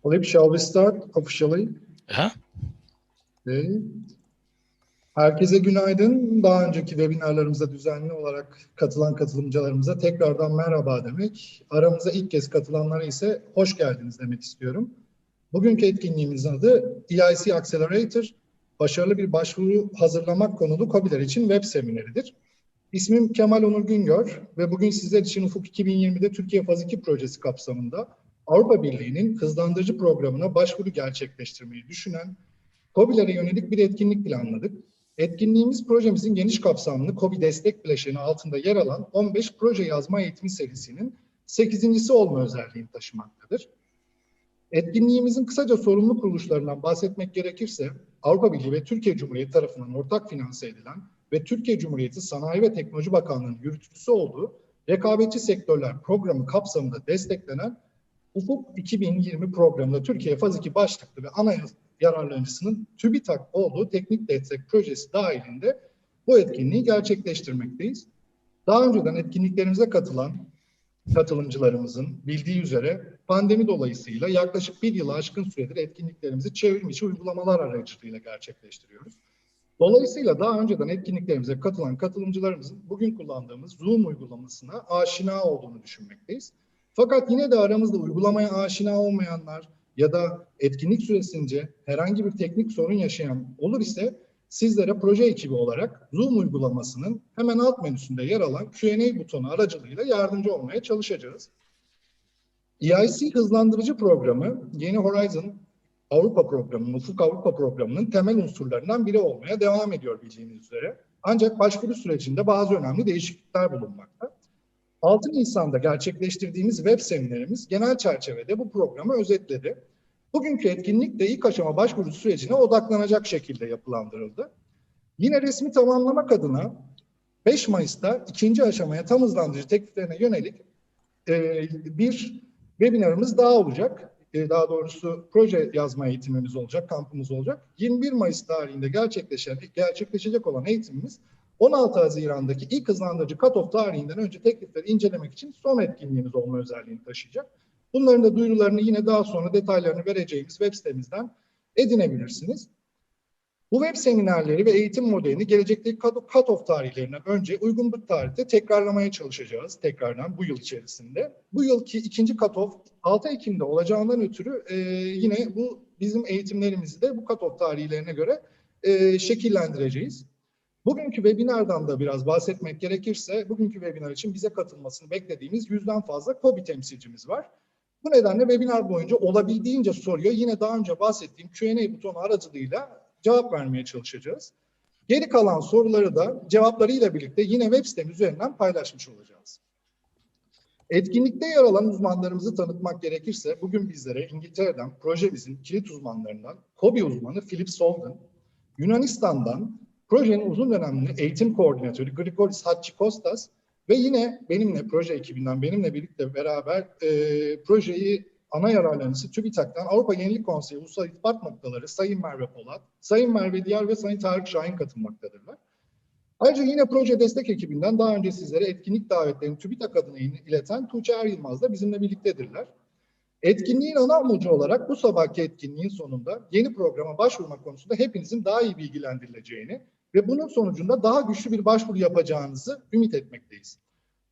Philip, shall we start officially? Aha. Okay. Herkese günaydın. Daha önceki webinarlarımıza düzenli olarak katılan katılımcılarımıza tekrardan merhaba demek. Aramıza ilk kez katılanlara ise hoş geldiniz demek istiyorum. Bugünkü etkinliğimizin adı EIC Accelerator, başarılı bir başvuru hazırlamak konulu KOBİ'ler için web semineridir. İsmim Kemal Onur Güngör ve bugün sizler için Ufuk 2020'de Türkiye Faz 2 projesi kapsamında Avrupa Birliği'nin hızlandırıcı programına başvuru gerçekleştirmeyi düşünen KOBİ'lere yönelik bir etkinlik planladık. Etkinliğimiz projemizin geniş kapsamlı KOBİ destek bileşeni altında yer alan 15 proje yazma eğitimi serisinin 8.'si olma özelliğini taşımaktadır. Etkinliğimizin kısaca sorumlu kuruluşlarından bahsetmek gerekirse, Avrupa Birliği ve Türkiye Cumhuriyeti tarafından ortak finanse edilen ve Türkiye Cumhuriyeti Sanayi ve Teknoloji Bakanlığı'nın yürütücüsü olduğu Rekabetçi Sektörler Programı kapsamında desteklenen Ufuk 2020 programında Türkiye Faz 2 başlıklı ve ana yararlanıcısının TÜBİTAK olduğu teknik destek projesi dahilinde bu etkinliği gerçekleştirmekteyiz. Daha önceden etkinliklerimize katılan katılımcılarımızın bildiği üzere pandemi dolayısıyla yaklaşık bir yılı aşkın süredir etkinliklerimizi çevrim içi uygulamalar aracılığıyla gerçekleştiriyoruz. Dolayısıyla daha önceden etkinliklerimize katılan katılımcılarımızın bugün kullandığımız Zoom uygulamasına aşina olduğunu düşünmekteyiz. Fakat yine de aramızda uygulamaya aşina olmayanlar ya da etkinlik süresince herhangi bir teknik sorun yaşayan olur ise sizlere proje ekibi olarak Zoom uygulamasının hemen alt menüsünde yer alan Q&A butonu aracılığıyla yardımcı olmaya çalışacağız. EIC hızlandırıcı programı Yeni Horizon Avrupa Programı'nın, Ufuk Avrupa Programı'nın temel unsurlarından biri olmaya devam ediyor bildiğiniz üzere. Ancak başvuru sürecinde bazı önemli değişiklikler bulunmakta. 6 Nisan'da gerçekleştirdiğimiz web seminerimiz genel çerçevede bu programı özetledi. Bugünkü etkinlik de ilk aşama başvuru sürecine odaklanacak şekilde yapılandırıldı. Yine resmi tamamlamak adına 5 Mayıs'ta ikinci aşamaya tam hızlandırıcı tekliflerine yönelik bir webinarımız daha olacak. Daha doğrusu proje yazma eğitimimiz olacak, kampımız olacak. 21 Mayıs tarihinde gerçekleşecek olan eğitimimiz 16 Haziran'daki ilk hızlandırıcı Cutoff tarihinden önce teklifleri incelemek için son etkinliğimiz olma özelliğini taşıyacak. Bunların da duyurularını yine daha sonra detaylarını vereceğimiz web sitemizden edinebilirsiniz. Bu web seminerleri ve eğitim modelini gelecekteki cut-off tarihlerinden önce uygun bir tarihte tekrarlamaya çalışacağız tekrardan bu yıl içerisinde. Bu yılki ikinci cut-off 6 Ekim'de olacağından ötürü yine bu bizim eğitimlerimizi de bu cut-off tarihlerine göre şekillendireceğiz. Bugünkü webinardan da biraz bahsetmek gerekirse, bugünkü webinar için bize katılmasını beklediğimiz 100'den fazla KOBİ temsilcimiz var. Bu nedenle webinar boyunca olabildiğince soruya yine daha önce bahsettiğim Q&A butonu aracılığıyla cevap vermeye çalışacağız. Geri kalan soruları da cevaplarıyla birlikte yine web sitemiz üzerinden paylaşmış olacağız. Etkinlikte yer alan uzmanlarımızı tanıtmak gerekirse bugün bizlere İngiltere'den projemizin kilit uzmanlarından KOBİ uzmanı Philip Solden, Yunanistan'dan projenin uzun dönemli eğitim koordinatörü Grigoris Hatchikostas ve yine proje ekibinden benimle birlikte beraber projeyi ana yararlanıcısı TÜBİTAK'tan Avrupa Yenilik Konseyi Ulusal İrtibat Noktaları Sayın Merve Polat, Sayın Merve Diyar ve Sayın Tarık Şahin katılmaktadırlar. Ayrıca yine proje destek ekibinden daha önce sizlere etkinlik davetlerini TÜBİTAK adına ileten Tuğçe Er Yılmaz da bizimle birliktedirler. Etkinliğin ana amacı olarak bu sabahki etkinliğin sonunda yeni programa başvurma konusunda hepinizin daha iyi bilgilendirileceğini ve bunun sonucunda daha güçlü bir başvuru yapacağınızı ümit etmekteyiz.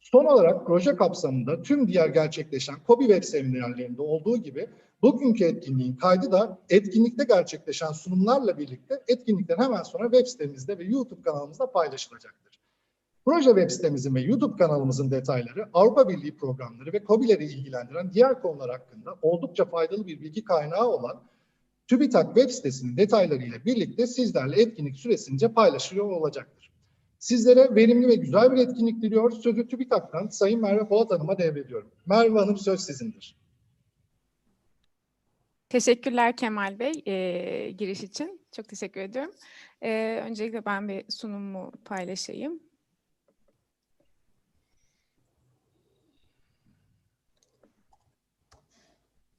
Son olarak proje kapsamında tüm diğer gerçekleşen KOBİ web seminerlerinde olduğu gibi bugünkü etkinliğin kaydı da etkinlikte gerçekleşen sunumlarla birlikte etkinlikten hemen sonra web sitemizde ve YouTube kanalımızda paylaşılacaktır. Proje web sitemizin ve YouTube kanalımızın detayları, Avrupa Birliği programları ve KOBİ'leri ilgilendiren diğer konular hakkında oldukça faydalı bir bilgi kaynağı olan TÜBİTAK web sitesinin detaylarıyla birlikte sizlerle etkinlik süresince paylaşılıyor olacaktır. Sizlere verimli ve güzel bir etkinlik diliyor. Sözü TÜBİTAK'tan Sayın Merve Polat Hanım'a devrediyorum. Merve Hanım söz sizindir. Teşekkürler Kemal Bey giriş için. Çok teşekkür ediyorum. Öncelikle ben bir sunumu paylaşayım.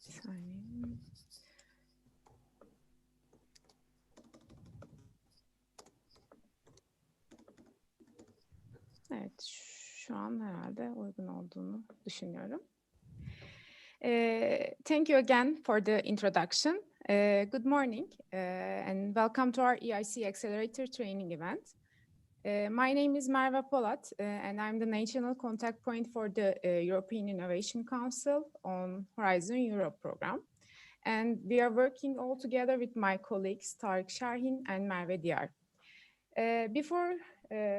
Bir saniye. Evet, şu an herhalde uygun olduğunu düşünüyorum. Thank you again for the introduction. Good morning and welcome to our EIC Accelerator training event. My name is Merve Polat and I'm the national contact point for the European Innovation Council on Horizon Europe program. And we are working all together with my colleagues Tarık Şahin and Merve Diyar. Before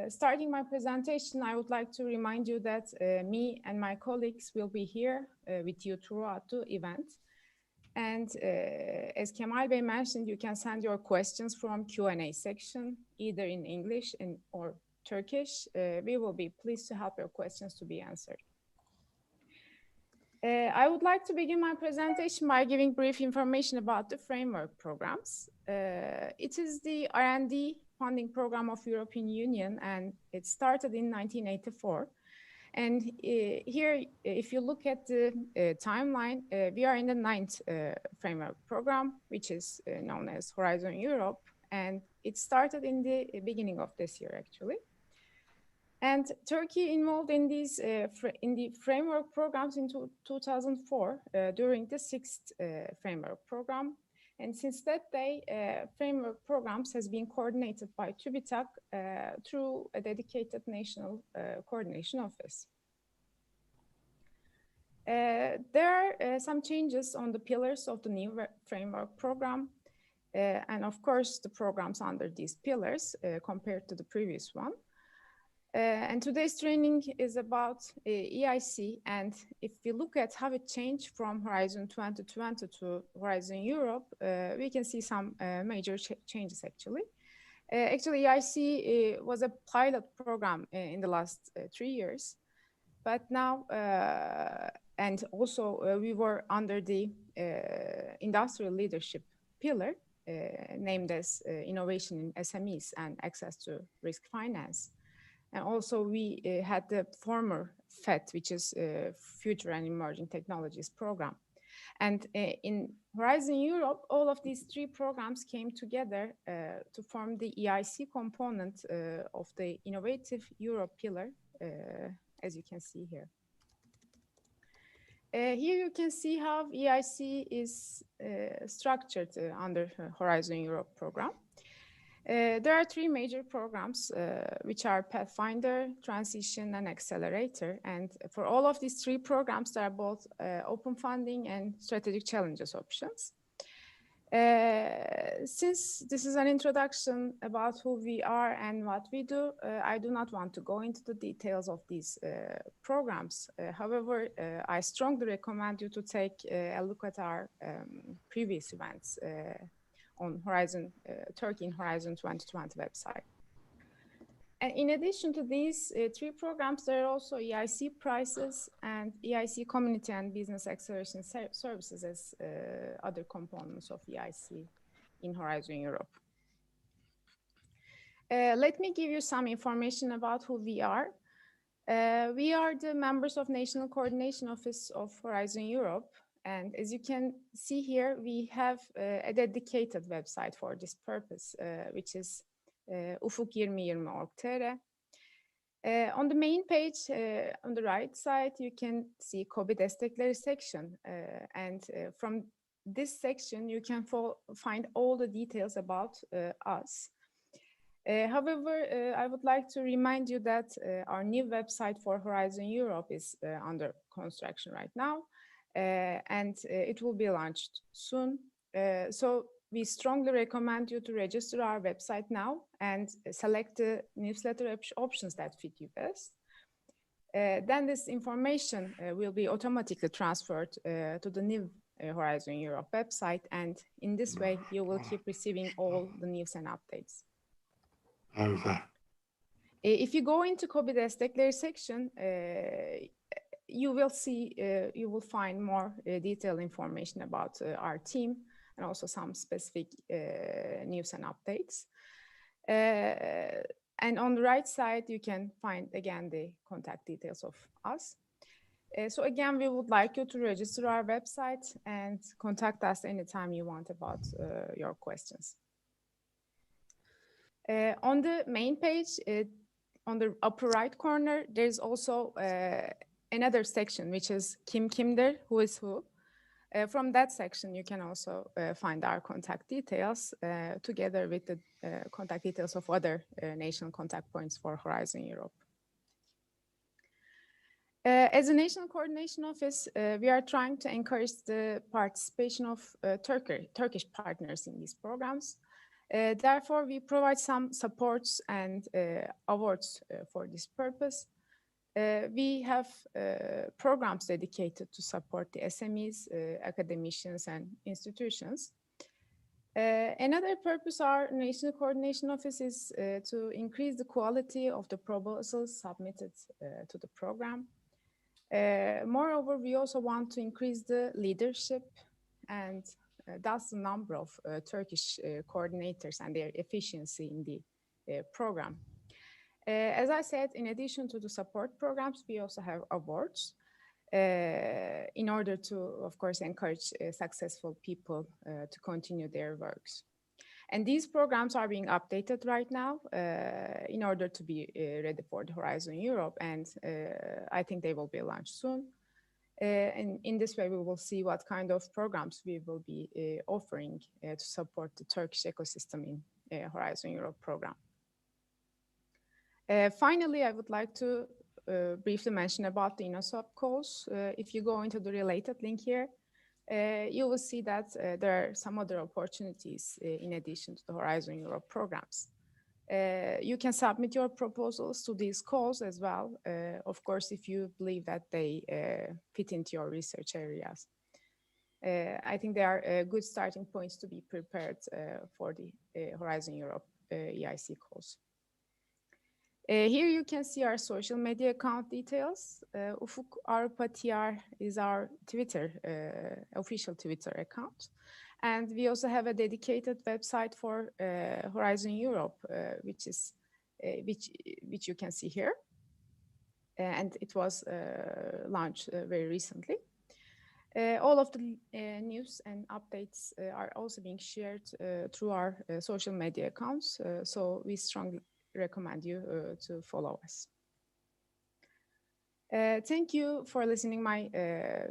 starting my presentation, I would like to remind you that me and my colleagues will be here with you throughout the event. And as Kemal Bey mentioned, you can send your questions from Q&A section, either in English or Turkish. We will be pleased to help your questions to be answered. I would like to begin my presentation by giving brief information about the framework programs. It is the R&D funding program of European Union, and it started in 1984. And here, if you look at the timeline, we are in the 9th framework program, which is known as Horizon Europe, and it started in the beginning of this year, actually. And Turkey involved in these in the framework programs in 2004 during the 6th framework program. And since that day, framework programs has been coordinated by TÜBİTAK through a dedicated national coordination office. There are some changes on the pillars of the new framework program. And of course, the programs under these pillars compared to the previous one. And today's training is about EIC, and if we look at how it changed from Horizon 2020 to Horizon Europe, we can see some major changes actually. Actually, EIC was a pilot program in the last 3 years, but now, and also we were under the industrial leadership pillar, named as Innovation in SMEs and Access to Risk Finance. And also we had the former FET, which is Future and Emerging Technologies program. And in Horizon Europe, all of these 3 programs came together to form the EIC component of the Innovative Europe pillar, as you can see here. Here you can see how EIC is structured under Horizon Europe program. There are 3 major programs, which are Pathfinder, Transition, and Accelerator. And for all of these 3 programs, there are both open funding and strategic challenges options. Since this is an introduction about who we are and what we do, I do not want to go into the details of these programs. However, I strongly recommend you to take a look at our previous events on Horizon Turkey in Horizon 2020 website. And in addition to these 3 programs, there are also EIC prices and EIC community and business acceleration services as other components of EIC in Horizon Europe. Let me give you some information about who we are. We are the members of National Coordination Office of Horizon Europe. And as you can see here, we have a dedicated website for this purpose, which is ufuk2020.org.tr. On the main page, on the right side, you can see KOBİ Destekleri section. And from this section, you can find all the details about us. However, I would like to remind you that our new website for Horizon Europe is under construction right now. And it will be launched soon. So we strongly recommend you to register our website now and select the newsletter options that fit you best. Then this information will be automatically transferred to the new Horizon Europe website. And in this way, you will keep receiving all the news and updates. If you go into KOBİ Destekleri section, you will find more detailed information about our team and also some specific news and updates. And on the right side, you can find again the contact details of us. So again, we would like you to register our website and contact us anytime you want about your questions. On the main page, on the upper right corner, there's also another section, which is Kim Kimdir, who is who. From that section, you can also find our contact details together with the contact details of other national contact points for Horizon Europe. As a National Coordination Office, we are trying to encourage the participation of Turkish partners in these programs. Therefore, we provide some supports and awards for this purpose. We have programs dedicated to support the SMEs, academicians, and institutions. Another purpose of our National Coordination Office is to increase the quality of the proposals submitted to the program. Moreover, we also want to increase the leadership and thus the number of Turkish coordinators and their efficiency in the program. As I said, in addition to the support programs, we also have awards in order to, of course, encourage successful people to continue their works. And these programs are being updated right now in order to be ready for the Horizon Europe, and I think they will be launched soon. And in this way, we will see what kind of programs we will be offering to support the Turkish ecosystem in Horizon Europe program. Finally, I would like to briefly mention about the INNOSOP calls. If you go into the related link here, you will see that there are some other opportunities in addition to the Horizon Europe programs. You can submit your proposals to these calls as well, of course, if you believe that they fit into your research areas. I think they are good starting points to be prepared for the Horizon Europe EIC calls. Here you can see our social media account details. Ufuk Avrupa TR is our Twitter, official Twitter account. And we also have a dedicated website for Horizon Europe, which you can see here. And it was launched very recently. All of the news and updates are also being shared through our social media accounts. So we strongly recommend you to follow us. Thank you for listening my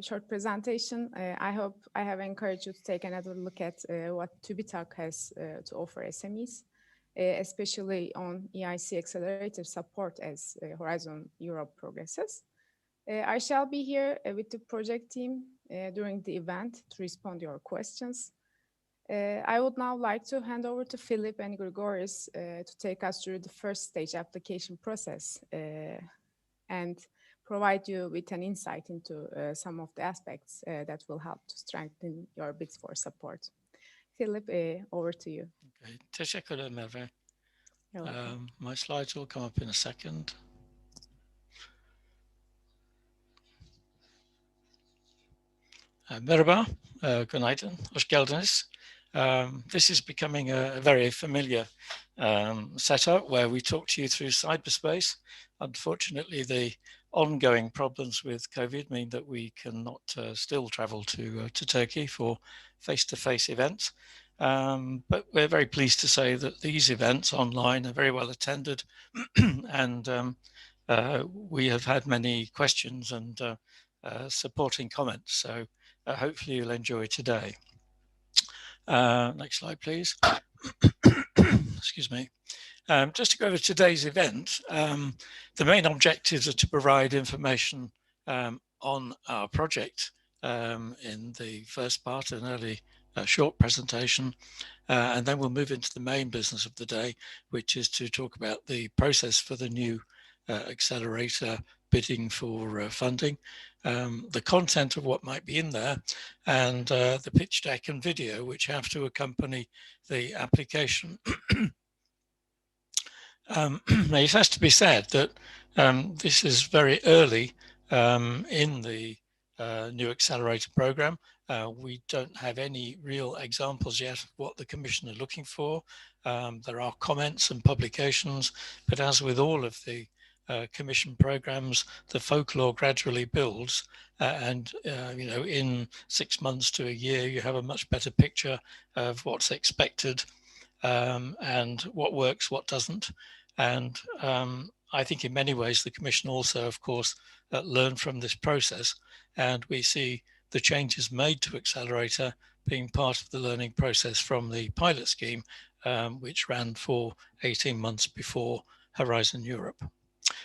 short presentation. I hope I have encouraged you to take another look at what TÜBİTAK has to offer SMEs, especially on EIC Accelerator support as Horizon Europe progresses. I shall be here with the project team during the event to respond to your questions. I would now like to hand over to Philip and Grigoris to take us through the first stage application process and provide you with an insight into some of the aspects that will help to strengthen your bids for support. Philip, over to you. Okay. Teşekkürler Merve. My slides will come up in a second. Merhaba, günaydın, hoş geldiniz. This is becoming a very familiar setup where we talk to you through cyberspace. Unfortunately, the ongoing problems with COVID mean that we cannot still travel to Turkey for face-to-face events. But we're very pleased to say that these events online are very well attended and we have had many questions and supporting comments. So hopefully you'll enjoy today. Next slide, please. Excuse me. Just to go over today's event, the main objectives are to provide information on our project in the first part, an early short presentation, and then we'll move into the main business of the day, which is to talk about the process for the new accelerator bidding for funding, the content of what might be in there, and the pitch deck and video which have to accompany the application. It has to be said that this is very early in the new Accelerator Programme. We don't have any real examples yet of what the Commission are looking for. There are comments and publications, but as with all of the Commission programs, the folklore gradually builds, and you know, in 6 months to a year, you have a much better picture of what's expected and what works, what doesn't. And I think in many ways the Commission also, of course, learned from this process, and we see the changes made to Accelerator being part of the learning process from the pilot scheme, which ran for 18 months before Horizon Europe.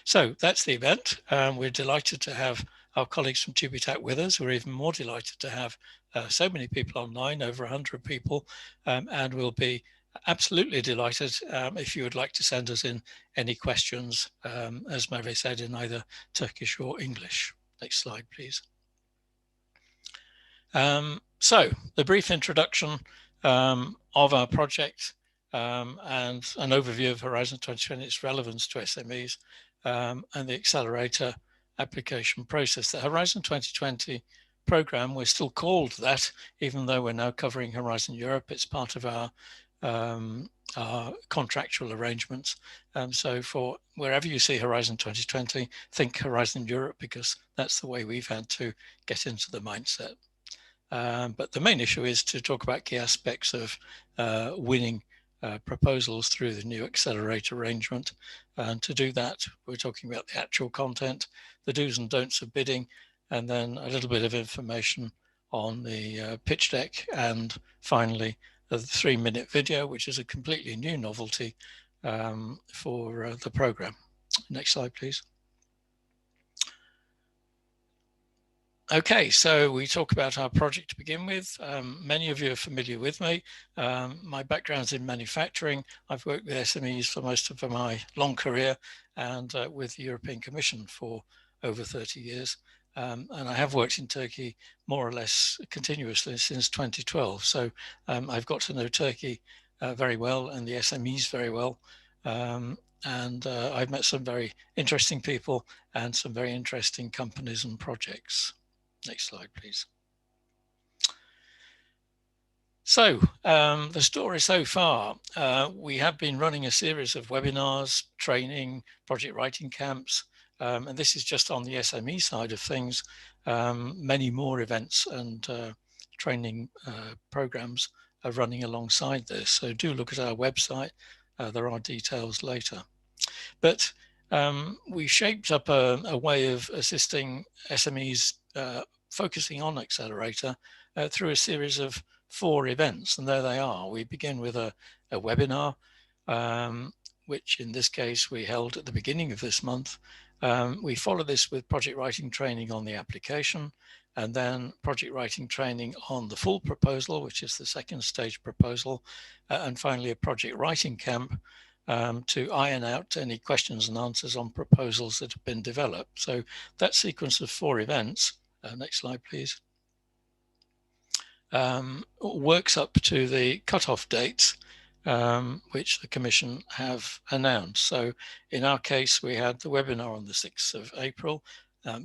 So that's the event. We're delighted to have our colleagues from TÜBİTAK with us. We're even more delighted to have so many people online, over 100 people, and we'll be absolutely delighted if you would like to send us in any questions, as Merve said, in either Turkish or English. Next slide, please. So the brief introduction of our project and an overview of Horizon 2020, its relevance to SMEs, and the Accelerator application process. The Horizon 2020 programme, we're still called that, even though we're now covering Horizon Europe. It's part of our contractual arrangements. So for wherever you see Horizon 2020, think Horizon Europe, because that's the way we've had to get into the mindset. But the main issue is to talk about key aspects of winning proposals through the new Accelerator arrangement. And to do that, we're talking about the actual content, the do's and don'ts of bidding, and then a little bit of information on the pitch deck, and finally the 3-minute video, which is a completely new novelty for the programme. Next slide, please. Okay, so we talk about our project to begin with. Many of you are familiar with me. My background's in manufacturing. I've worked with SMEs for most of my long career, and with the European Commission for over 30 years. And I have worked in Turkey more or less continuously since 2012. So I've got to know Turkey very well, and the SMEs very well. And I've met some very interesting people and some very interesting companies and projects. Next slide, please. So the story so far, we have been running a series of webinars, training, project writing camps, and this is just on the SME side of things. Many more events and training programs are running alongside this. So do look at our website. There are details later. But we shaped up a way of assisting SMEs focusing on Accelerator through a series of 4 events, and there they are. We begin with a webinar, which in this case we held at the beginning of this month. We follow this with project writing training on the application, and then project writing training on the full proposal, which is the 2nd stage proposal, and finally a project writing camp to iron out any questions and answers on proposals that have been developed. So that sequence of 4 events, next slide please, works up to the cutoff dates, which the Commission have announced. So in our case, we had the webinar on the 6th of April.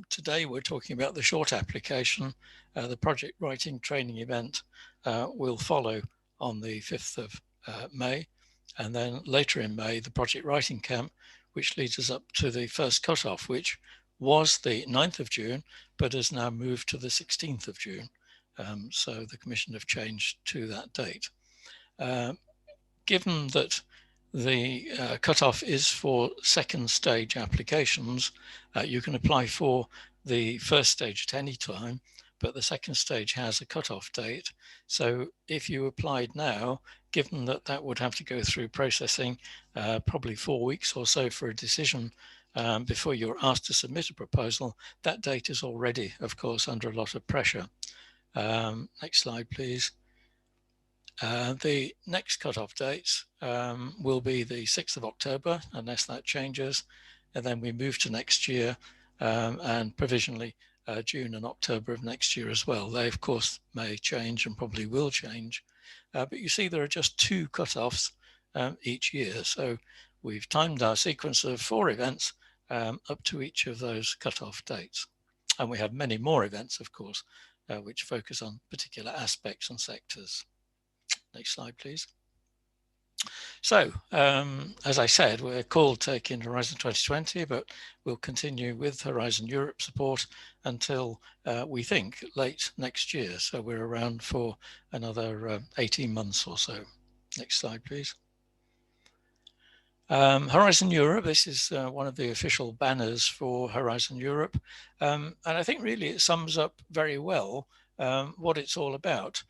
Today we're talking about the short application. The project writing training event will follow on the 5th of May. And then later in May, the project writing camp, which leads us up to the first cutoff, which was the 9th of June, but has now moved to the 16th of June. So the Commission have changed to that date. Given that the cutoff is for 2nd stage applications, you can apply for the 1st stage at any time, but the 2nd stage has a cutoff date. So if you applied now, given that that would have to go through processing, probably 4 weeks or so for a decision before you're asked to submit a proposal, that date is already, of course, under a lot of pressure. Next slide, please. The next cutoff dates will be the 6th of October, unless that changes. And then we move to next year and provisionally June and October of next year as well. They, of course, may change and probably will change. But you see there are just 2 cutoffs each year. So we've timed our sequence of 4 events up to each of those cutoff dates. And we have many more events, of course, which focus on particular aspects and sectors. Next slide, please. So, as I said, we're called taking Horizon 2020, but we'll continue with Horizon Europe support until we think late next year. So we're around for another 18 months or so. Next slide, please. Horizon Europe, this is one of the official banners for Horizon Europe. And I think really it sums up very well what it's all about.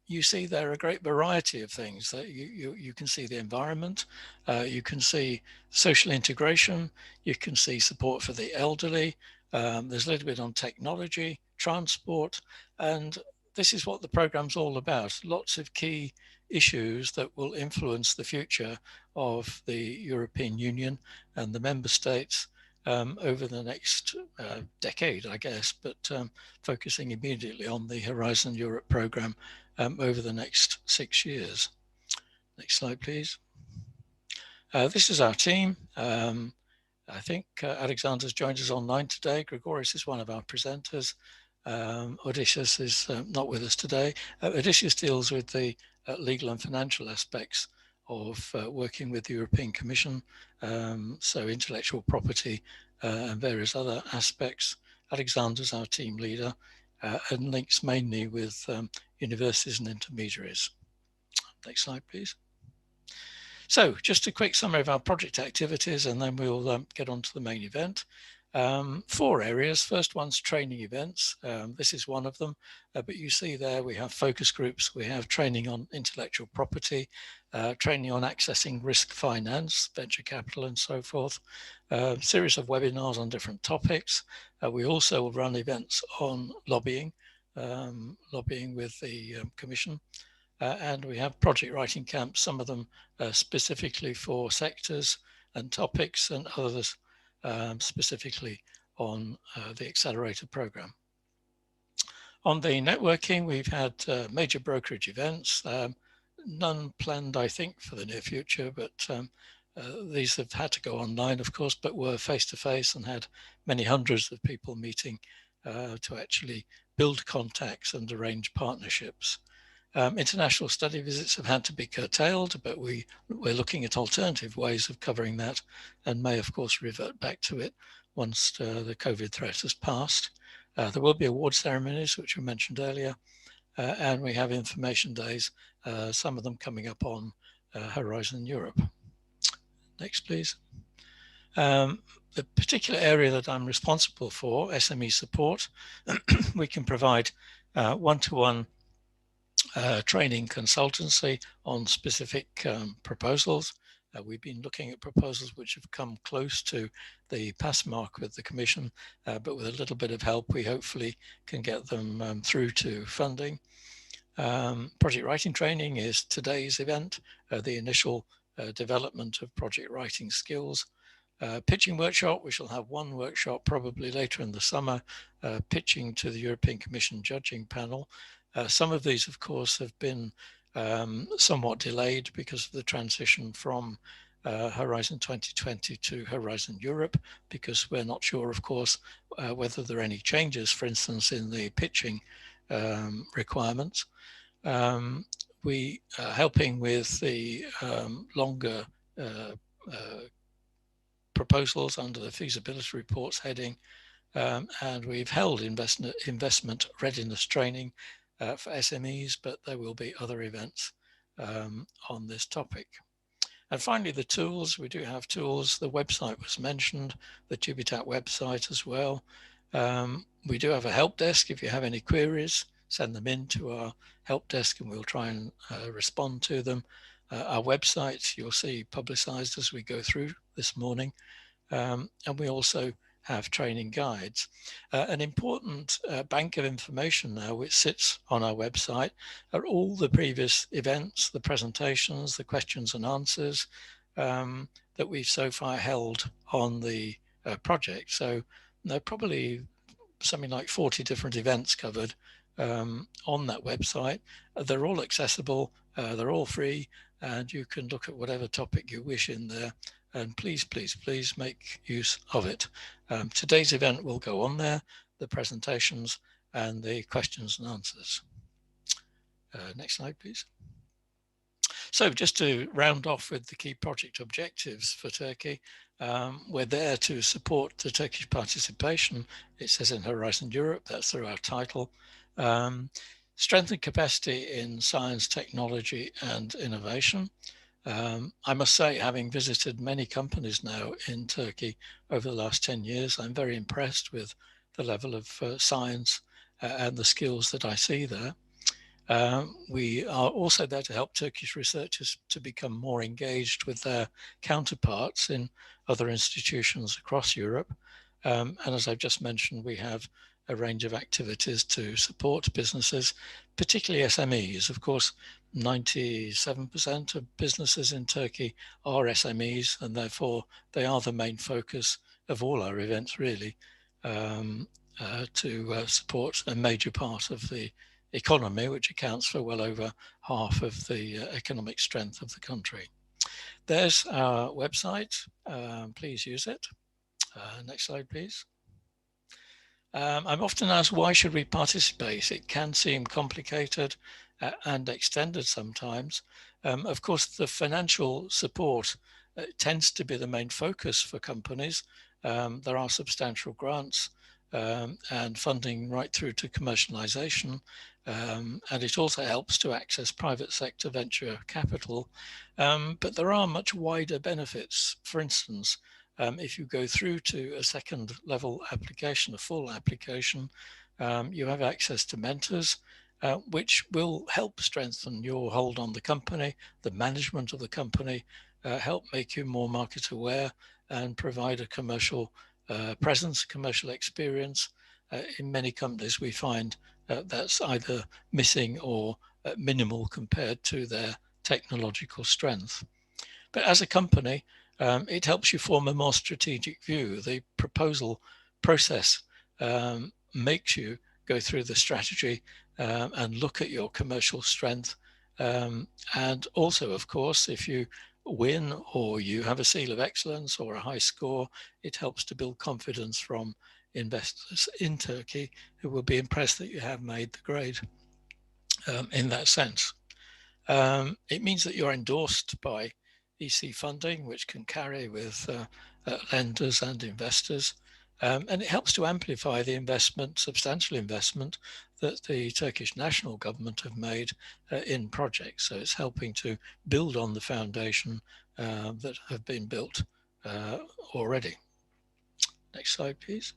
You see there are a great variety of things that you can see the environment, you can see social integration, you can see support for the elderly. There's a little bit on technology, transport, and this is what the program's all about. Lots of key issues that will influence the future of the European Union and the member states over the next decade, I guess, but focusing immediately on the Horizon Europe programme over the next 6 years. Next slide, please. This is our team. I think Alexander's joined us online today. Gregorius is one of our presenters. Odysseus is not with us today. Odysseus deals with the legal and financial aspects of working with the European Commission, so intellectual property and various other aspects. Alexander's our team leader and links mainly with universities and intermediaries. Next slide, please. So just a quick summary of our project activities, and then we'll get on to the main event. 4 areas. First one's training events. This is one of them, but you see there we have focus groups, we have training on intellectual property, training on accessing risk finance, venture capital and so forth, series of webinars on different topics. We also run events on lobbying, lobbying with the Commission. And we have project writing camps, some of them specifically for sectors and topics, and others specifically on the Accelerator Programme. On the networking, we've had major brokerage events, none planned, I think, for the near future, but these have had to go online, of course, but were face-to-face and had many hundreds of people meeting to actually build contacts and arrange partnerships. International study visits have had to be curtailed, but we're looking at alternative ways of covering that and may, of course, revert back to it once the COVID threat has passed. There will be award ceremonies, which were mentioned earlier, and we have information days, some of them coming up on Horizon Europe. Next, please. The particular area that I'm responsible for, SME support, we can provide one-to-one training consultancy on specific proposals. We've been looking at proposals which have come close to the pass mark with the Commission, but with a little bit of help, we hopefully can get them through to funding. Project writing training is today's event, the initial development of project writing skills. Pitching workshop, we shall have one workshop probably later in the summer, pitching to the European Commission judging panel. Some of these, of course, have been somewhat delayed because of the transition from Horizon 2020 to Horizon Europe, because we're not sure, of course, whether there are any changes, for instance, in the pitching requirements. We are helping with the longer proposals under the feasibility reports heading, and we've held investment readiness training for SMEs, but there will be other events on this topic. And finally, the tools. We do have tools. The website was mentioned, the TÜBİTAK website as well. We do have a help desk. If you have any queries, send them in to our help desk and we'll try and respond to them. Our website, you'll see publicized as we go through this morning. And we also have training guides. An important bank of information now, which sits on our website, are all the previous events, the presentations, the questions and answers that we've so far held on the project. So there are probably something like 40 different events covered on that website. They're all accessible, they're all free, and you can look at whatever topic you wish in there. And please, please, please make use of it. Today's event will go on there, the presentations and the questions and answers. Next slide, please. So just to round off with the key project objectives for Turkey, we're there to support the Turkish participation. It says in Horizon Europe, that's through our title. Strengthen capacity in science, technology and innovation. I must say, having visited many companies now in Turkey over the last 10 years, I'm very impressed with the level of science and the skills that I see there. We are also there to help Turkish researchers to become more engaged with their counterparts in other institutions across Europe. And as I've just mentioned, we have a range of activities to support businesses, particularly SMEs. Of course, 97% of businesses in Turkey are SMEs, and therefore they are the main focus of all our events, really, to support a major part of the economy, which accounts for well over half of the economic strength of the country. There's our website. Please use it. Next slide, please. I'm often asked, why should we participate? It can seem complicated and extended sometimes. Of course, the financial support tends to be the main focus for companies. There are substantial grants and funding right through to commercialization. And it also helps to access private sector venture capital. But there are much wider benefits. For instance, if you go through to a second level application, a full application, you have access to mentors, which will help strengthen your hold on the company, the management of the company, help make you more market aware, and provide a commercial presence, commercial experience. In many companies, we find that's either missing or minimal compared to their technological strength. But as a company, it helps you form a more strategic view. The proposal process makes you go through the strategy and look at your commercial strength. And also, of course, if you win or you have a seal of excellence or a high score, it helps to build confidence from investors in Turkey who will be impressed that you have made the grade in that sense. It means that you're endorsed by EC funding, which can carry with lenders and investors. And it helps to amplify the investment, substantial investment that the Turkish national government have made in projects. So it's helping to build on the foundation that have been built already. Next slide, please.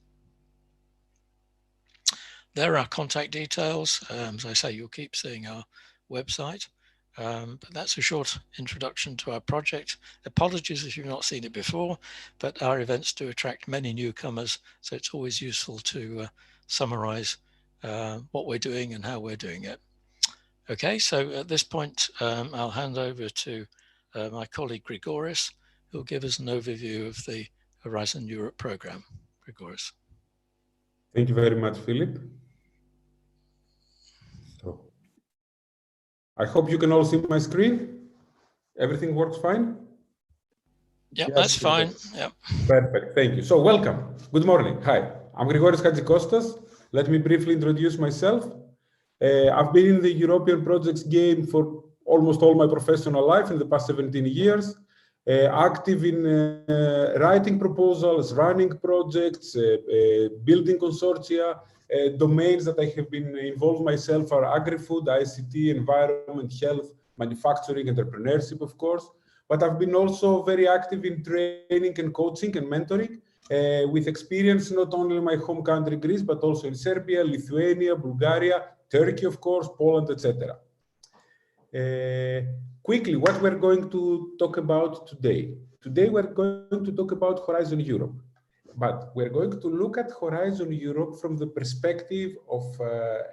There are contact details. As I say, you'll keep seeing our website. But that's a short introduction to our project. Apologies if you've not seen it before, but our events do attract many newcomers, so it's always useful to summarize what we're doing and how we're doing it. Okay, so at this point, I'll hand over to my colleague Grigoris, who'll give us an overview of the Horizon Europe program. Grigoris. Thank you very much, Philip. So, I hope you can all see my screen. Everything works fine? Yeah, yes, that's fine. Yeah. Perfect. Thank you. So welcome. Good morning. Hi, I'm Grigoris Hadjikostas. Let me briefly introduce myself. I've been in the European projects game for almost all my professional life in the past 17 years. Active in writing proposals, running projects, building consortia. Domains that I have been involved myself are agri-food, ICT, environment, health, manufacturing, entrepreneurship, of course. But I've been also very active in training and coaching and mentoring, with experience not only in my home country, Greece, but also in Serbia, Lithuania, Bulgaria, Turkey, of course, Poland, etc. Quickly, what we're going to talk about today. Today, we're going to talk about Horizon Europe. But we're going to look at Horizon Europe from the perspective of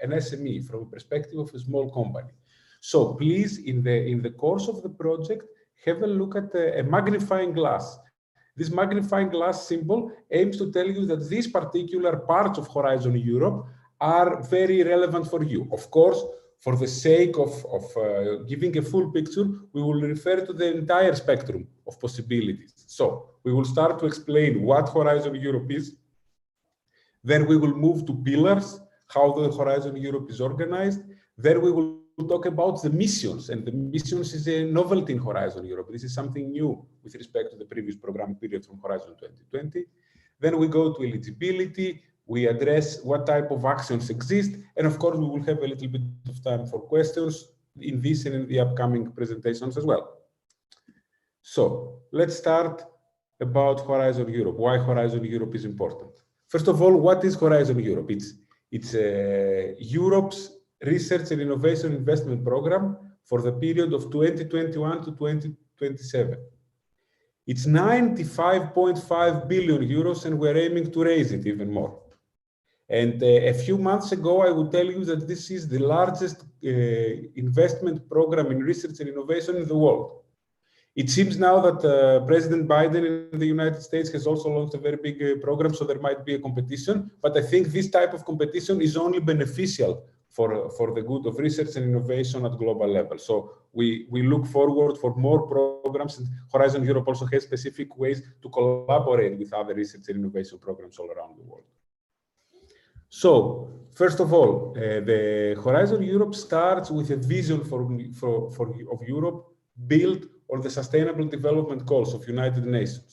an SME, from the perspective of a small company. So please, in the course of the project, have a look at a magnifying glass. This magnifying glass symbol aims to tell you that these particular parts of Horizon Europe are very relevant for you. Of course, for the sake of giving a full picture, we will refer to the entire spectrum of possibilities. So we will start to explain what Horizon Europe is. Then we will move to pillars, how the Horizon Europe is organized. Then we will talk about the missions, and the missions is a novelty in Horizon Europe. This is something new with respect to the previous program period from Horizon 2020. Then we go to eligibility. We address what type of actions exist. And of course, we will have a little bit of time for questions in this and in the upcoming presentations as well. So let's start about Horizon Europe, why Horizon Europe is important. First of all, what is Horizon Europe? It's Europe's Research and Innovation Investment Programme for the period of 2021 to 2027. It's 95.5 billion euros, and we're aiming to raise it even more. And a few months ago, I would tell you that this is the largest investment program in research and innovation in the world. It seems now that President Biden in the United States has also launched a very big program, so there might be a competition. But I think this type of competition is only beneficial for the good of research and innovation at global level. So we look forward for more programs, and Horizon Europe also has specific ways to collaborate with other research and innovation programs all around the world. So, first of all, the Horizon Europe starts with a vision of Europe built on the Sustainable Development Goals of United Nations.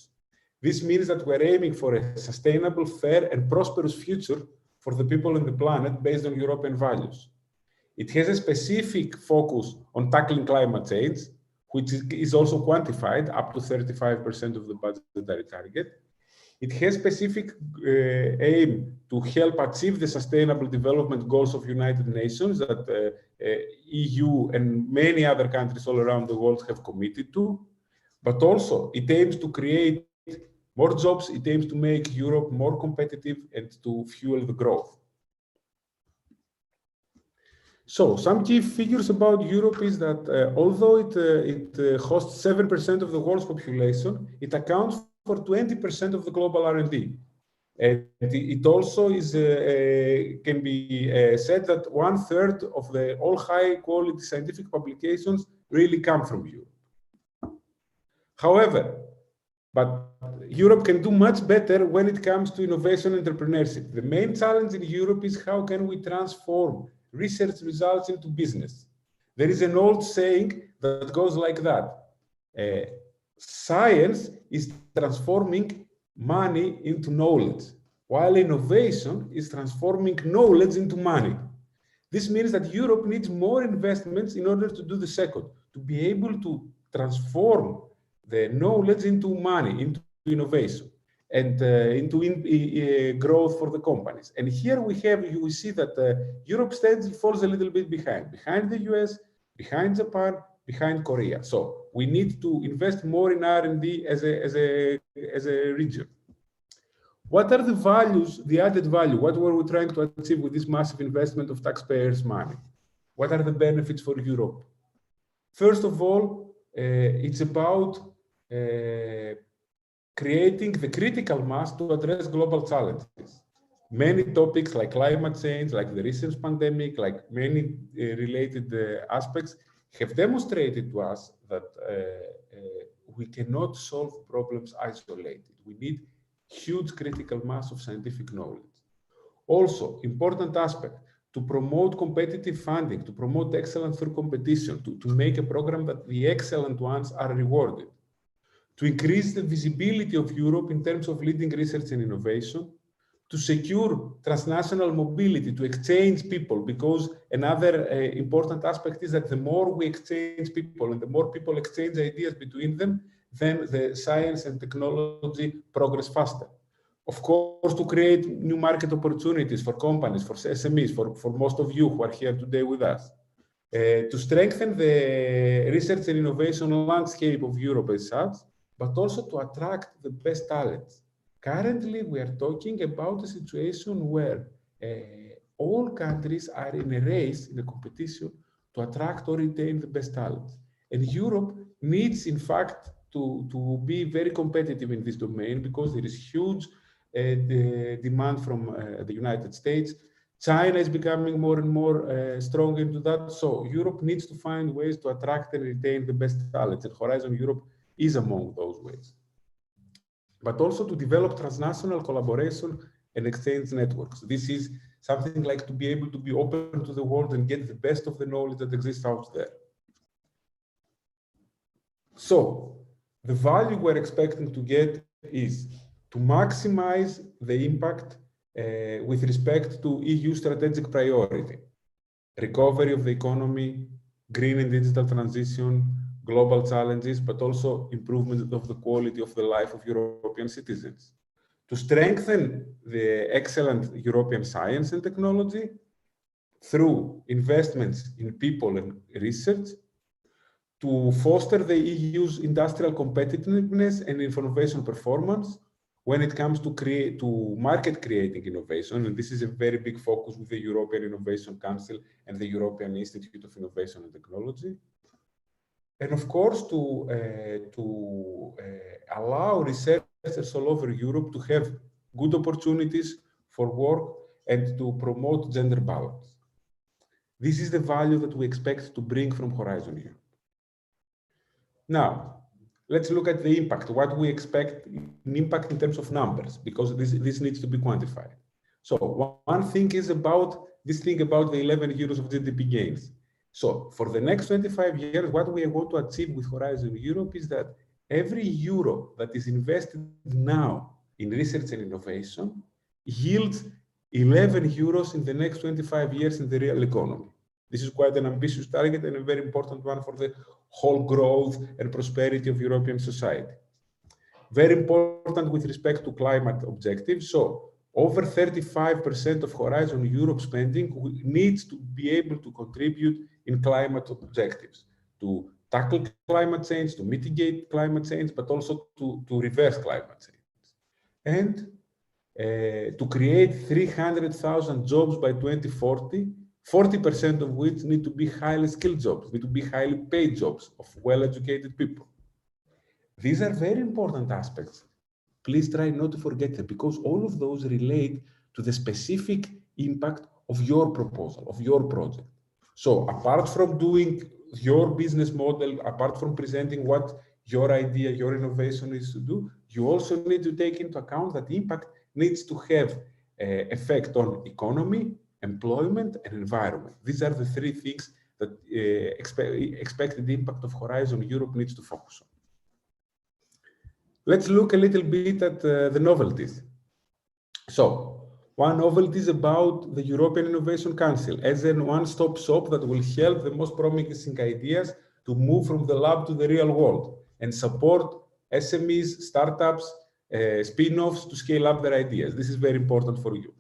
This means that we're aiming for a sustainable, fair, and prosperous future for the people on the planet based on European values. It has a specific focus on tackling climate change, which is also quantified up to 35% of the budgetary target. It has specific aim to help achieve the Sustainable Development Goals of United Nations that EU and many other countries all around the world have committed to. But also, it aims to create more jobs, it aims to make Europe more competitive and to fuel the growth. So, some key figures about Europe is that although it hosts 7% of the world's population, it accounts for 20% of the global R&D. And it also is, can be said that 1/3 of all high-quality scientific publications really come from Europe. However, but Europe can do much better when it comes to innovation and entrepreneurship. The main challenge in Europe is how can we transform research results into business. There is an old saying that goes like that. Science is transforming money into knowledge, while innovation is transforming knowledge into money. This means that Europe needs more investments in order to do the second, to be able to transform the knowledge into money, into innovation, and into growth for the companies. And here you will see that Europe falls a little bit behind the US, behind Japan, behind Korea. So we need to invest more in R&D as a region. What are the values, the added value? What were we trying to achieve with this massive investment of taxpayers' money? What are the benefits for Europe? First of all, it's about creating the critical mass to address global challenges. Many topics like climate change, like the recent pandemic, like many related aspects have demonstrated to us that we cannot solve problems isolated. We need huge critical mass of scientific knowledge. Also, important aspect, to promote competitive funding, to promote excellence through competition, to make a program that the excellent ones are rewarded, to increase the visibility of Europe in terms of leading research and innovation, to secure transnational mobility, to exchange people, because another important aspect is that the more we exchange people and the more people exchange ideas between them, then the science and technology progress faster. Of course, to create new market opportunities for companies, for SMEs, for most of you who are here today with us. To strengthen the research and innovation landscape of Europe as such, but also to attract the best talents. Currently, we are talking about a situation where all countries are in a race, in a competition, to attract or retain the best talents. And Europe needs, in fact, to be very competitive in this domain because there is huge demand from the United States. China is becoming more and more strong into that. So Europe needs to find ways to attract and retain the best talents, and Horizon Europe is among those ways. But also to develop transnational collaboration and exchange networks. This is something like to be able to be open to the world and get the best of the knowledge that exists out there. So the value we're expecting to get is to maximize the impact with respect to EU strategic priority, recovery of the economy, green and digital transition, global challenges, but also improvement of the quality of the life of European citizens. to strengthen the excellent European science and technology through investments in people and research, to foster the EU's industrial competitiveness and innovation performance when it comes to market creating innovation. And this is a very big focus with the European Innovation Council and the European Institute of Innovation and Technology. And of course, to allow researchers all over Europe to have good opportunities for work and to promote gender balance. This is the value that we expect to bring from Horizon Europe. Now, let's look at the impact, what we expect in impact in terms of numbers, because this needs to be quantified. So one thing is about this thing about the 11 euros of GDP gains. So for the next 25 years, what we want to achieve with Horizon Europe is that every euro that is invested now in research and innovation yields 11 euros in the next 25 years in the real economy. This is quite an ambitious target and a very important one for the whole growth and prosperity of European society. Very important with respect to climate objectives. So over 35% of Horizon Europe spending needs to be able to contribute in climate objectives, to tackle climate change, to mitigate climate change, but also to reverse climate change. And to create 300,000 jobs by 2040, 40% of which need to be highly skilled jobs, need to be highly paid jobs of well-educated people. These are very important aspects. Please try not to forget them, because all of those relate to the specific impact of your proposal, of your project. So apart from doing your business model, apart from presenting what your idea, your innovation is to do, you also need to take into account that the impact needs to have effect on economy, employment, and environment. These are the three things that expected impact of Horizon Europe needs to focus on. Let's look a little bit at the novelties. So, one novelty is about the European Innovation Council as a one-stop shop that will help the most promising ideas to move from the lab to the real world and support SMEs, startups, spin-offs to scale up their ideas. This is very important for you.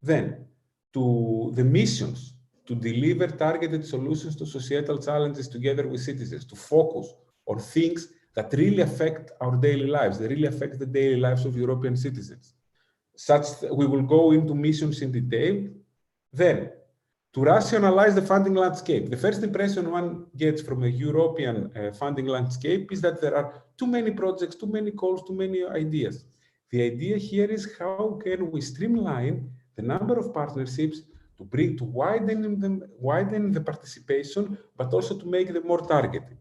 Then, to the missions, to deliver targeted solutions to societal challenges together with citizens, to focus on things that really affect our daily lives, that really affect the daily lives of European citizens. We will go into missions in detail. Then, to rationalize the funding landscape. The first impression one gets from a European funding landscape is that there are too many projects, too many calls, too many ideas. The idea here is how can we streamline the number of partnerships to widen the participation, but also to make them more targeted.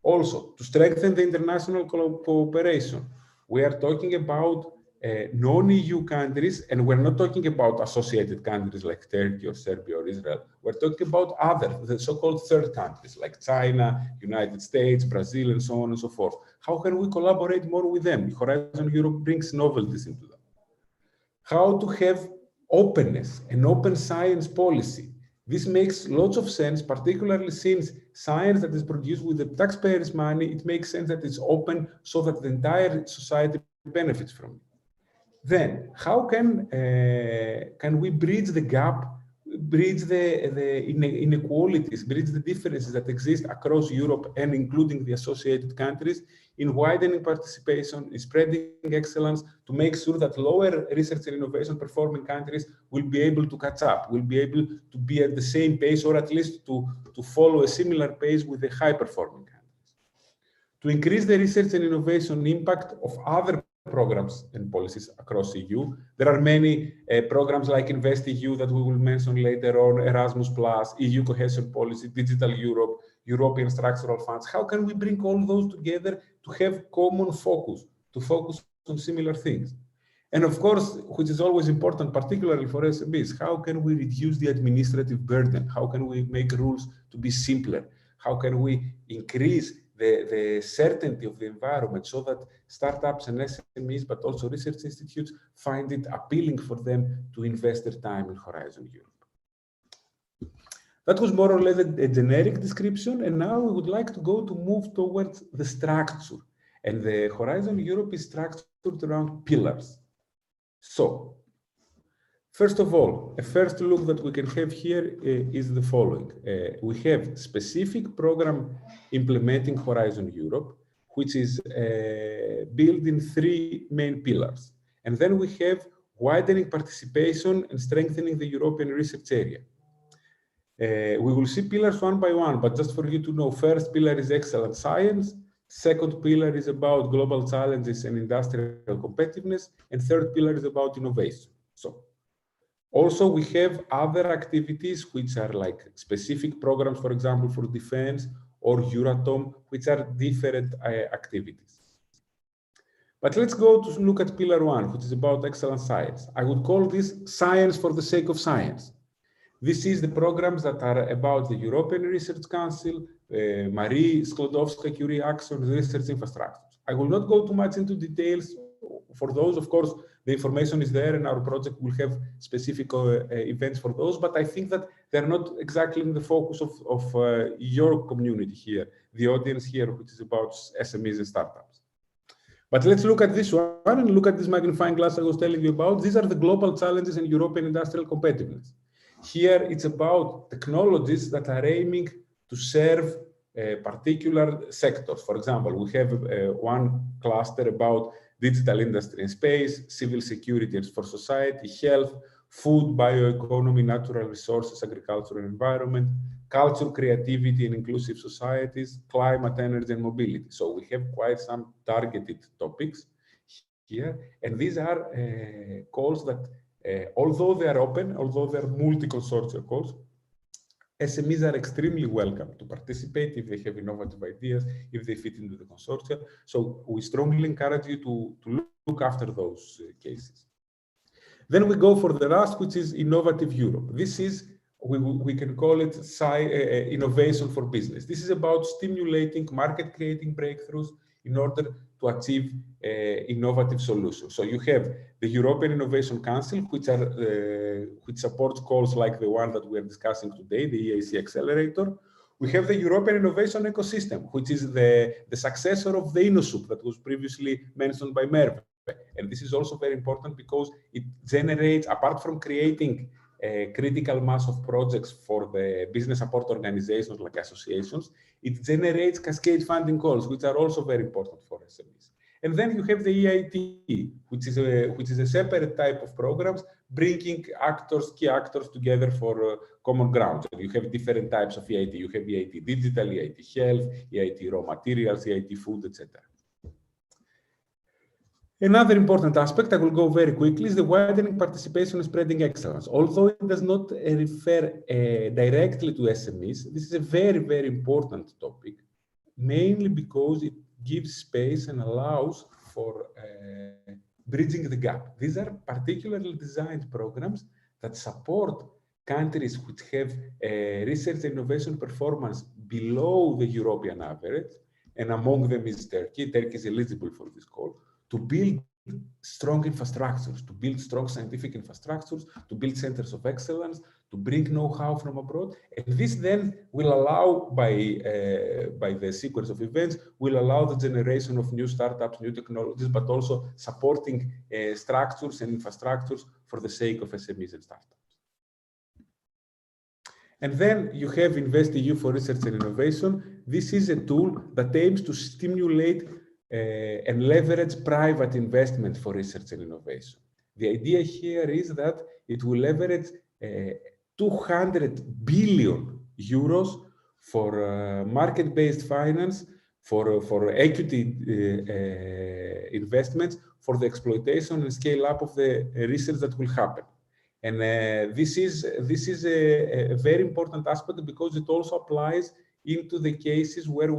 Also, to strengthen the international cooperation. We are talking about non-EU countries, and we're not talking about associated countries like Turkey or Serbia or Israel. We're talking about the so-called third countries like China, United States, Brazil, and so on and so forth. How can we collaborate more with them? Horizon Europe brings novelties into that. How to have openness, an open science policy. This makes lots of sense, particularly since science that is produced with the taxpayers' money, it makes sense that it's open so that the entire society benefits from it. Then, how can we bridge the gap, bridge the inequalities, bridge the differences that exist across Europe and including the associated countries in widening participation, in spreading excellence, to make sure that lower research and innovation performing countries will be able to catch up, will be able to be at the same pace, or at least to follow a similar pace with the high performing countries. To increase the research and innovation impact of other programs and policies across the EU. There are many programs like InvestEU that we will mention later on, Erasmus+, EU Cohesion Policy, Digital Europe, European Structural Funds. How can we bring all those together to have common focus, to focus on similar things? And of course, which is always important, particularly for SMEs, how can we reduce the administrative burden? How can we make rules to be simpler? How can we increase the certainty of the environment so that startups and SMEs, but also research institutes, find it appealing for them to invest their time in Horizon Europe? That was more or less a generic description, and now we would like to move towards the structure. And the Horizon Europe is structured around pillars. So, first of all, a first look that we can have here is the following. We have specific program implementing Horizon Europe, which is built in 3 main pillars. And then we have widening participation and strengthening the European research area. We will see pillars one by one, but just for you to know, first pillar is excellent science, second pillar is about global challenges and industrial competitiveness, and third pillar is about innovation. So, also we have other activities which are like specific programs, for example, for defense or Euratom, which are different activities. But let's go to look at pillar 1, which is about excellent science. I would call this science for the sake of science. This is the programs that are about the European Research Council, Marie Skłodowska-Curie Actions, research infrastructures. I will not go too much into details. For those, of course, the information is there and our project will have specific events for those, but I think that they're not exactly in the focus of your community here, the audience here, which is about SMEs and startups. But let's look at this one and look at this magnifying glass I was telling you about. These are the global challenges in European industrial competitiveness. Here, it's about technologies that are aiming to serve particular sectors. For example, we have one cluster about digital industry and space, civil security and for society, health, food, bioeconomy, natural resources, agriculture and environment, culture, creativity and inclusive societies, climate, energy and mobility. So we have quite some targeted topics here. And these are calls that although they are open, although they are multi-consortia calls, SMEs are extremely welcome to participate if they have innovative ideas, if they fit into the consortia. So we strongly encourage you to look after those cases. Then we go for the last, which is Innovative Europe. This is, we can call it innovation for business. This is about stimulating market-creating breakthroughs in order to achieve innovative solutions. So you have the European Innovation Council, which supports calls like the one that we are discussing today, the EIC Accelerator. We have the European Innovation Ecosystem, which is the successor of the InnoSoup that was previously mentioned by Merve. And this is also very important because it generates, apart from creating a critical mass of projects for the business support organizations like associations, it generates cascade funding calls, which are also very important for SMEs. And then you have the EIT, which is a separate type of programs, bringing key actors together for common ground. And you have different types of EIT. You have EIT digital, EIT health, EIT raw materials, EIT food, etc. Another important aspect, I will go very quickly, is the widening participation and spreading excellence. Although it does not refer directly to SMEs, this is a very, very important topic, mainly because it gives space and allows for bridging the gap. These are particularly designed programs that support countries which have research and innovation performance below the European average, and among them is Turkey. Turkey is eligible for this call, to build strong infrastructures, to build strong scientific infrastructures, to build centers of excellence, to bring know-how from abroad. And this then will allow, by the sequence of events, will allow the generation of new startups, new technologies, but also supporting structures and infrastructures for the sake of SMEs and startups. And then you have InvestEU for Research and Innovation. This is a tool that aims to stimulate and leverage private investment for research and innovation. The idea here is that it will leverage 200 billion euros for market-based finance, for equity investments, for the exploitation and scale up of the research that will happen. And this is a very important aspect because it also applies into the cases where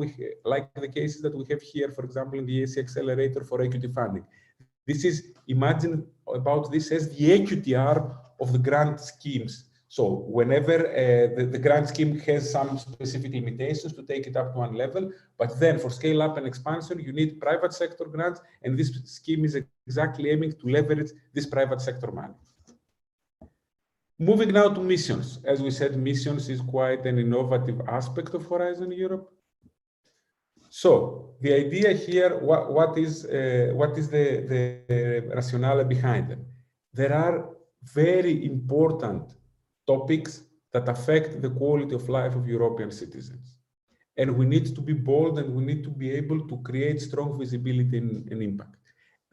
like the cases that we have here, for example, in the EIC Accelerator for equity funding. This is, imagine about this as the equity arm of the grant schemes. So whenever the grant scheme has some specific limitations to take it up to one level, but then for scale up and expansion, you need private sector grants, and this scheme is exactly aiming to leverage this private sector money. Moving now to missions. As we said, missions is quite an innovative aspect of Horizon Europe. So the idea here, what is the rationale behind them? there are very important topics that affect the quality of life of European citizens. And we need to be bold, and we need to be able to create strong visibility and impact.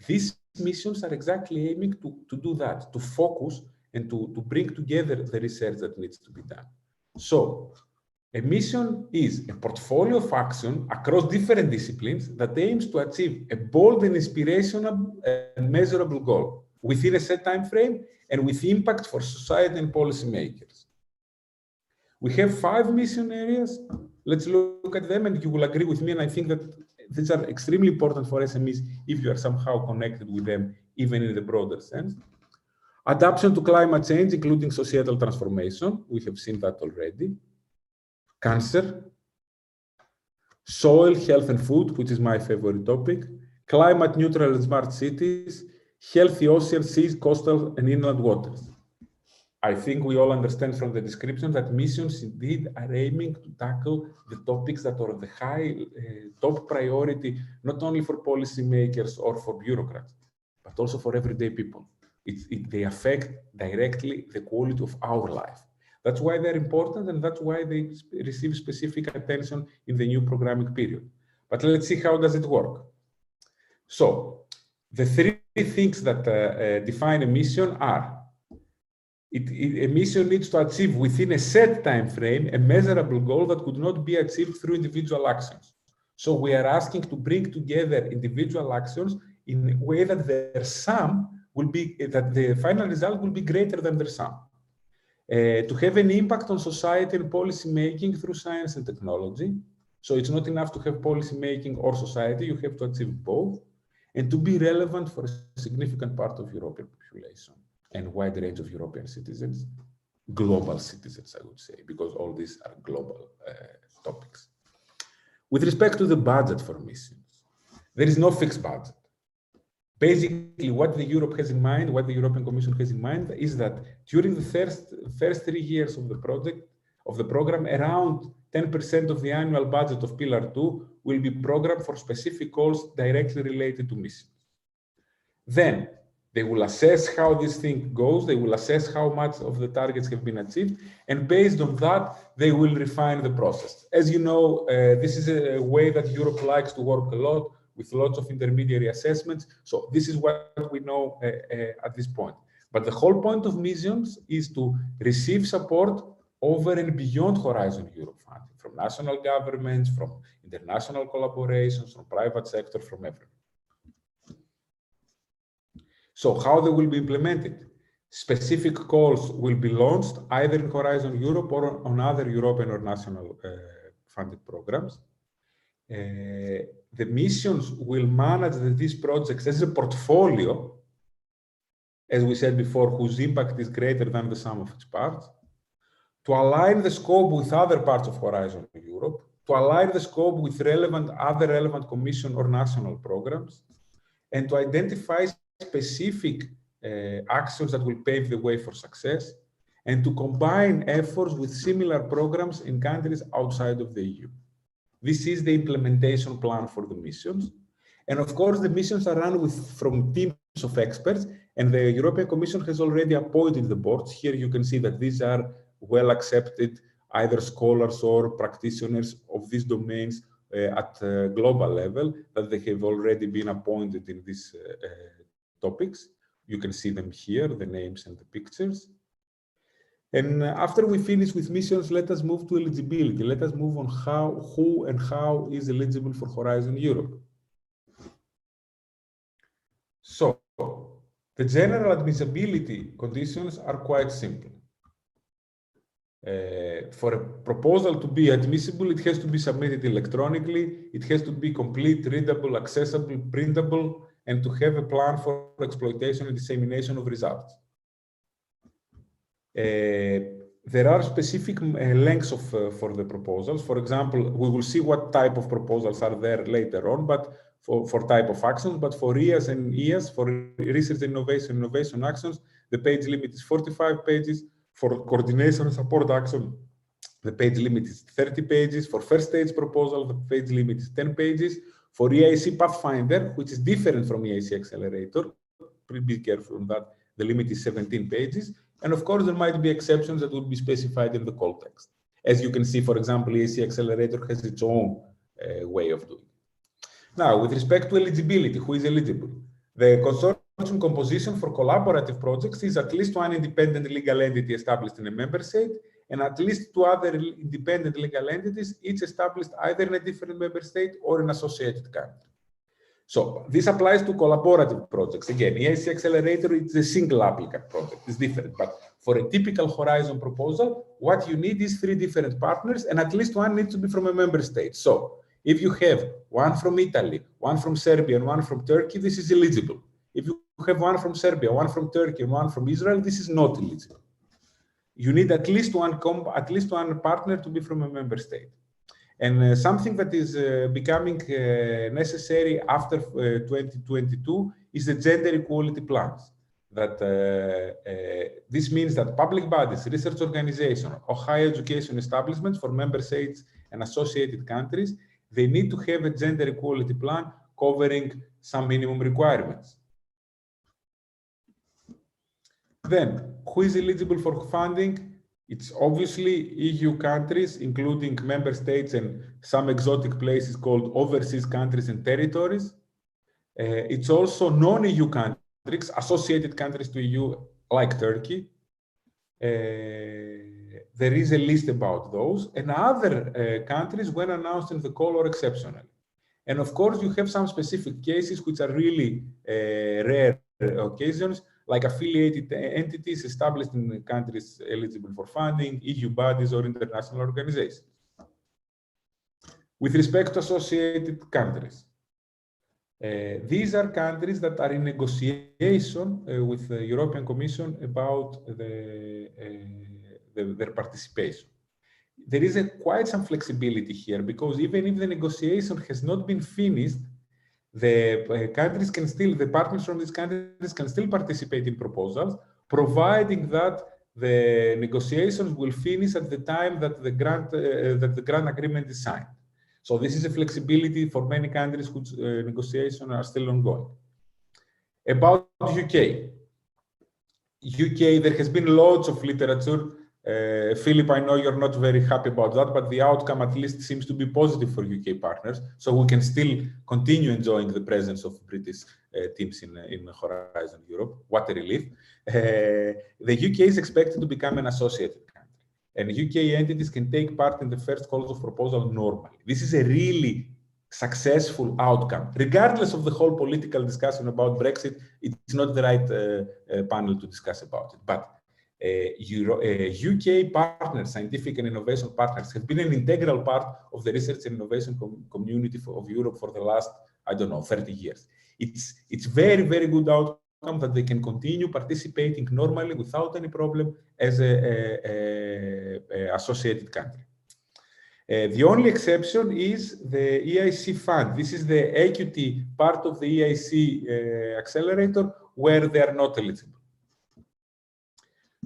These missions are exactly aiming to do that, to focus and to bring together the research that needs to be done. So, a mission is a portfolio of action across different disciplines that aims to achieve a bold and inspirational and measurable goal within a set time frame and with impact for society and policymakers. We have 5 mission areas. Let's look at them, and you will agree with me, and I think that these are extremely important for SMEs if you are somehow connected with them, even in the broader sense. Adaptation to climate change, including societal transformation. We have seen that already. Cancer. Soil, health and food, which is my favorite topic. Climate neutral and smart cities. Healthy oceans, seas, coastal and inland waters. I think we all understand from the description that missions indeed are aiming to tackle the topics that are the high top priority, not only for policymakers or for bureaucrats, but also for everyday people. They affect directly the quality of our life. That's why they're important, and that's why they receive specific attention in the new programming period. But let's see how does it work. So the 3 things that define a mission are: a mission needs to achieve within a set time frame a measurable goal that could not be achieved through individual actions. So we are asking to bring together individual actions in a way that their sum will be, that the final result will be greater than their sum. To have an impact on society and policy making through science and technology. So it's not enough to have policy making or society, you have to achieve both. And to be relevant for a significant part of European population and wide range of European citizens, global citizens, I would say, because all these are global topics. With respect to the budget for missions, there is no fixed budget. Basically, what the Europe has in mind, what the European Commission has in mind, is that during the first 3 years of the project, of the program, around 10% of the annual budget of Pillar 2 will be programmed for specific goals directly related to missions. Then, they will assess how this thing goes, they will assess how much of the targets have been achieved, and based on that, they will refine the process. As you know, this is a way that Europe likes to work a lot, with lots of intermediary assessments. So this is what we know at this point. But the whole point of missions is to receive support over and beyond Horizon Europe funding, from national governments, from international collaborations, from private sector, from everyone. So how they will be implemented? Specific calls will be launched either in Horizon Europe or on other European or national funded programs. The missions will manage these projects as a portfolio, as we said before, whose impact is greater than the sum of its parts, to align the scope with other parts of Horizon Europe, to align the scope with other relevant Commission or national programs, and to identify specific actions that will pave the way for success, and to combine efforts with similar programs in countries outside of the EU. This is the implementation plan for the missions. And of course, the missions are run from teams of experts, and the European Commission has already appointed the boards. Here you can see that these are well accepted, either scholars or practitioners of these domains at global level, that they have already been appointed in these topics. You can see them here, the names and the pictures. And after we finish with missions, let us move to eligibility. Let us move on who and how is eligible for Horizon Europe. So, the general admissibility conditions are quite simple. For a proposal to be admissible, it has to be submitted electronically, it has to be complete, readable, accessible, printable, and to have a plan for exploitation and dissemination of results. There are specific lengths for the proposals. For example, we will see what type of proposals are there later on, but for type of actions, but for EAS and EAS, for research and innovation actions, the page limit is 45 pages. For coordination and support action, the page limit is 30 pages. For first stage proposal, the page limit is 10 pages. For EIC Pathfinder, which is different from EIC Accelerator, please be careful on that. the limit is 17 pages. And of course, there might be exceptions that would be specified in the call text. As you can see, for example, EIC Accelerator has its own way of doing it. Now, with respect to eligibility, who is eligible? The consortium composition for collaborative projects is at least one independent legal entity established in a member state, and at least two other independent legal entities, each established either in a different member state or an associated country. So this applies to collaborative projects. Again, EIC Accelerator is a single applicant project. It's different, but for a typical Horizon proposal, what you need is 3 different partners, and at least one needs to be from a member state. So if you have one from Italy, one from Serbia, and one from Turkey, this is eligible. If you have one from Serbia, one from Turkey, and one from Israel, this is not eligible. You need at least one partner to be from a member state. And something that is becoming necessary after 2022 is the gender equality plans. That this means that public bodies, research organizations, or higher education establishments for member states and associated countries, they need to have a gender equality plan covering some minimum requirements. Then, who is eligible for funding? It's obviously EU countries, including member states and some exotic places called overseas countries and territories. It's also non-EU countries, associated countries to EU, like Turkey. There is a list about those, and other countries when announced in the call or exceptionally. And of course, you have some specific cases which are really rare occasions, like affiliated entities established in countries eligible for funding, EU bodies, or international organizations. With respect to associated countries, these are countries that are in negotiation with the European Commission about their participation. There is quite some flexibility here, because even if the negotiation has not been finished, the countries can still, the partners from these countries can still participate in proposals, providing that the negotiations will finish at the time that the grant agreement is signed. So this is a flexibility for many countries whose negotiations are still ongoing. About UK, there has been loads of literature. Philip, I know you're not very happy about that, but the outcome at least seems to be positive for UK partners, so we can still continue enjoying the presence of British teams in Horizon Europe. What a relief. The UK is expected to become an associated country, and UK entities can take part in the first calls of proposal normally. This is a really successful outcome. Regardless of the whole political discussion about Brexit, it's not the right panel to discuss about it, but UK partners, scientific and innovation partners, have been an integral part of the research and innovation community of Europe for the last, I don't know, 30 years. It's very, very good outcome that they can continue participating normally without any problem as a associated country. The only exception is the EIC fund. This is the equity part of the EIC Accelerator where they are not eligible.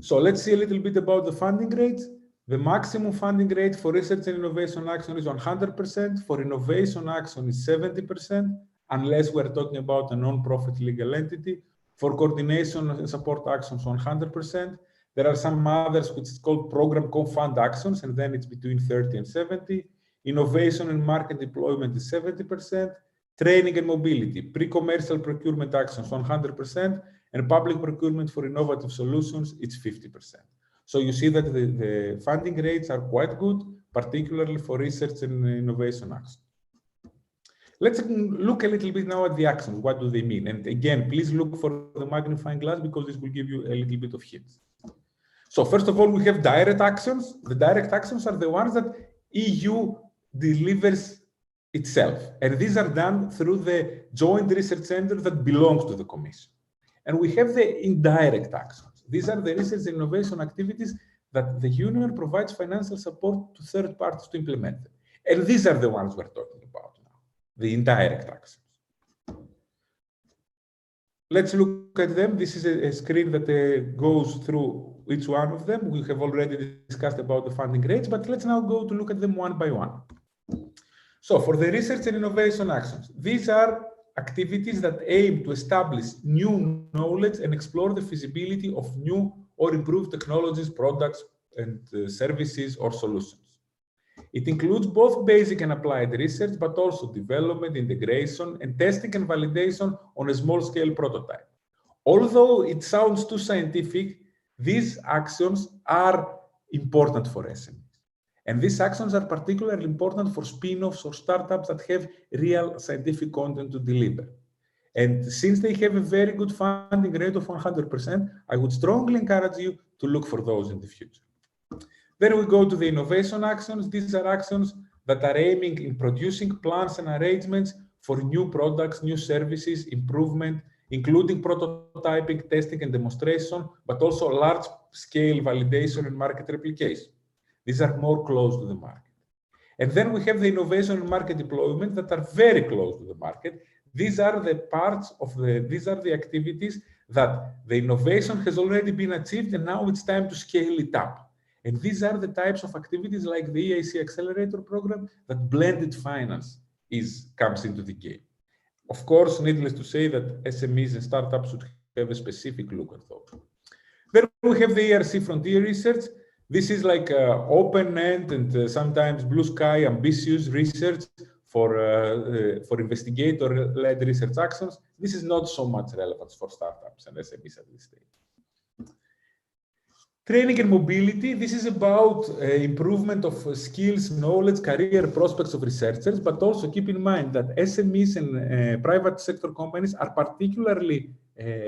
So let's see a little bit about the funding rates. The maximum funding rate for research and innovation action is 100%. For innovation action is 70%, unless we're talking about a non-profit legal entity. For coordination and support actions, 100%. There are some others which is called program co-fund actions, and then it's between 30 and 70. Innovation and market deployment is 70%. Training and mobility, pre-commercial procurement actions, 100%. And public procurement for innovative solutions, it's 50%. So you see that the funding rates are quite good, particularly for research and innovation actions. Let's look a little bit now at the actions. What do they mean? And again, please look for the magnifying glass because this will give you a little bit of hints. So first of all, we have direct actions. The direct actions are the ones that EU delivers itself. And these are done through the joint research center that belongs to the Commission. And we have the indirect actions. These are the research and innovation activities that the Union provides financial support to third parties to implement them. And these are the ones we're talking about now, the indirect actions. Let's look at them. This is a screen that goes through each one of them. We have already discussed about the funding rates, but let's now go to look at them one by one. So for the research and innovation actions, these are activities that aim to establish new knowledge and explore the feasibility of new or improved technologies, products, and services or solutions. It includes both basic and applied research, but also development, integration, and testing and validation on a small-scale prototype. Although it sounds too scientific, these actions are important for SMEs. And these actions are particularly important for spin-offs or startups that have real scientific content to deliver. And since they have a very good funding rate of 100%, I would strongly encourage you to look for those in the future. Then we go to the innovation actions. These are actions that are aiming in producing plans and arrangements for new products, new services, improvement, including prototyping, testing, and demonstration, but also large-scale validation and market replication. These are more close to the market. And then we have the innovation and market deployment that are very close to the market. These are the parts of these are the activities that the innovation has already been achieved, and now it's time to scale it up. And these are the types of activities like the EIC Accelerator Programme that blended finance comes into the game. Of course, needless to say that SMEs and startups should have a specific look at those. Then we have the ERC Frontier Research. This is like open-end and sometimes blue sky ambitious research for investigator-led research actions. This is not so much relevant for startups and SMEs at this stage. Training and mobility. This is about improvement of skills, knowledge, career prospects of researchers, but also keep in mind that SMEs and private sector companies are particularly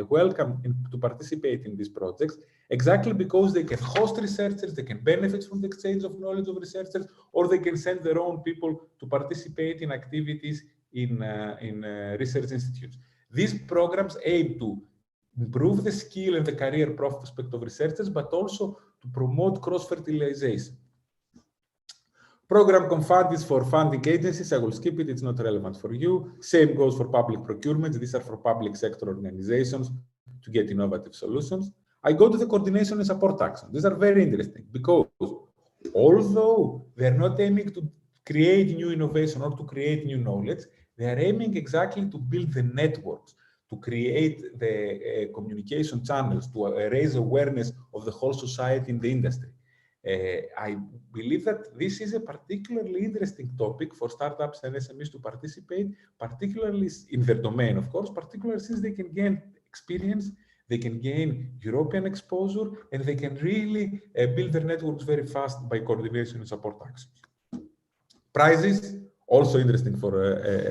welcome to participate in these projects, exactly because they can host researchers, they can benefit from the exchange of knowledge of researchers, or they can send their own people to participate in activities in research institutes. These programs aim to improve the skill and the career prospect of researchers, but also to promote cross-fertilization. Program Confund is for funding agencies. I will skip it, it's not relevant for you. Same goes for public procurement. These are for public sector organizations to get innovative solutions. I go to the coordination and support actions. These are very interesting because although they're not aiming to create new innovation or to create new knowledge, they are aiming exactly to build the networks, to create the communication channels, to raise awareness of the whole society in the industry. I believe that this is a particularly interesting topic for startups and SMEs to participate, particularly in their domain, of course, particularly since they can gain experience, they can gain European exposure, and they can really build their networks very fast by coordination and support actions. Prizes, also interesting for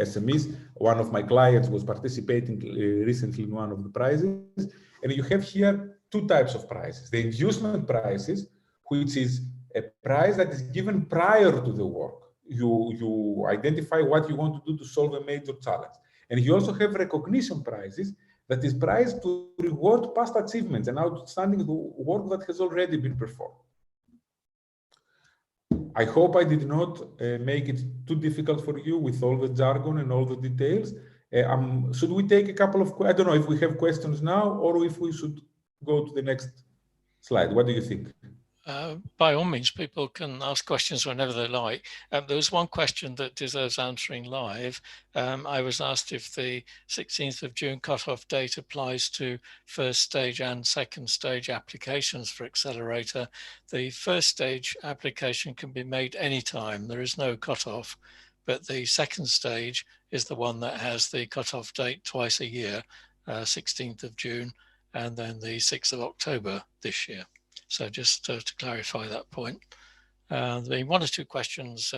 SMEs. One of my clients was participating recently in one of the prizes. And you have here two types of prizes. The inducement prizes, which is a prize that is given prior to the work. You identify what you want to do to solve a major challenge. And you also have recognition prizes that is prized to reward past achievements and outstanding work that has already been performed. I hope I did not make it too difficult for you with all the jargon and all the details. Should we take a couple of, I don't know if we have questions now or if we should go to the next slide. What do you think? By all means, people can ask questions whenever they like. There was one question that deserves answering live. I was asked if the 16th of June cutoff date applies to first stage and second stage applications for Accelerator. The first stage application can be made anytime. There is no cutoff, but the second stage is the one that has the cutoff date twice a year, 16th of June, and then the 6th of October this year. So just to clarify that point, the one or two questions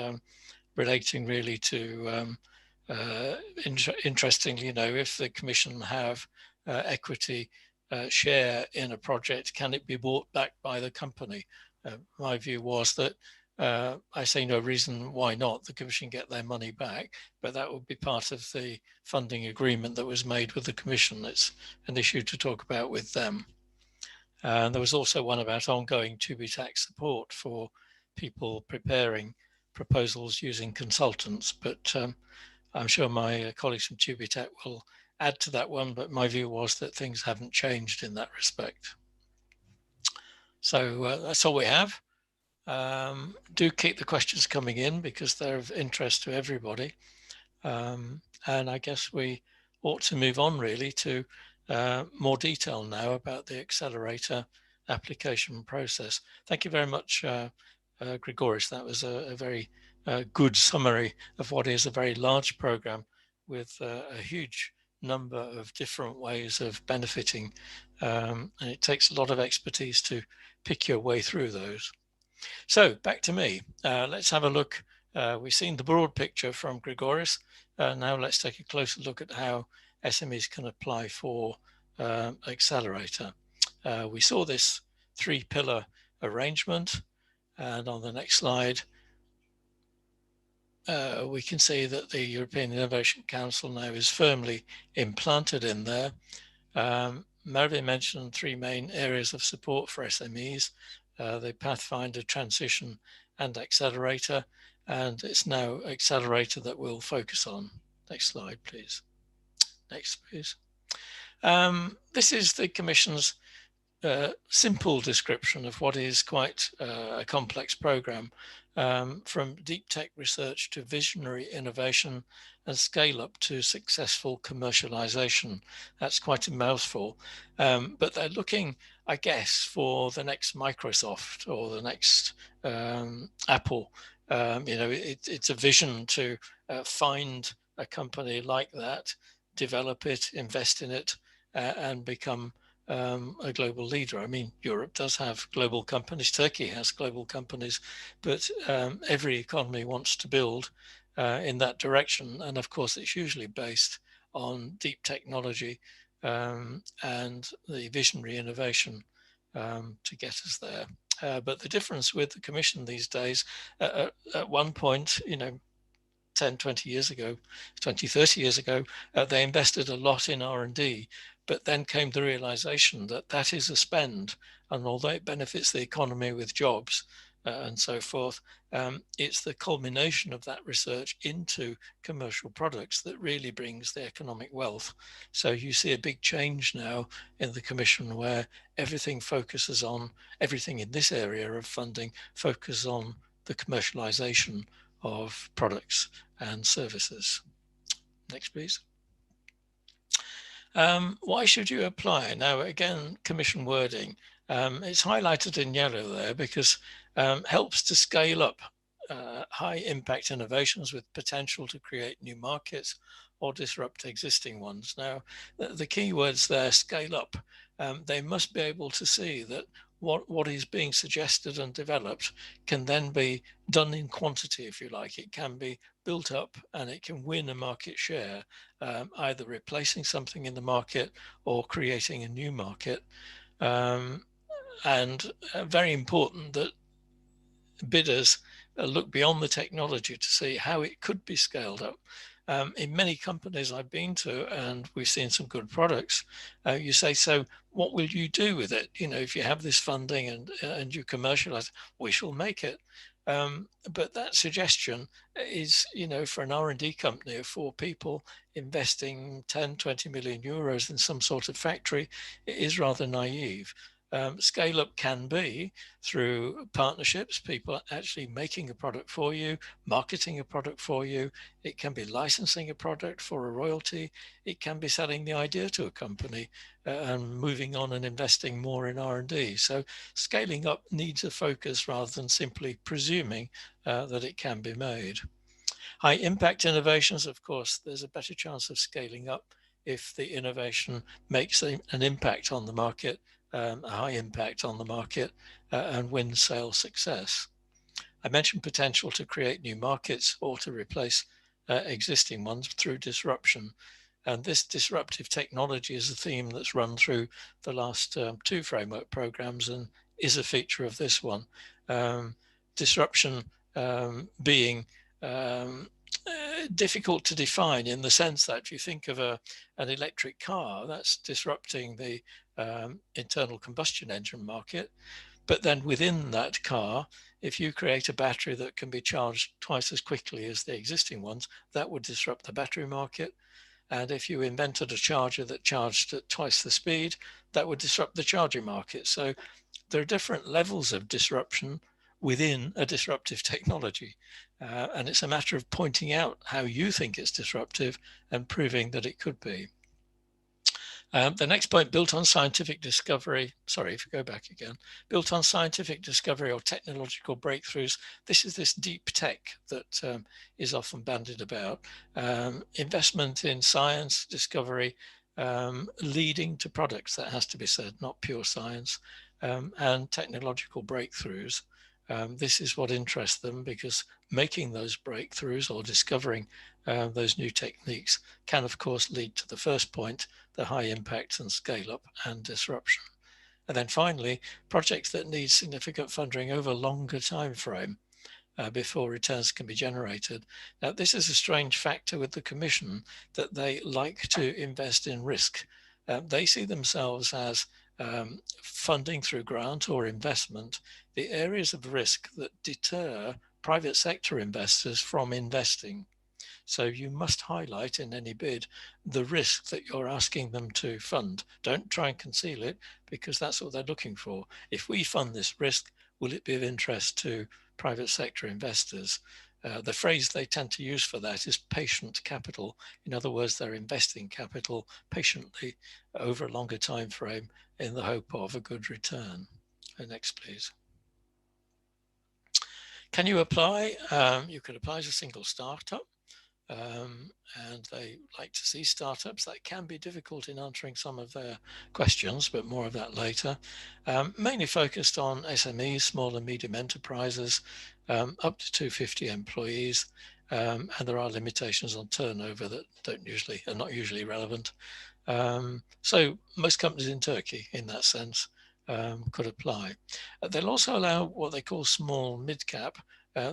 relating really to, interestingly, if the Commission have equity share in a project, can it be bought back by the company? My view was that I see no reason why not. The Commission get their money back, but that would be part of the funding agreement that was made with the Commission. It's an issue to talk about with them. And there was also one about ongoing TÜBİTAK support for people preparing proposals using consultants, but I'm sure my colleagues from TÜBİTAK will add to that one, but my view was that things haven't changed in that respect. So that's all we have. Do keep the questions coming in because they're of interest to everybody. And I guess we ought to move on really to more detail now about the Accelerator application process. Thank you very much, Grigoris. That was a very good summary of what is a very large program with a huge number of different ways of benefiting. And it takes a lot of expertise to pick your way through those. So back to me. Let's have a look. We've seen the broad picture from Grigoris. Now let's take a closer look at how SMEs can apply for Accelerator. We saw this three-pillar arrangement, and on the next slide, we can see that the European Innovation Council now is firmly implanted in there. Merve mentioned three main areas of support for SMEs, the Pathfinder, Transition, and Accelerator, and it's now Accelerator that we'll focus on. Next slide, please. Next, please. This is the Commission's simple description of what is quite a complex program, from deep tech research to visionary innovation and scale up to successful commercialization. That's quite a mouthful, but they're looking, I guess, for the next Microsoft or the next Apple. It's a vision to find a company like that, develop it, invest in it, and become a global leader. I mean, Europe does have global companies, Turkey has global companies, but every economy wants to build in that direction. And of course, it's usually based on deep technology and the visionary innovation to get us there. But the difference with the Commission these days, at one point, 10, 20 years ago, 20, 30 years ago, they invested a lot in R&D, but then came the realization that that is a spend, and although it benefits the economy with jobs and so forth, it's the culmination of that research into commercial products that really brings the economic wealth. So you see a big change now in the Commission where everything focuses on, everything in this area of funding focuses on the commercialization of products and services. Next, please. Why should you apply? Now, again, Commission wording. It's highlighted in yellow there because helps to scale up high impact innovations with potential to create new markets or disrupt existing ones. Now, the key words there, scale up. They must be able to see that what is being suggested and developed can then be done in quantity, if you like. It can be built up and it can win a market share, either replacing something in the market or creating a new market. And very important that bidders look beyond the technology to see how it could be scaled up. In many companies I've been to, and we've seen some good products, you say, so what will you do with it? If you have this funding and you commercialize, we shall make it. But that suggestion is, for an R&D company of 4 people investing 10, 20 million euros in some sort of factory, it is rather naive. Scale up can be through partnerships, people actually making a product for you, marketing a product for you. It can be licensing a product for a royalty. It can be selling the idea to a company and moving on and investing more in R&D. So scaling up needs a focus rather than simply presuming that it can be made. High impact innovations, of course, there's a better chance of scaling up if the innovation makes an impact on the market, a high impact on the market, and wins sales success. I mentioned potential to create new markets or to replace existing ones through disruption. And this disruptive technology is a theme that's run through the last 2 framework programs and is a feature of this one. Disruption being difficult to define in the sense that if you think of an electric car, that's disrupting the internal combustion engine market. But then within that car, if you create a battery that can be charged twice as quickly as the existing ones, that would disrupt the battery market. And if you invented a charger that charged at twice the speed, that would disrupt the charging market. So there are different levels of disruption, within a disruptive technology. And it's a matter of pointing out how you think it's disruptive and proving that it could be. The next point, built on scientific discovery, sorry, if you go back again, built on scientific discovery or technological breakthroughs. This is this deep tech that is often bandied about. Investment in science, discovery, leading to products, that has to be said, not pure science, and technological breakthroughs. This is what interests them, because making those breakthroughs or discovering those new techniques can, of course, lead to the first point, the high impact and scale up and disruption. And then finally, projects that need significant funding over a longer time frame before returns can be generated. Now, this is a strange factor with the Commission, that they like to invest in risk. They see themselves as funding through grant or investment the areas of risk that deter private sector investors from investing. So you must highlight in any bid the risk that you're asking them to fund. Don't try and conceal it, because that's what they're looking for. If we fund this risk, will it be of interest to private sector investors? The phrase they tend to use for that is patient capital. In other words, they're investing capital patiently over a longer time frame in the hope of a good return. Next, please. Can you apply? You could apply as a single startup. And they like to see startups. That can be difficult in answering some of their questions, but more of that later. Mainly focused on SMEs, small and medium enterprises, up to 250 employees, and there are limitations on turnover that are not usually relevant. So most companies in Turkey, in that sense, could apply. They'll also allow what they call small mid-cap.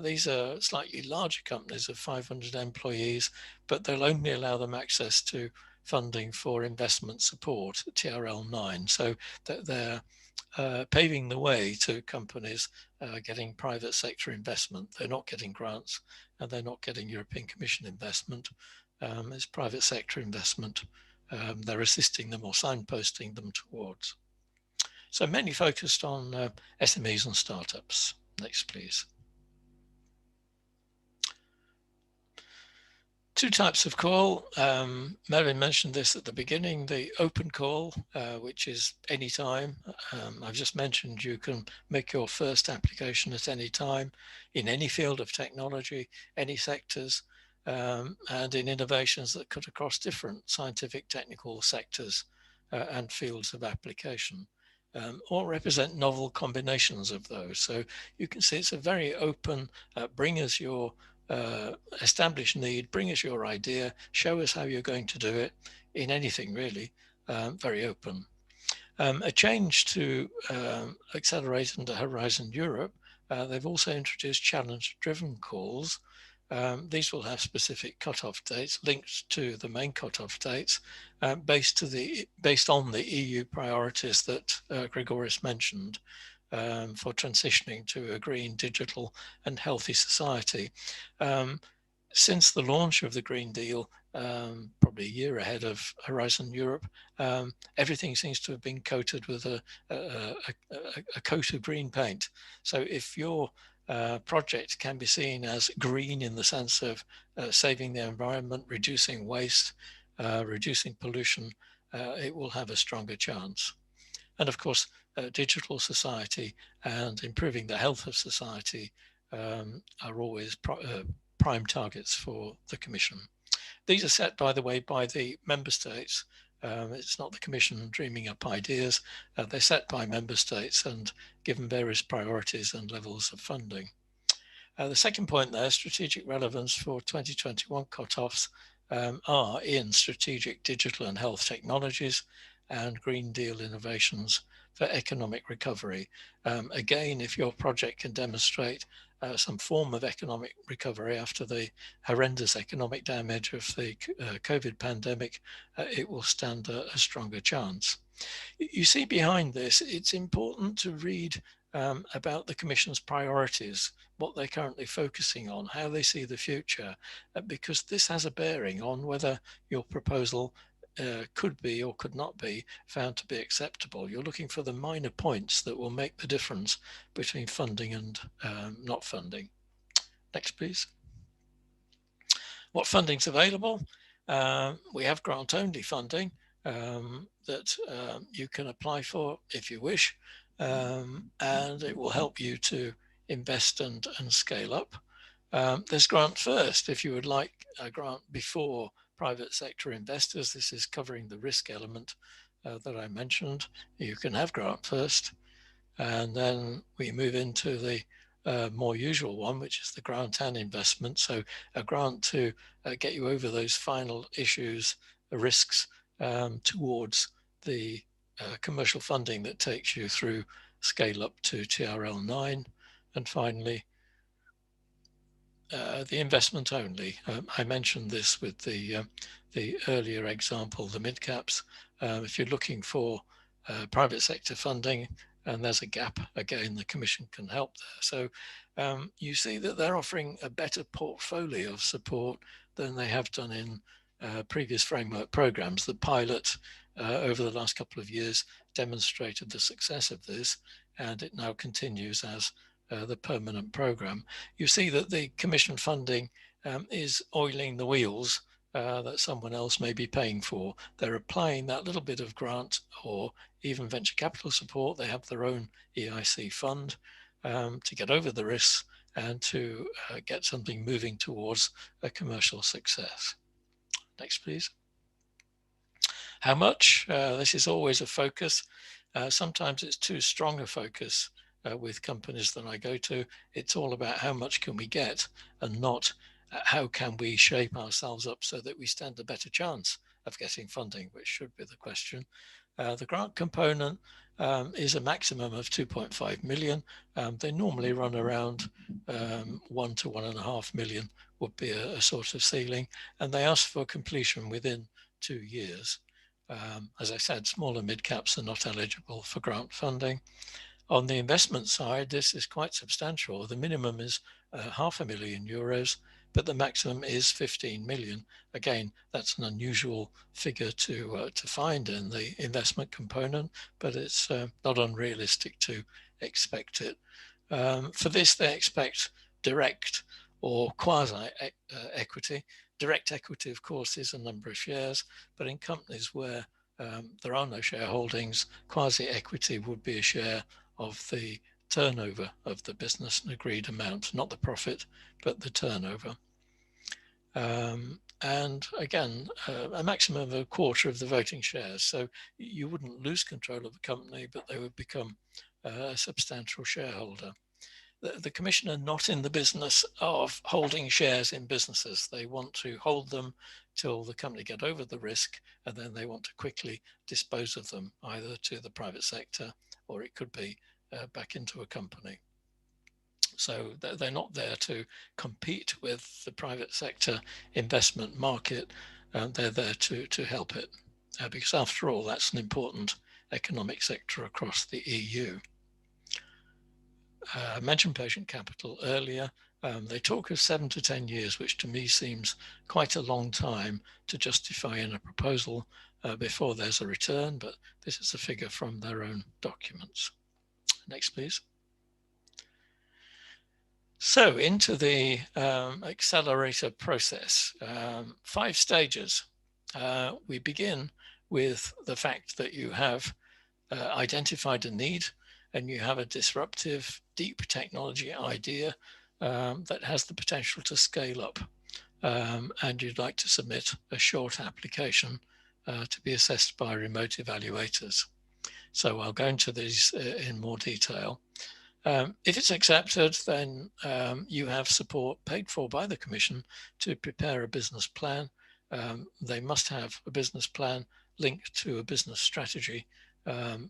These are slightly larger companies of 500 employees, but they'll only allow them access to funding for investment support, TRL 9. So they're paving the way to companies getting private sector investment. They're not getting grants, and they're not getting European Commission investment. It's private sector investment. They're assisting them or signposting them towards. So mainly focused on SMEs and startups. Next, please. Two types of call. Mervyn mentioned this at the beginning, the open call, which is anytime. I've just mentioned you can make your first application at any time in any field of technology, any sectors, and in innovations that cut across different scientific technical sectors and fields of application, or represent novel combinations of those. So you can see it's a very open, bring us your establish need, bring us your idea, show us how you're going to do it in anything really, very open. A change to Accelerator under Horizon Europe, they've also introduced challenge-driven calls. These will have specific cutoff dates linked to the main cutoff dates, based on the EU priorities that Grigoris mentioned. For transitioning to a green, digital and healthy society. Since the launch of the Green Deal, probably a year ahead of Horizon Europe, everything seems to have been coated with a coat of green paint. So if your project can be seen as green in the sense of saving the environment, reducing waste, reducing pollution, it will have a stronger chance. And of course, digital society and improving the health of society are always prime targets for the Commission. These are set, by the way, by the member states. It's not the Commission dreaming up ideas. They're set by member states and given various priorities and levels of funding. The second point there, strategic relevance for 2021 cutoffs are in strategic digital and health technologies and Green Deal innovations for economic recovery. Again, if your project can demonstrate some form of economic recovery after the horrendous economic damage of the COVID pandemic, it will stand a stronger chance. You see behind this, it's important to read about the Commission's priorities, what they're currently focusing on, how they see the future, because this has a bearing on whether your proposal could be or could not be found to be acceptable. You're looking for the minor points that will make the difference between funding and not funding. Next, please. What funding's available? We have grant-only funding that you can apply for if you wish, and it will help you to invest and scale up. There's grant first. If you would like a grant before private sector investors, this is covering the risk element that I mentioned. You can have grant first, and then we move into the more usual one, which is the grant and investment. So a grant to get you over those final issues, risks, towards the commercial funding that takes you through scale up to TRL 9. And finally, the investment only. I mentioned this with the earlier example, the mid-caps. If you're looking for private sector funding and there's a gap, again, the Commission can help there. So you see that they're offering a better portfolio of support than they have done in previous framework programs. The pilot over the last couple of years demonstrated the success of this, and it now continues as the permanent program. You see that the Commission funding is oiling the wheels that someone else may be paying for. They're applying that little bit of grant or even venture capital support. They have their own EIC fund to get over the risks and to get something moving towards a commercial success. Next, please. How much? This is always a focus. Sometimes it's too strong a focus with companies that I go to. It's all about how much can we get and not how can we shape ourselves up so that we stand a better chance of getting funding, which should be the question. The grant component is a maximum of 2.5 million. They normally run around 1 to 1.5 million would be a sort of ceiling, and they ask for completion within 2 years. As I said, smaller mid-caps are not eligible for grant funding. On the investment side, this is quite substantial. The minimum is €500,000, but the maximum is 15 million. Again, that's an unusual figure to find in the investment component, but it's not unrealistic to expect it. For this, they expect direct or quasi-equity. Direct equity, of course, is a number of shares, but in companies where there are no shareholdings, quasi-equity would be a share of the turnover of the business, an agreed amount, not the profit, but the turnover. And again, a maximum of a quarter of the voting shares. So you wouldn't lose control of the company, but they would become a substantial shareholder. The Commission are not in the business of holding shares in businesses. They want to hold them till the company get over the risk, and then they want to quickly dispose of them, either to the private sector or it could be back into a company. So they're not there to compete with the private sector investment market. They're there to help it, because after all, that's an important economic sector across the EU. I mentioned patient capital earlier. They talk of 7 to 10 years, which to me seems quite a long time to justify in a proposal before there's a return, but this is a figure from their own documents. Next, please. So into the accelerator process, 5 stages. We begin with the fact that you have identified a need and you have a disruptive, deep technology idea that has the potential to scale up, and you'd like to submit a short application to be assessed by remote evaluators. So I'll go into these in more detail. If it's accepted, then you have support paid for by the Commission to prepare a business plan. They must have a business plan linked to a business strategy,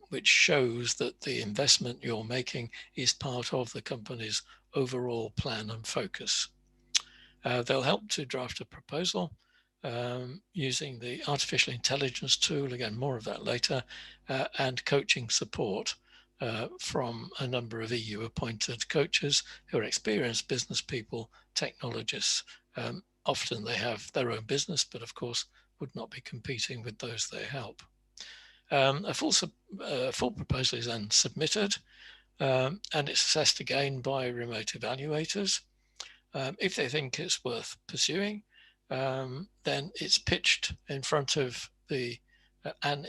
which shows that the investment you're making is part of the company's overall plan and focus. They'll help to draft a proposal using the artificial intelligence tool, again, more of that later, and coaching support from a number of EU appointed coaches who are experienced business people, technologists. Often they have their own business, but of course would not be competing with those they help. A full proposal is then submitted, and it's assessed again by remote evaluators. If they think it's worth pursuing, then it's pitched in front of an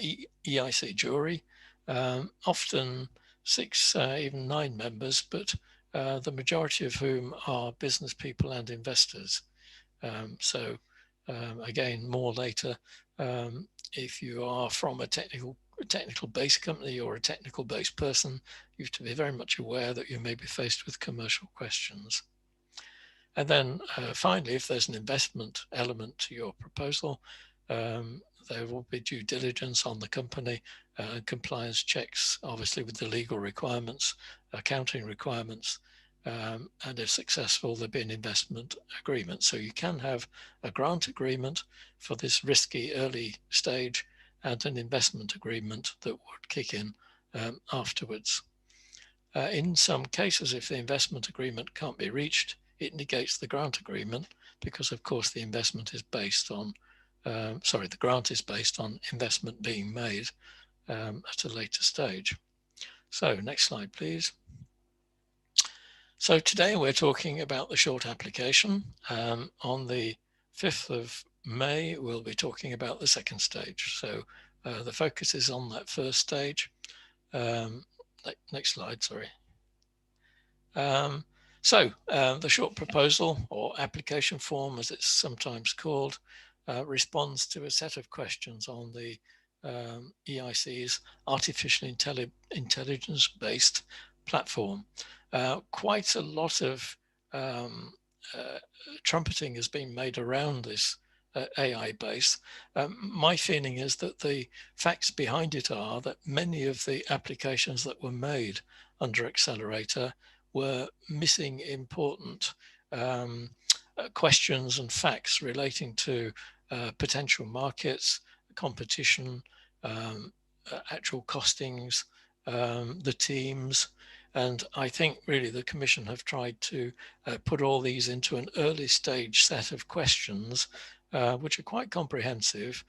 EIC jury, often 6, even 9 members, but the majority of whom are business people and investors. Again, more later, if you are from a technical-based company or a technical-based person, you have to be very much aware that you may be faced with commercial questions. And then finally, if there's an investment element to your proposal, there will be due diligence on the company, compliance checks, obviously with the legal requirements, accounting requirements, and if successful, there'll be an investment agreement. So you can have a grant agreement for this risky early stage and an investment agreement that would kick in afterwards. In some cases, if the investment agreement can't be reached, it negates the grant agreement because, of course, the investment is based on, the grant is based on investment being made at a later stage. So next slide, please. So today we're talking about the short application. On the 5th of May, we'll be talking about the second stage. So the focus is on that first stage. Next slide, sorry. The short proposal, or application form as it's sometimes called, responds to a set of questions on the EIC's artificial intelligence-based platform. Quite a lot of trumpeting has been made around this AI base. My feeling is that the facts behind it are that many of the applications that were made under Accelerator were missing important questions and facts relating to potential markets, competition, actual costings, the teams. And I think really the Commission have tried to put all these into an early stage set of questions, which are quite comprehensive.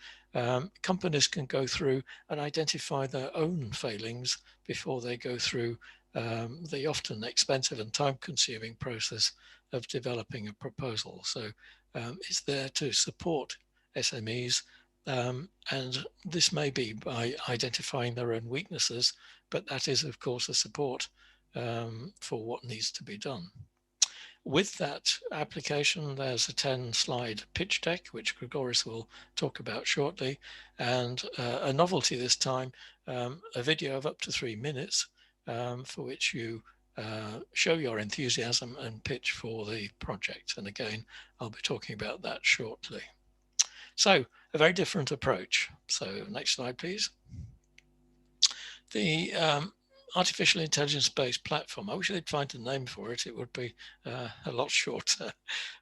Companies can go through and identify their own failings before they go through the often expensive and time-consuming process of developing a proposal. So it's there to support SMEs, and this may be by identifying their own weaknesses, but that is, of course, a support for what needs to be done. With that application, there's a 10-slide pitch deck, which Grigoris will talk about shortly, and a novelty this time, a video of up to 3 minutes, for which you show your enthusiasm and pitch for the project. And again, I'll be talking about that shortly. So a very different approach. So next slide, please. The artificial intelligence-based platform, I wish they'd find a name for it, it would be a lot shorter,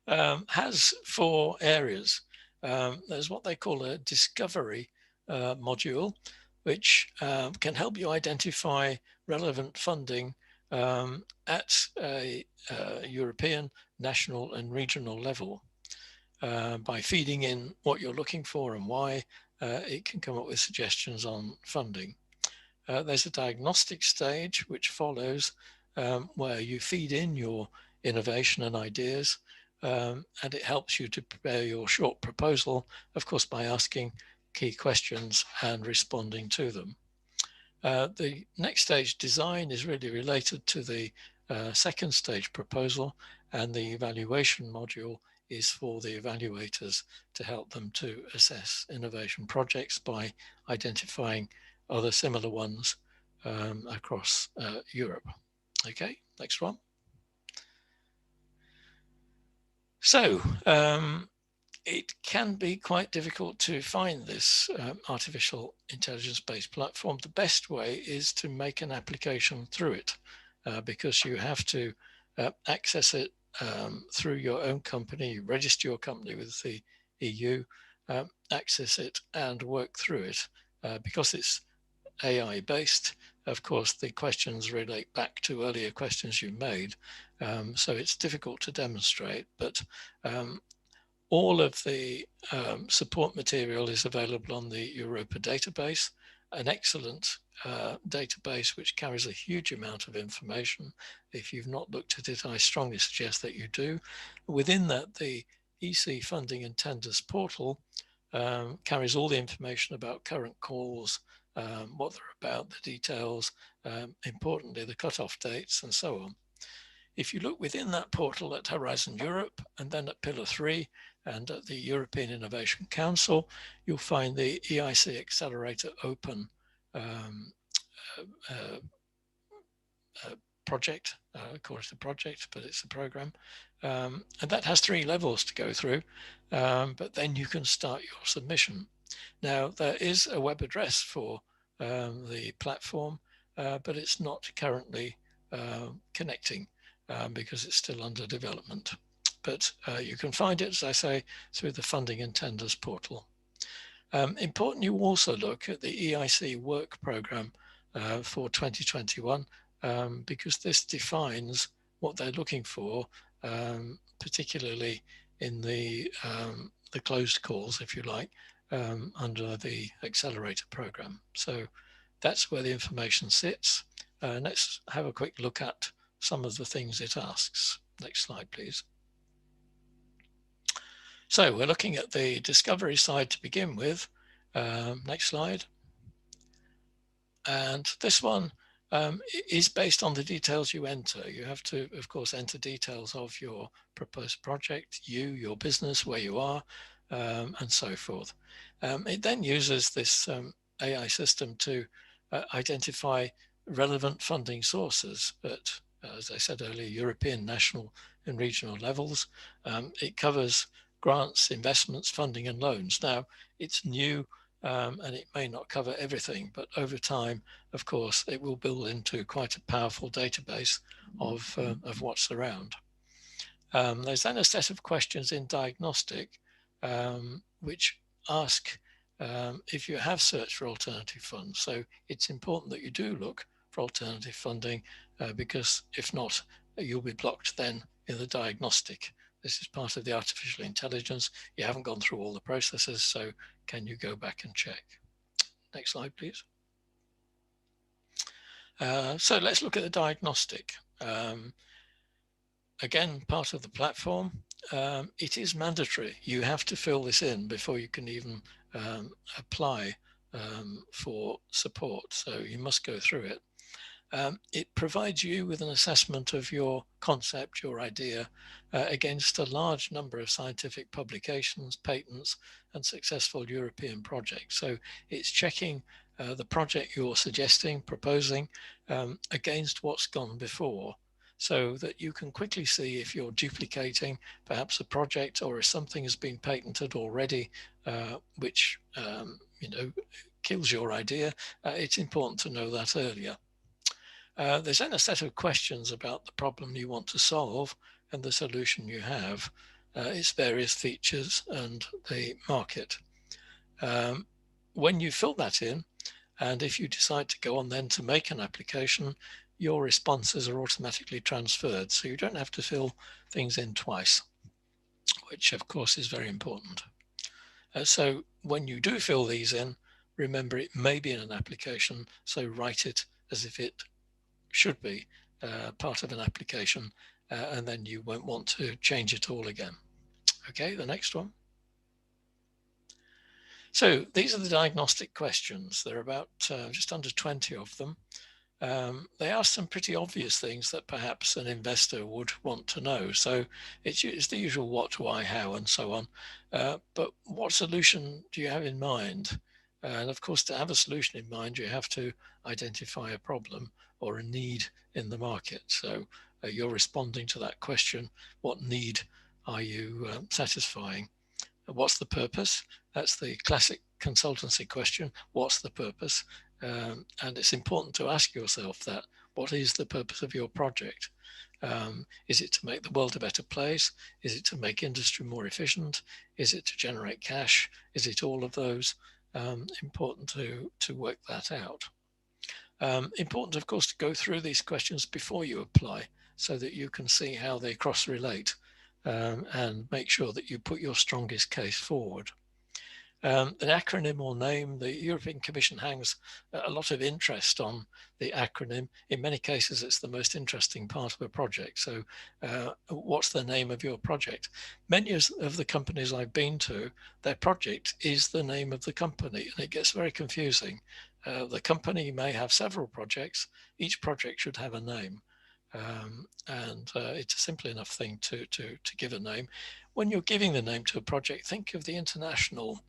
has 4 areas. There's what they call a discovery module, which can help you identify relevant funding at a European, national and regional level. By feeding in what you're looking for and why, it can come up with suggestions on funding. There's a diagnostic stage which follows, where you feed in your innovation and ideas, and it helps you to prepare your short proposal, of course, by asking key questions and responding to them. The next stage, design, is really related to the second stage proposal, and the evaluation module is for the evaluators to help them to assess innovation projects by identifying other similar ones across Europe. Okay, next one. So it can be quite difficult to find this artificial intelligence-based platform. The best way is to make an application through it, because you have to access it through your own company, register your company with the EU, access it and work through it. Because it's AI based, of course, the questions relate back to earlier questions you made. So it's difficult to demonstrate, but All of the support material is available on the Europa database, an excellent database which carries a huge amount of information. If you've not looked at it, I strongly suggest that you do. Within that, the EC Funding and Tenders portal carries all the information about current calls, what they're about, the details, importantly, the cutoff dates, and so on. If you look within that portal at Horizon Europe and then at Pillar 3 and at the European Innovation Council, you'll find the EIC Accelerator Open project, call it a project, but it's a program. And that has 3 levels to go through, but then you can start your submission. Now, there is a web address for the platform, but it's not currently connecting because it's still under development. But you can find it, as I say, through the Funding and Tenders portal. Important you also look at the EIC work programme for 2021, because this defines what they're looking for, particularly in the closed calls, if you like, under the Accelerator Programme. So that's where the information sits. Let's have a quick look at some of the things it asks. Next slide, please. So we're looking at the discovery side to begin with. Next slide. And this one is based on the details you enter. You have to, of course, enter details of your proposed project, your business, where you are, and so forth. It then uses this AI system to identify relevant funding sources at, as I said earlier, European, national, and regional levels. It covers grants, investments, funding, and loans. Now, it's new, and it may not cover everything, but over time, of course, it will build into quite a powerful database of what's around. There's then a set of questions in Diagnostic which ask if you have searched for alternative funds. So it's important that you do look for alternative funding because if not, you'll be blocked then in the Diagnostic. This is part of the artificial intelligence. You haven't gone through all the processes, so can you go back and check? Next slide, please. So let's look at the Diagnostic. Again, part of the platform. It is mandatory. You have to fill this in before you can even apply for support. So you must go through it. It provides you with an assessment of your concept, your idea, against a large number of scientific publications, patents, and successful European projects. So it's checking the project you're suggesting, proposing, against what's gone before, so that you can quickly see if you're duplicating perhaps a project or if something has been patented already, which kills your idea. It's important to know that earlier. There's then a set of questions about the problem you want to solve and the solution you have, its various features and the market. When you fill that in, and if you decide to go on then to make an application, your responses are automatically transferred. So you don't have to fill things in twice, which of course is very important. So when you do fill these in, remember it may be in an application, so write it as if it should be part of an application, and then you won't want to change it all again. Okay, the next one. So these are the Diagnostic questions. There are about just under 20 of them. They ask some pretty obvious things that perhaps an investor would want to know. So it's the usual what, why, how, and so on. But what solution do you have in mind? And of course, to have a solution in mind, you have to identify a problem or a need in the market. So you're responding to that question. What need are you satisfying? What's the purpose? That's the classic consultancy question. What's the purpose? And it's important to ask yourself that. What is the purpose of your project? Is it to make the world a better place? Is it to make industry more efficient? Is it to generate cash? Is it all of those? Important to work that out. Important, of course, to go through these questions before you apply so that you can see how they cross-relate. and make sure that you put your strongest case forward. An acronym or name, the European Commission hangs a lot of interest on the acronym. In many cases, it's the most interesting part of a project. So what's the name of your project? Many of the companies I've been to, their project is the name of the company, and it gets very confusing. The company may have several projects. Each project should have a name. And it's a simple enough thing to give a name. When you're giving the name to a project, think of the international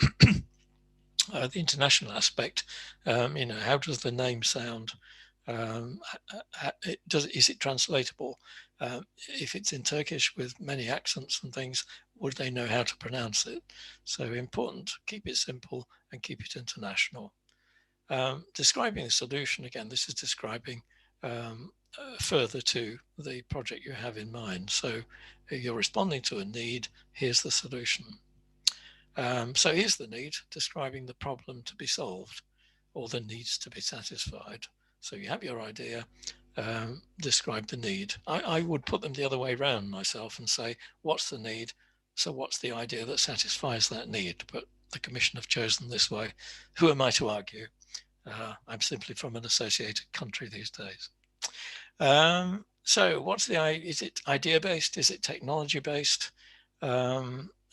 aspect. How does the name sound? Is it translatable? If it's in Turkish with many accents and things, would they know how to pronounce it? So important, keep it simple and keep it international. Describing the solution, again, this is describing further to the project you have in mind. So you're responding to a need, here's the solution. So here's the need, describing the problem to be solved or the needs to be satisfied. So you have your idea, describe the need. I would put them the other way around myself and say, what's the need? So what's the idea that satisfies that need? But the Commission have chosen this way. Who am I to argue? I'm simply from an associated country these days. So is it idea-based? Is it technology-based?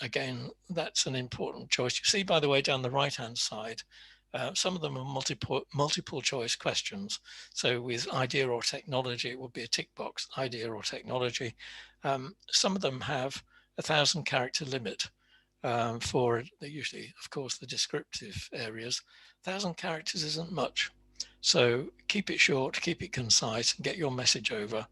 Again, that's an important choice. You see, by the way, down the right-hand side, some of them are multiple choice questions. So with idea or technology, it would be a tick box, idea or technology. Some of them have 1,000 character limit for usually, of course, the descriptive areas. 1,000 characters isn't much. So keep it short, keep it concise, and get your message over.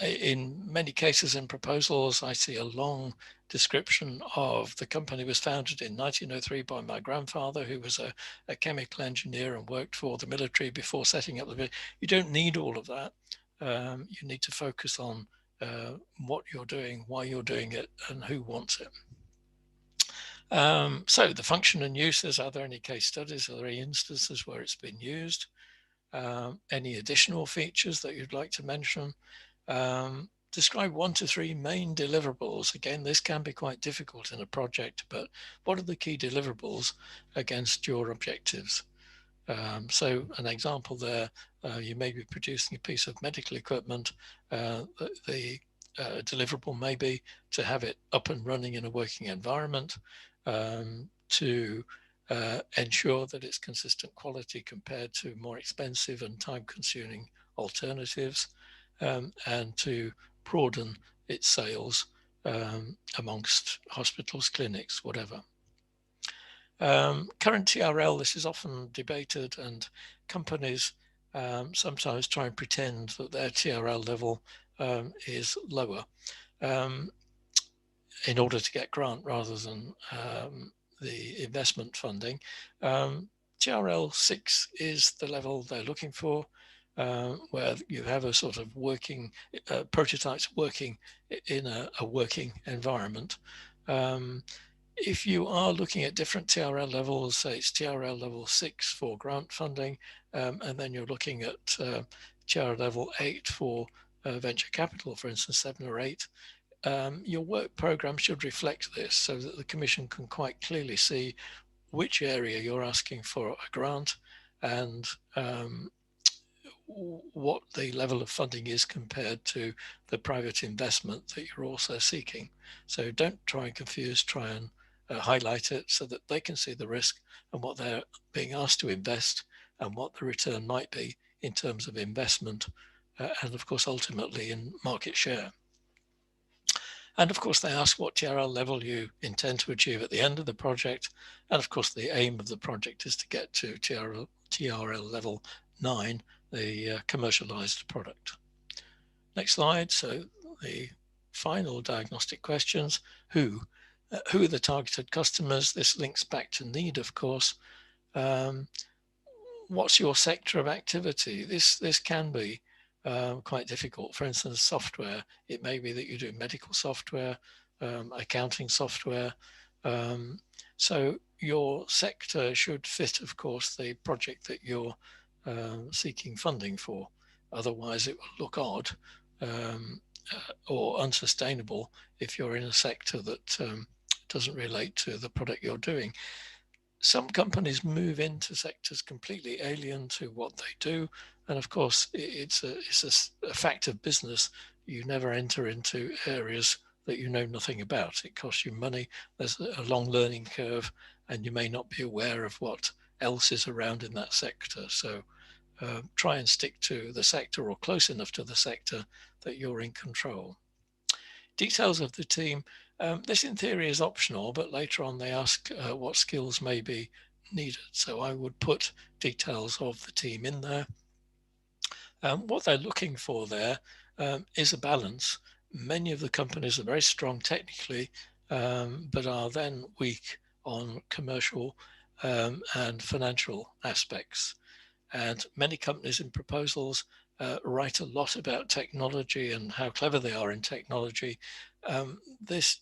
In many cases in proposals, I see a long description of the company was founded in 1903 by my grandfather, who was a chemical engineer and worked for the military before setting up the military. You don't need all of that. You need to focus on what you're doing, why you're doing it, and who wants it. So the function and uses, are there any case studies? Are there any instances where it's been used? Any additional features that you'd like to mention? Describe 1 to 3 main deliverables. Again, this can be quite difficult in a project, but what are the key deliverables against your objectives? So an example there, you may be producing a piece of medical equipment. The deliverable may be to have it up and running in a working environment, to ensure that it's consistent quality compared to more expensive and time-consuming alternatives, and to broaden its sales amongst hospitals, clinics, whatever. Current TRL, this is often debated, and companies sometimes try and pretend that their TRL level is lower in order to get grant rather than the investment funding. TRL 6 is the level they're looking for, where you have a sort of working, prototypes working in a working environment. If you are looking at different TRL levels, say it's TRL level 6 for grant funding, and then you're looking at TRL level 8 for venture capital, for instance, 7 or 8, your work program should reflect this so that the Commission can quite clearly see which area you're asking for a grant and what the level of funding is compared to the private investment that you're also seeking. So don't try and confuse, try and highlight it so that they can see the risk and what they're being asked to invest and what the return might be in terms of investment and of course ultimately in market share. And of course they ask what TRL level you intend to achieve at the end of the project, and of course the aim of the project is to get to TRL level 9, the commercialized product. Next slide. So the final diagnostic questions: who are the targeted customers? This links back to need, of course. What's your sector of activity? This can be quite difficult. For instance, software. It may be that you do medical software, accounting software. So your sector should fit, of course, the project that you're seeking funding for. Otherwise, it will look odd. or unsustainable if you're in a sector that doesn't relate to the product you're doing. Some companies move into sectors completely alien to what they do, and of course it's a fact of business. You never enter into areas that you know nothing about. It costs you money, there's a long learning curve, and you may not be aware of what else is around in that sector. So try and stick to the sector or close enough to the sector that you're in control. Details of the team. This in theory is optional, but later on they ask what skills may be needed. So I would put details of the team in there. What they're looking for there is a balance. Many of the companies are very strong technically, but are then weak on commercial and financial aspects. And many companies in proposals write a lot about technology and how clever they are in technology. This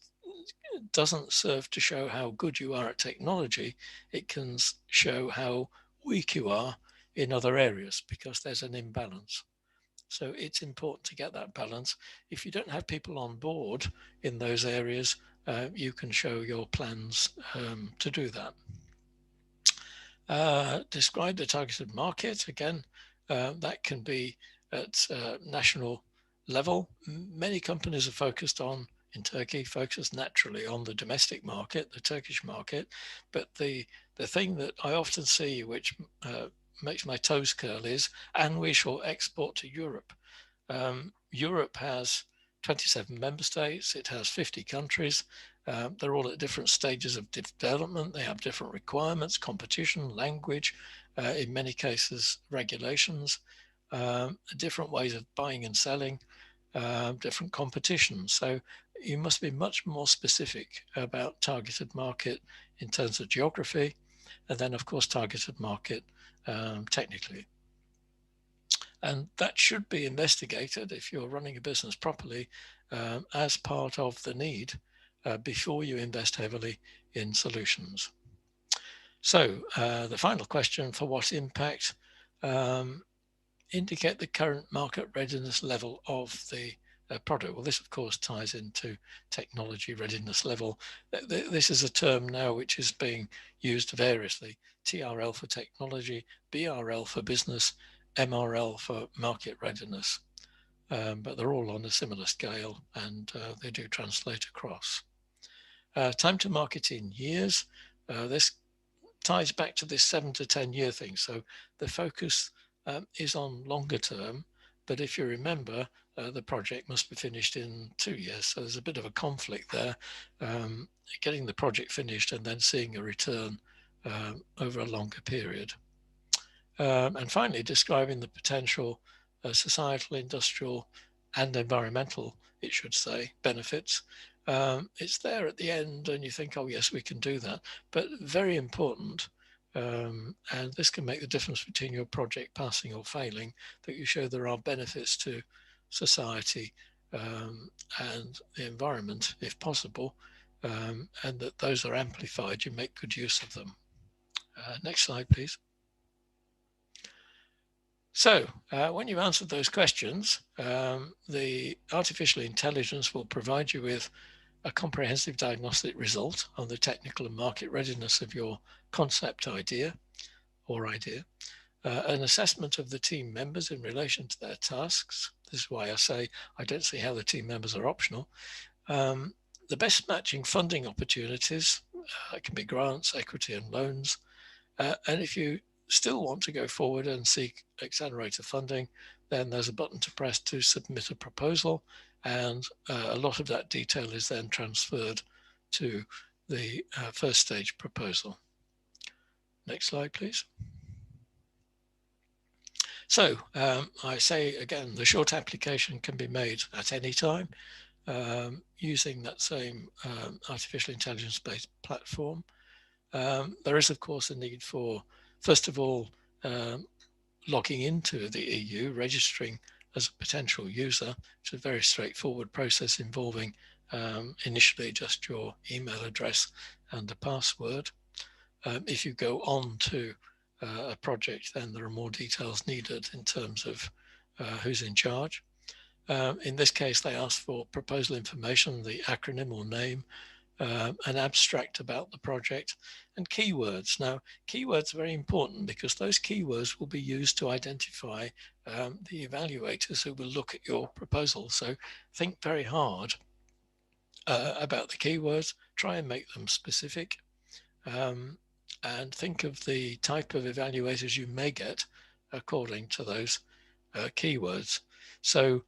doesn't serve to show how good you are at technology. It can show how weak you are in other areas because there's an imbalance. So it's important to get that balance. If you don't have people on board in those areas, you can show your plans to do that. Describe the targeted market. Again, that can be at national level. Many companies are focused on, in Turkey, focused naturally on the domestic market, the Turkish market. But the thing that I often see, which makes my toes curl, is, and we shall export to Europe. Europe has 27 member states. It has 50 countries. They're all at different stages of development. They have different requirements, competition, language, in many cases, regulations, different ways of buying and selling, different competitions. So you must be much more specific about targeted market in terms of geography, and then, of course, targeted market technically. And that should be investigated if you're running a business properly as part of the need before you invest heavily in solutions. So the final question, for what impact? Indicate the current market readiness level of the product. Well, this of course ties into technology readiness level. This is a term now which is being used variously. TRL for technology, BRL for business, MRL for market readiness. But they're all on a similar scale and they do translate across. Time to market in years. This ties back to this 7 to 10 year thing. So the focus is on longer term, but if you remember, the project must be finished in 2 years. So there's a bit of a conflict there, getting the project finished and then seeing a return over a longer period. And finally, describing the potential societal, industrial, and environmental, it should say, benefits. It's there at the end and you think, oh yes, we can do that. But very important, and this can make the difference between your project passing or failing, that you show there are benefits to society and the environment, if possible, and that those are amplified, you make good use of them. Next slide, please. So when you've answered those questions, the artificial intelligence will provide you with a comprehensive diagnostic result on the technical and market readiness of your concept idea, an assessment of the team members in relation to their tasks. This is why I say I don't see how the team members are optional. The best matching funding opportunities, it can be grants, equity and loans. And if you still want to go forward and seek accelerator funding, then there's a button to press to submit a proposal, and a lot of that detail is then transferred to the first stage proposal. Next slide, please. So I say again, the short application can be made at any time using that same artificial intelligence-based platform. There is, of course, a need for, first of all, logging into the EU, registering as a potential user. It's a very straightforward process involving initially just your email address and a password. If you go on to a project, then there are more details needed in terms of who's in charge. In this case, they asked for proposal information, the acronym or name, an abstract about the project, and keywords. Now, keywords are very important because those keywords will be used to identify the evaluators who will look at your proposal. So think very hard about the keywords, try and make them specific, and think of the type of evaluators you may get according to those keywords. So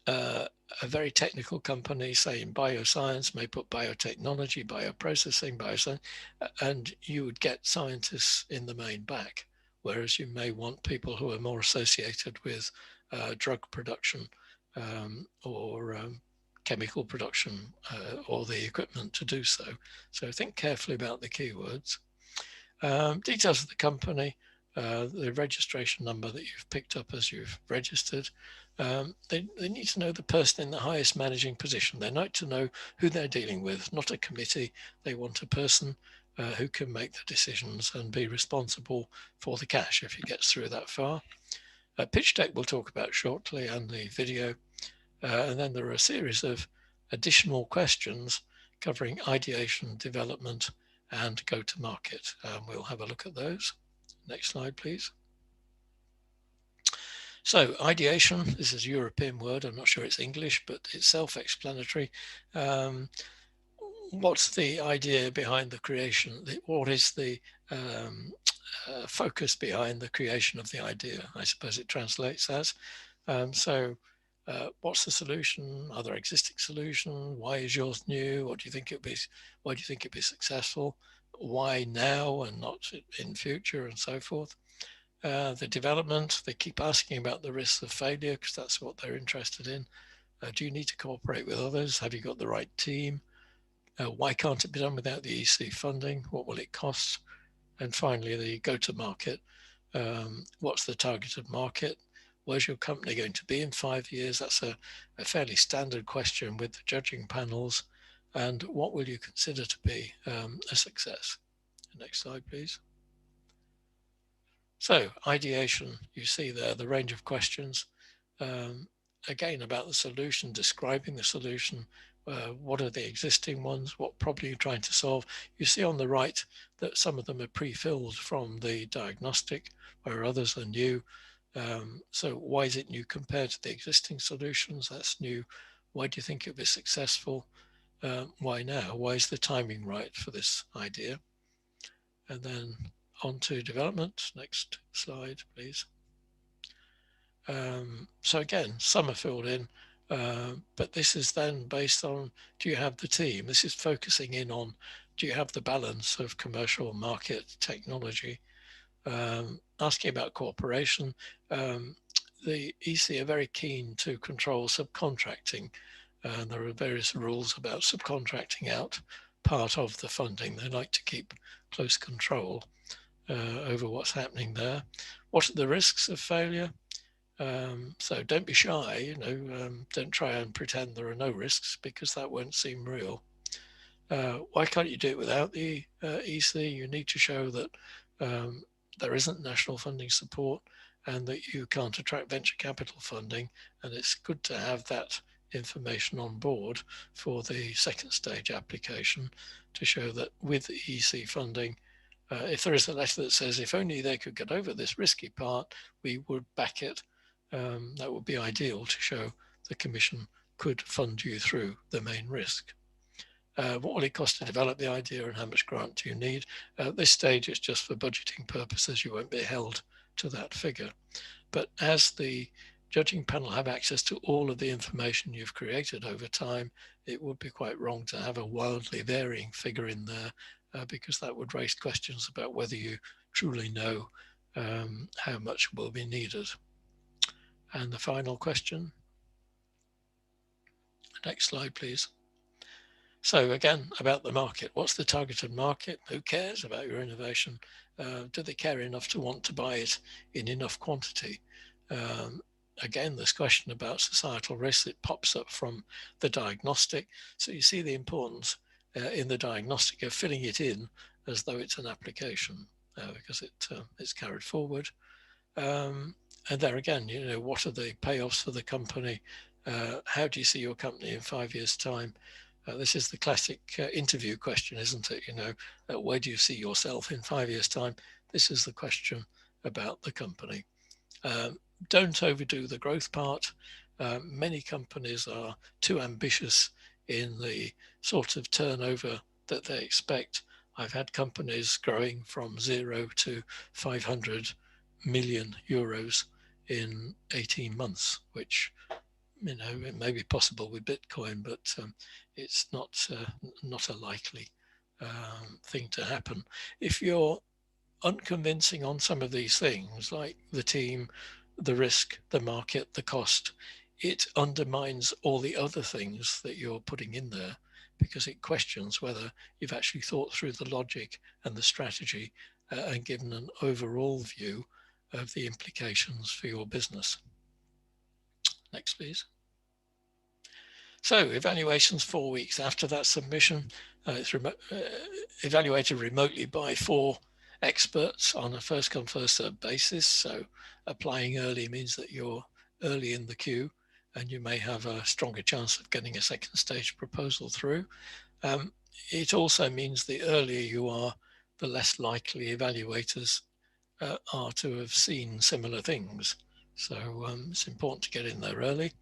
a very technical company, say in bioscience, may put biotechnology, bioprocessing, bioscience, and you would get scientists in the main back, whereas you may want people who are more associated with drug production or chemical production or the equipment to do so. So think carefully about the keywords. Details of the company, the registration number that you've picked up as you've registered. They need to know the person in the highest managing position. They like to know who they're dealing with, not a committee. They want a person who can make the decisions and be responsible for the cash if it gets through that far. Pitch deck we'll talk about shortly, and the video. And then there are a series of additional questions covering ideation, development, and go-to-market. We'll have a look at those. Next slide, please. So ideation, this is a European word. I'm not sure it's English, but it's self-explanatory. What's the idea behind the creation? What is the focus behind the creation of the idea? I suppose it translates as. What's the solution? Are there existing solutions? Why is yours new? What do you think it'd be? Why do you think it'd be successful? Why now and not in future, and so forth? The development, they keep asking about the risks of failure because that's what they're interested in. Do you need to cooperate with others? Have you got the right team? Why can't it be done without the EC funding? What will it cost? And finally, the go-to-market. What's the targeted market? Where's your company going to be in 5 years? That's a fairly standard question with the judging panels. And what will you consider to be a success? Next slide, please. So ideation, you see there the range of questions. Again, about the solution, describing the solution. What are the existing ones? What problem are you trying to solve? You see on the right that some of them are pre-filled from the diagnostic, where others are new. So why is it new compared to the existing solutions? That's new. Why do you think it'll be successful? Why now? Why is the timing right for this idea? And then on to development. Next slide, please. So again, some are filled in, but this is then based on, do you have the team? This is focusing in on, do you have the balance of commercial, market, technology? Asking about cooperation. The EC are very keen to control subcontracting. There are various rules about subcontracting out part of the funding. They like to keep close control over what's happening there. What are the risks of failure? So don't be shy, don't try and pretend there are no risks because that won't seem real. Why can't you do it without the EC? You need to show that there isn't national funding support and that you can't attract venture capital funding. And it's good to have that information on board for the second stage application to show that with EC funding, if there is a letter that says, if only they could get over this risky part, we would back it. That would be ideal to show the Commission could fund you through the main risk. What will it cost to develop the idea and how much grant do you need? At this stage, it's just for budgeting purposes. You won't be held to that figure. But as the judging panel have access to all of the information you've created over time, it would be quite wrong to have a wildly varying figure in there because that would raise questions about whether you truly know how much will be needed. And the final question. Next slide, please. So again, about the market. What's the targeted market? Who cares about your innovation? Do they care enough to want to buy it in enough quantity? Again, this question about societal risks, it pops up from the diagnostic. So you see the importance in the diagnostic of filling it in as though it's an application because it's carried forward. And there again, what are the payoffs for the company? how do you see your company in 5 years' time? This is the classic interview question, isn't it? You know, where do you see yourself in 5 years' time? This is the question about the company. Don't overdo the growth part. Many companies are too ambitious in the sort of turnover that they expect. I've had companies growing from 0 to 500 million euros in 18 months, which, you know, it may be possible with Bitcoin, but it's not a likely thing to happen. If you're unconvincing on some of these things, like the team, the risk, the market, the cost, it undermines all the other things that you're putting in there, because it questions whether you've actually thought through the logic and the strategy and given an overall view of the implications for your business. Next, please. So evaluations 4 weeks after that submission. It's evaluated remotely by 4 experts on a first come first served basis. So applying early means that you're early in the queue and you may have a stronger chance of getting a second stage proposal through. It also means the earlier you are, the less likely evaluators are to have seen similar things. So it's important to get in there early.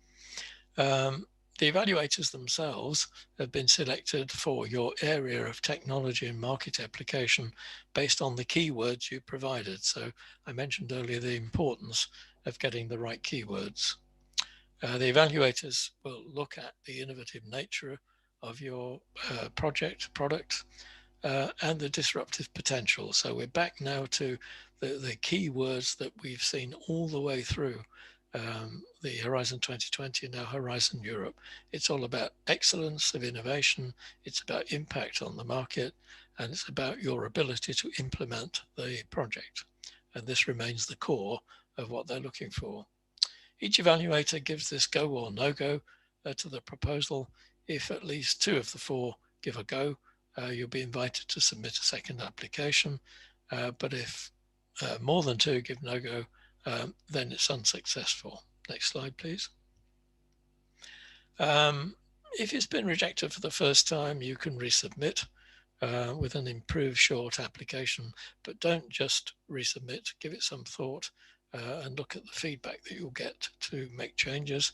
The evaluators themselves have been selected for your area of technology and market application based on the keywords you provided. So I mentioned earlier the importance of getting the right keywords. The evaluators will look at the innovative nature of your product, and the disruptive potential. So we're back now to the keywords that we've seen all the way through the Horizon 2020 and now Horizon Europe. It's all about excellence of innovation, it's about impact on the market, and it's about your ability to implement the project. And this remains the core of what they're looking for. Each evaluator gives this go or no go to the proposal. If at least 2 of the 4 give a go, you'll be invited to submit a second application. But if more than 2 give no go, then it's unsuccessful. Next slide, please. If it's been rejected for the first time, you can resubmit with an improved short application, but don't just resubmit, give it some thought and look at the feedback that you'll get to make changes.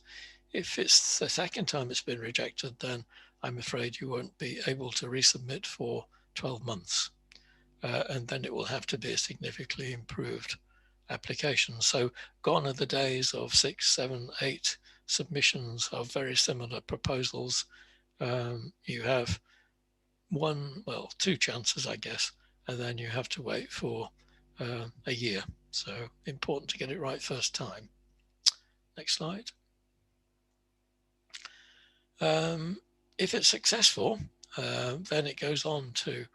If it's the second time it's been rejected, then I'm afraid you won't be able to resubmit for 12 months. And then it will have to be a significantly improved application. So gone are the days of 6, 7, 8 submissions of very similar proposals. You have 2 chances, I guess, and then you have to wait for a year. So important to get it right first time. Next slide. If it's successful, then it goes on to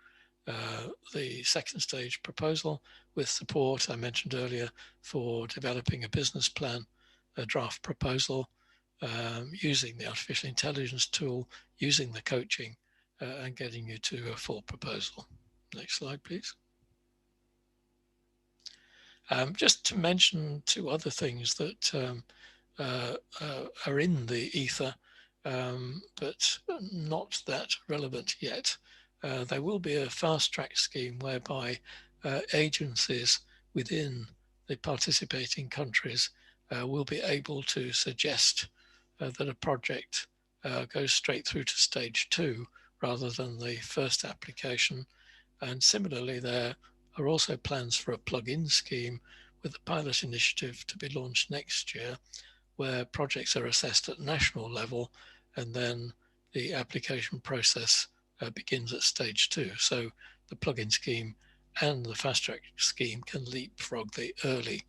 the second stage proposal with support I mentioned earlier for developing a business plan, a draft proposal, using the artificial intelligence tool, using the coaching, and getting you to a full proposal. Next slide, please. Just to mention 2 other things that are in the ether, but not that relevant yet. There will be a fast track scheme whereby agencies within the participating countries will be able to suggest that a project goes straight through to stage 2 rather than the first application. And similarly, there are also plans for a plug-in scheme with a pilot initiative to be launched next year, where projects are assessed at national level and then the application process begins at stage 2. So the plug-in scheme and the fast track scheme can leapfrog the early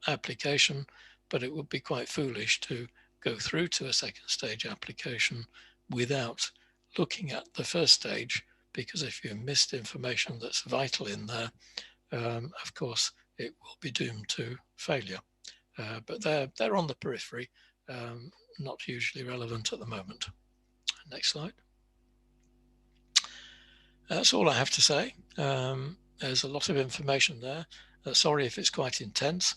application, but it would be quite foolish to go through to a second stage application without looking at the first stage, because if you missed information that's vital in there, of course, it will be doomed to failure. But they're on the periphery, not hugely relevant at the moment. Next slide. That's all I have to say. There's a lot of information there. Sorry if it's quite intense.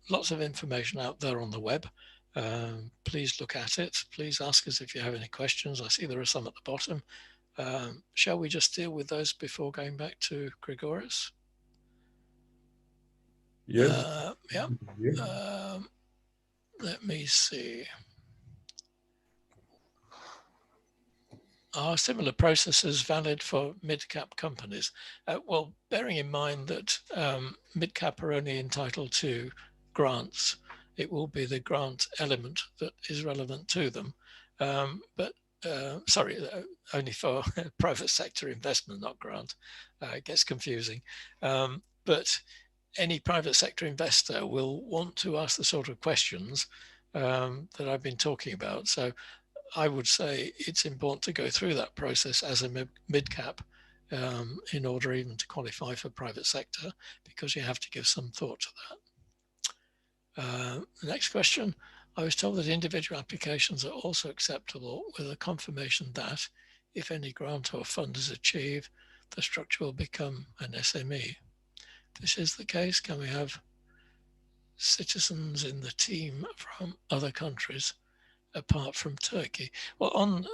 Lots of information out there on the web. Please look at it. Please ask us if you have any questions. I see there are some at the bottom. Shall we just deal with those before going back to Grigoris? Yes. Yeah. Let me see. Are similar processes valid for mid-cap companies? Well, bearing in mind that mid-cap are only entitled to grants, it will be the grant element that is relevant to them. Only for private sector investment, not grant. It gets confusing. But any private sector investor will want to ask the sort of questions that I've been talking about. So I would say it's important to go through that process as a mid-cap in order even to qualify for private sector, because you have to give some thought to that. The next question, I was told that individual applications are also acceptable with a confirmation that if any grant or fund is achieved, the structure will become an SME. If this is the case, can we have citizens in the team from other countries apart from Turkey? Well, on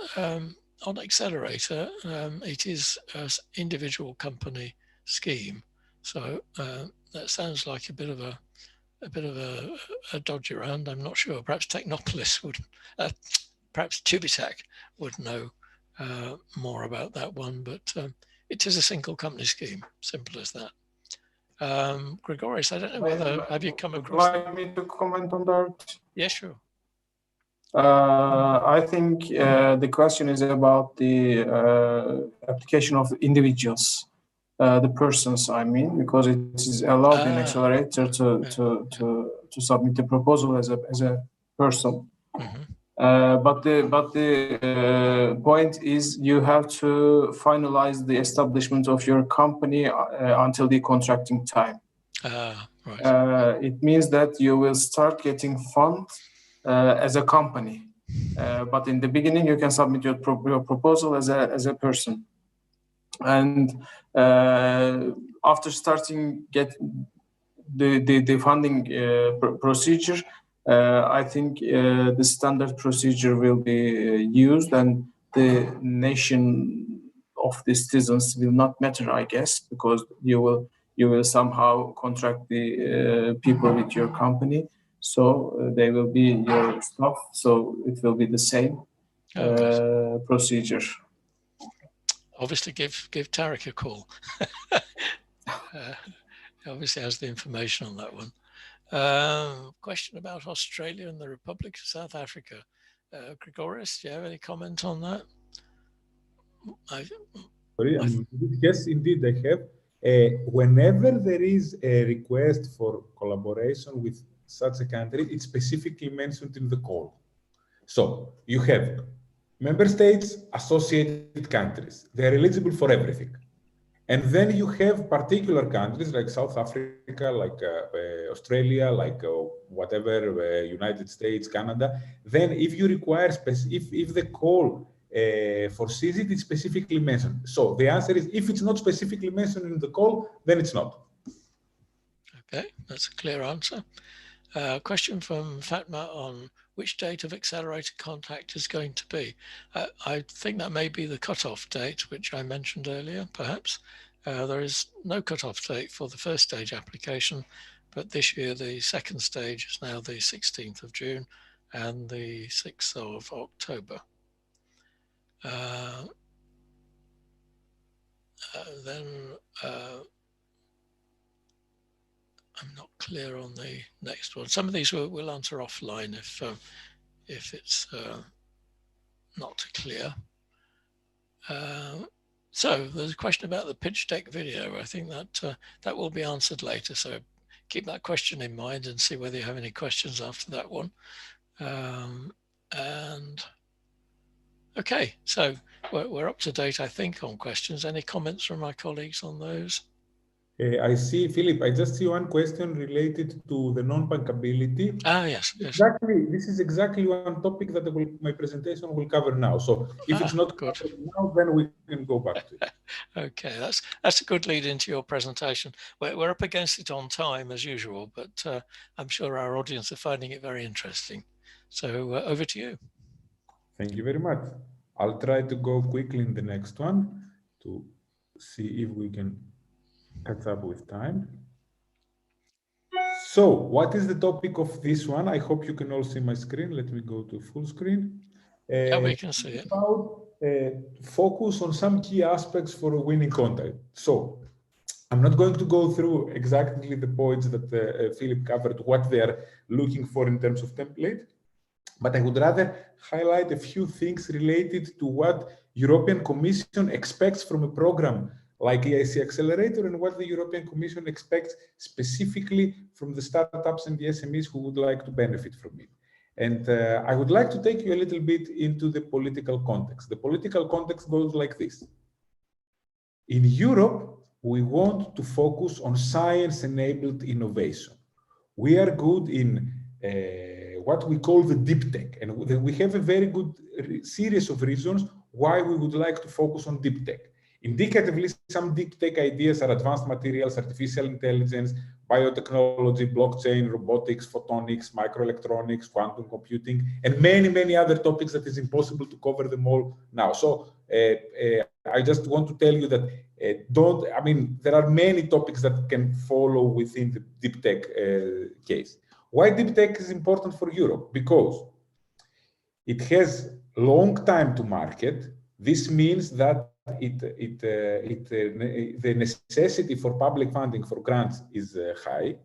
Accelerator, it is an individual company scheme. So that sounds like a bit of a dodgy round. I'm not sure. Perhaps Technopolis would, perhaps TÜBİTAK would know more about that one. But it is a single company scheme. Simple as that. Grigoris, I don't know whether have you come across? Would you like me to comment on that? Yeah, sure. I think the question is about the application of individuals, the persons, I mean, because it is allowed in Accelerator to submit a proposal as a person. Mm-hmm. But the point is you have to finalize the establishment of your company until the contracting time. Right. It means that you will start getting funds as a company, but in the beginning you can submit your proposal as a person, and after starting get the funding procedure, I think the standard procedure will be used, and the nation of the citizens will not matter, I guess, because you will somehow contract the people with your company. So they will be your staff. So it will be the same procedure. Obviously, give Tarek a call. Obviously has the information on that one. Question about Australia and the Republic of South Africa. Grigoris, do you have any comment on that? Yes, indeed, I have. Whenever there is a request for collaboration with such a country, it's specifically mentioned in the call. So you have member states, associated countries. They're eligible for everything. And then you have particular countries like South Africa, like Australia, like whatever, United States, Canada. Then if you require, if the call foresees it, it's specifically mentioned. So the answer is, if it's not specifically mentioned in the call, then it's not. Okay, that's a clear answer. Question from Fatma on which date of Accelerator contact is going to be. I think that may be the cutoff date, which I mentioned earlier, perhaps. There is no cutoff date for the first stage application, but this year the second stage is now the 16th of June and the 6th of October. I'm not clear on the next one. Some of these we'll answer offline if it's not clear. So there's a question about the pitch deck video. I think that that will be answered later. So keep that question in mind and see whether you have any questions after that one. And okay, so we're up to date, I think, on questions. Any comments from my colleagues on those? I see, Philip, I just see one question related to the non-bankability. Yes. Exactly, this is exactly one topic that my presentation will cover now. So if it's not good covered now, then we can go back to it. Okay, that's a good lead into your presentation. We're up against it on time as usual, but I'm sure our audience are finding it very interesting. So over to you. Thank you very much. I'll try to go quickly in the next one to see if we can catch up with time. So, what is the topic of this one? I hope you can all see my screen. Let me go to full screen. Yeah, we can see it. About focus on some key aspects for a winning contract. So, I'm not going to go through exactly the points that Philip covered, what they are looking for in terms of template, but I would rather highlight a few things related to what European Commission expects from a program like EIC Accelerator and what the European Commission expects specifically from the startups and the SMEs who would like to benefit from it. And I would like to take you a little bit into the political context. The political context goes like this. In Europe, we want to focus on science-enabled innovation. We are good in what we call the deep tech, and we have a very good series of reasons why we would like to focus on deep tech. Indicatively, some deep tech ideas are advanced materials, artificial intelligence, biotechnology, blockchain, robotics, photonics, microelectronics, quantum computing, and many, many other topics that is impossible to cover them all now. So I just want to tell you that there are many topics that can follow within the deep tech case. Why deep tech is important for Europe? Because it has long time to market. This means that the necessity for public funding for grants is high.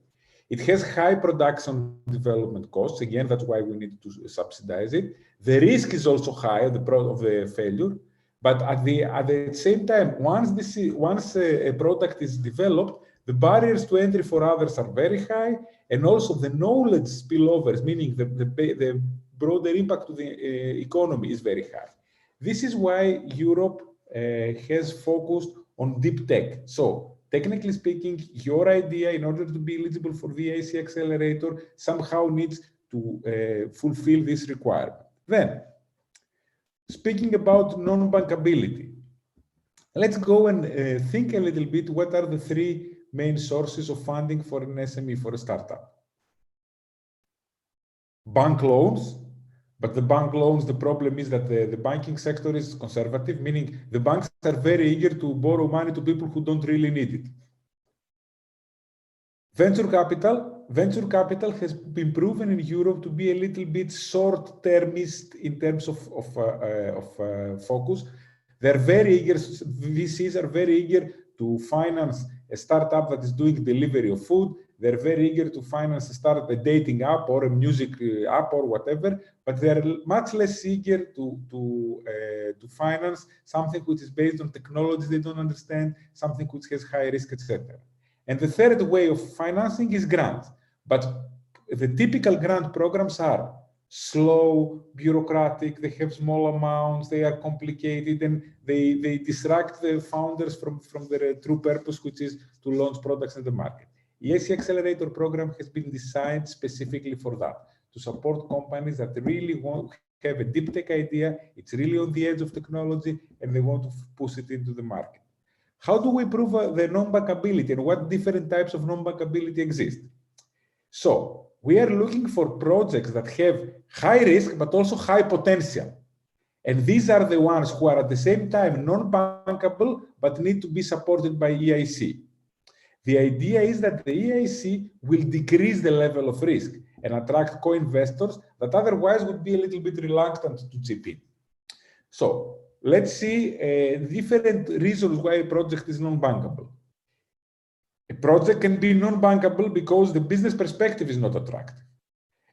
It has high production development costs. Again, that's why we need to subsidize it. The risk is also high of the failure. But at the same time, once a product is developed, the barriers to entry for others are very high, and also the knowledge spillovers, meaning the broader impact to the economy, is very high. This is why Europe has focused on deep tech. So, technically speaking, your idea, in order to be eligible for the EIC Accelerator, somehow needs to fulfill this requirement. Then, speaking about non-bankability, let's go and think a little bit what are the three main sources of funding for an SME, for a startup. Bank loans, but the bank loans, the problem is that the banking sector is conservative, meaning the banks are very eager to borrow money to people who don't really need it. Venture capital has been proven in Europe to be a little bit short-termist in terms of focus. They're very eager, VCs are very eager to finance a startup that is doing delivery of food. They're very eager to finance a dating app or a music app or whatever, but they're much less eager to finance something which is based on technology they don't understand, something which has high risk, etc. And the third way of financing is grants. But the typical grant programs are slow, bureaucratic, they have small amounts, they are complicated, and they distract the founders from their true purpose, which is to launch products in the market. EIC Accelerator program has been designed specifically for that, to support companies that really have a deep tech idea, it's really on the edge of technology, and they want to push it into the market. How do we prove the non-bankability, and what different types of non-bankability exist? So, we are looking for projects that have high risk, but also high potential. And these are the ones who are at the same time non-bankable, but need to be supported by EIC. The idea is that the EIC will decrease the level of risk and attract co-investors that otherwise would be a little bit reluctant to chip in. So, let's see different reasons why a project is non-bankable. A project can be non-bankable because the business perspective is not attractive.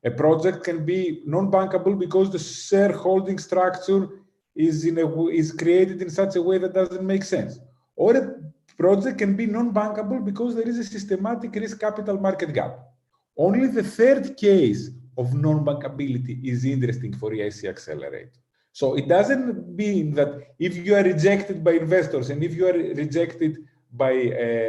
A project can be non-bankable because the shareholding structure is created in such a way that doesn't make sense. Or a project can be non-bankable because there is a systematic risk capital market gap. Only the third case of non-bankability is interesting for EIC Accelerator. So it doesn't mean that if you are rejected by investors and if you are rejected by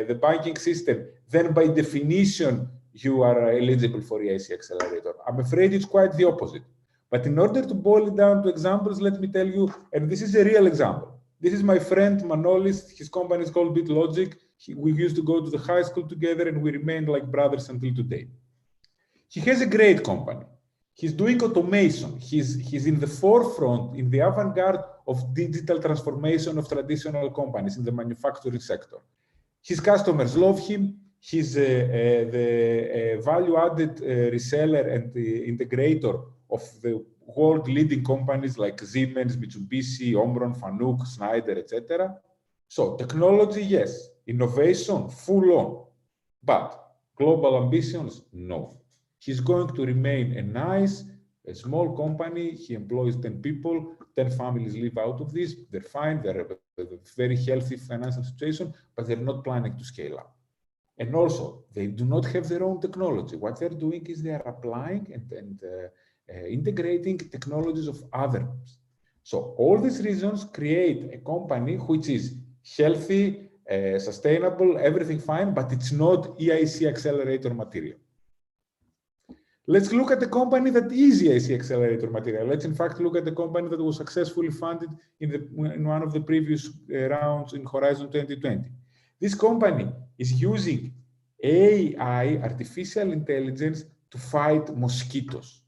the banking system, then by definition, you are eligible for EIC Accelerator. I'm afraid it's quite the opposite. But in order to boil it down to examples, let me tell you, and this is a real example. This is my friend Manolis, his company is called BitLogic. We used to go to the high school together and we remained like brothers until today. He has a great company. He's doing automation. He's in the forefront, in the avant-garde of digital transformation of traditional companies in the manufacturing sector. His customers love him. He's the value-added reseller and the integrator of the world-leading companies like Siemens, Mitsubishi, Omron, Fanuc, Schneider, etc. So technology, yes. Innovation, full on. But global ambitions, no. He's going to remain a small company. He employs 10 people, 10 families live out of this. They're fine. They're a very healthy financial situation, but they're not planning to scale up. And also, they do not have their own technology. What they're doing is they're applying and integrating technologies of others. So all these reasons create a company which is healthy, sustainable, everything fine, but it's not EIC Accelerator material. Let's look at the company that is EIC Accelerator material. Let's in fact look at the company that was successfully funded in one of the previous rounds in Horizon 2020. This company is using AI, artificial intelligence, to fight mosquitoes,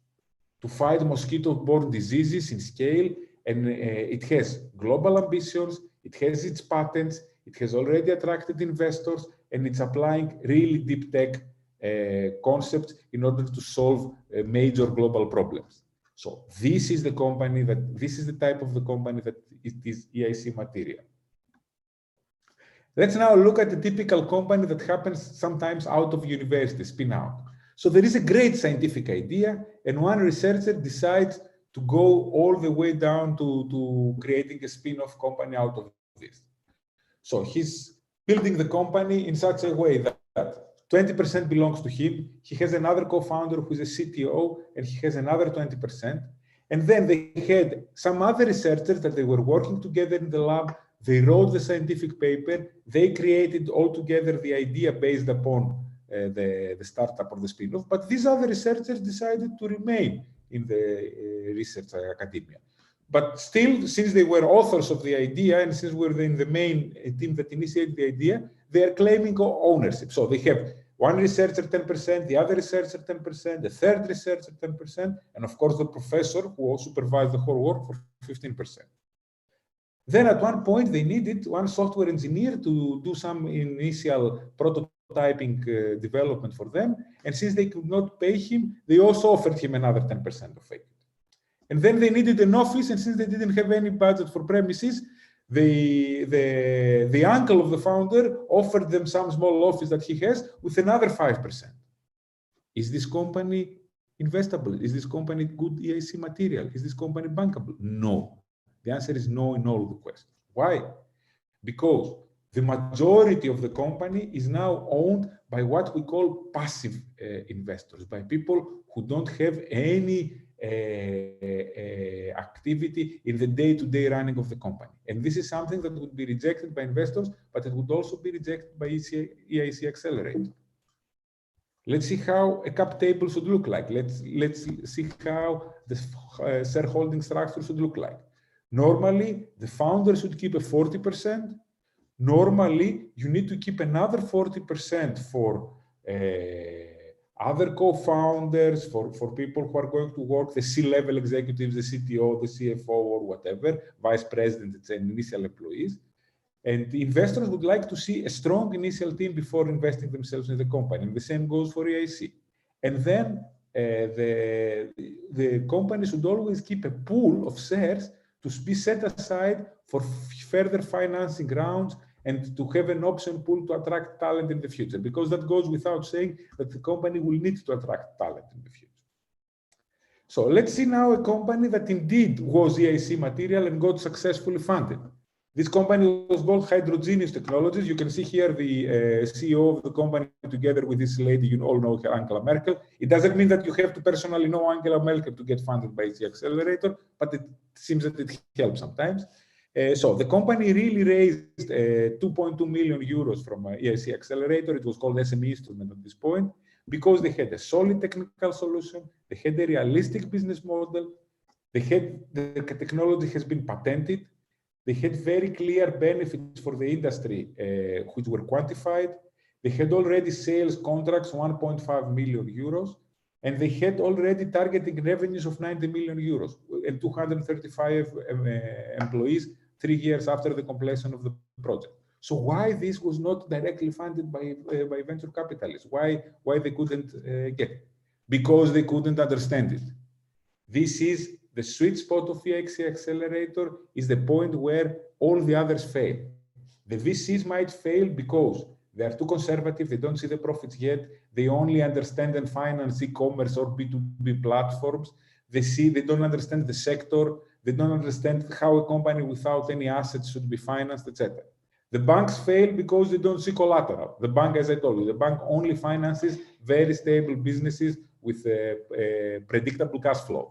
to fight mosquito-borne diseases in scale, and it has global ambitions, it has its patents, it has already attracted investors, and it's applying really deep tech concepts in order to solve major global problems. So this is the company this is the type of the company that it is EIC material. Let's now look at a typical company that happens sometimes out of university, spin out. So there is a great scientific idea, and one researcher decides to go all the way down to creating a spin-off company out of this. So he's building the company in such a way that 20% belongs to him. He has another co-founder who is a CTO, and he has another 20%. And then they had some other researchers that they were working together in the lab. They wrote the scientific paper. They created altogether the idea based upon the startup or the spin-off. But these other researchers decided to remain in the research academia. But still, since they were authors of the idea, and since we're in the main team that initiated the idea, they are claiming ownership. So they have one researcher 10%, the other researcher 10%, the third researcher 10%, and of course the professor who supervised the whole work for 15%. Then at one point they needed one software engineer to do some initial prototyping development for them, and since they could not pay him, they also offered him another 10% of equity. And then they needed an office, and since they didn't have any budget for premises, the uncle of the founder offered them some small office that he has with another 5%. Is this company investable? Is this company good EIC material? Is this company bankable? No. The answer is no in all the questions. Why? Because the majority of the company is now owned by what we call passive investors, by people who don't have any activity in the day-to-day running of the company. And this is something that would be rejected by investors, but it would also be rejected by EIC Accelerator. Let's see how a cap table should look like. Let's see how the shareholding structure should look like. Normally, the founder should keep a 40%. Normally, you need to keep another 40% for other co-founders, for people who are going to work, the C-level executives, the CTO, the CFO, or whatever, vice president and initial employees. And the investors would like to see a strong initial team before investing themselves in the company. And the same goes for EIC. And then the company should always keep a pool of shares to be set aside for further financing rounds and to have an option pool to attract talent in the future, because that goes without saying that the company will need to attract talent in the future. So let's see now a company that indeed was EIC material and got successfully funded. This company was called Hydrogenous Technologies. You can see here the CEO of the company together with this lady, you all know her, Angela Merkel. It doesn't mean that you have to personally know Angela Merkel to get funded by EIC Accelerator, but it seems that it helps sometimes. So the company really raised 2.2 million euros from EIC Accelerator. It was called SME instrument at this point because they had a solid technical solution, they had a realistic business model, they had the technology has been patented, they had very clear benefits for the industry, which were quantified. They had already sales contracts, 1.5 million euros, and they had already targeting revenues of 90 million euros and 235 employees 3 years after the completion of the project. So why this was not directly funded by venture capitalists? Why they couldn't get it? Because they couldn't understand it. This is the sweet spot of EIC Accelerator, is the point where all the others fail. The VCs might fail because they are too conservative, they don't see the profits yet, they only understand and finance e-commerce or B2B platforms, they don't understand the sector, they don't understand how a company without any assets should be financed, etc. The banks fail because they don't see collateral. The bank, as I told you, the bank only finances very stable businesses with predictable cash flow.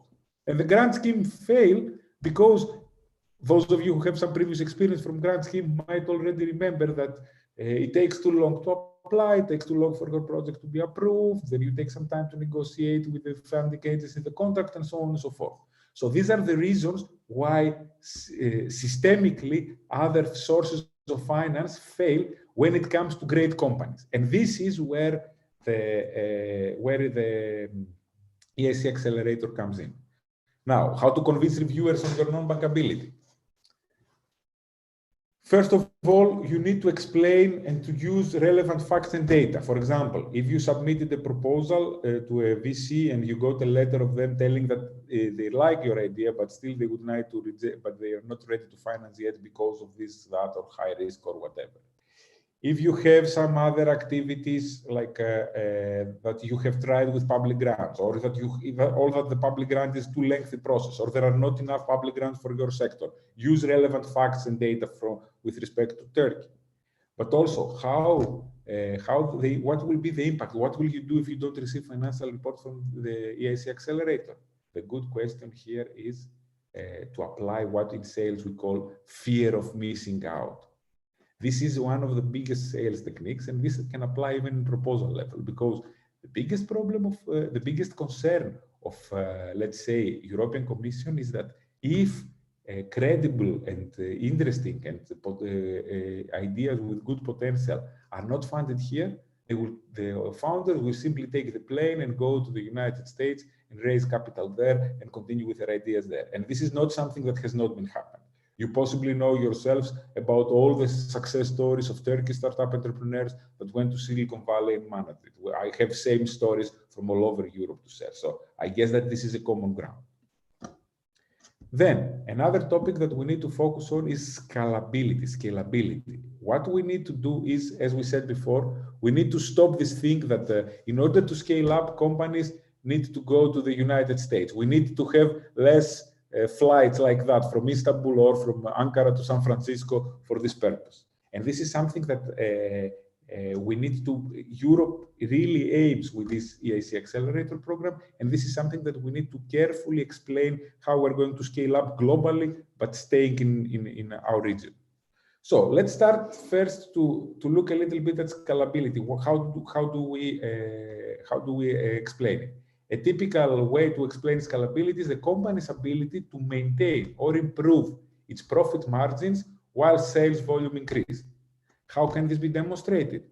And the grant scheme fail because those of you who have some previous experience from grant scheme might already remember that it takes too long to apply, it takes too long for your project to be approved, then you take some time to negotiate with the funding agency the contract, and so on and so forth. So these are the reasons why systemically other sources of finance fail when it comes to great companies. And this is where the EIC Accelerator comes in. Now, how to convince reviewers on your non-bankability? First of all, you need to explain and to use relevant facts and data. For example, if you submitted a proposal to a VC and you got a letter of them telling that they like your idea, but still they would like to reject, but they are not ready to finance yet because of this, that, or high risk or whatever. If you have some other activities like that you have tried with public grants, or that the public grant is too lengthy process, or there are not enough public grants for your sector, use relevant facts and data with respect to Turkey. But also, what will be the impact? What will you do if you don't receive financial report from the EIC Accelerator? The good question here is to apply what in sales we call fear of missing out. This is one of the biggest sales techniques, and this can apply even in proposal level, because the biggest problem of the biggest concern of, let's say, European Commission is that if credible and interesting and ideas with good potential are not funded here, the founders will simply take the plane and go to the United States and raise capital there and continue with their ideas there. And this is not something that has not been happening. You possibly know yourselves about all the success stories of Turkish startup entrepreneurs that went to Silicon Valley and managed it. I have same stories from all over Europe to share. So I guess that this is a common ground. Then another topic that we need to focus on is scalability. What we need to do is, as we said before, we need to stop this thing that in order to scale up, companies need to go to the United States. We need to have less flights like that from Istanbul or from Ankara to San Francisco for this purpose. And this is something that we need to, Europe really aims with this EIC Accelerator program, and this is something that we need to carefully explain how we're going to scale up globally, but staying in our region. So let's start first to look a little bit at scalability. How do we explain it? A typical way to explain scalability is the company's ability to maintain or improve its profit margins while sales volume increase. How can this be demonstrated?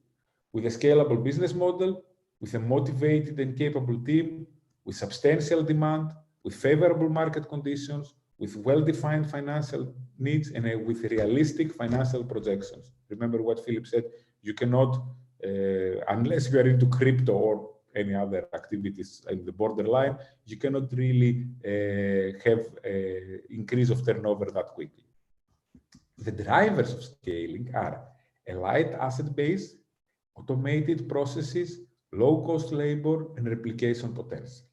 With a scalable business model, with a motivated and capable team, with substantial demand, with favorable market conditions, with well-defined financial needs, and with realistic financial projections. Remember what Philip said, you cannot, unless you are into crypto or any other activities in the borderline, you cannot really have an increase of turnover that quickly. The drivers of scaling are a light asset base, automated processes, low-cost labor, and replication potential.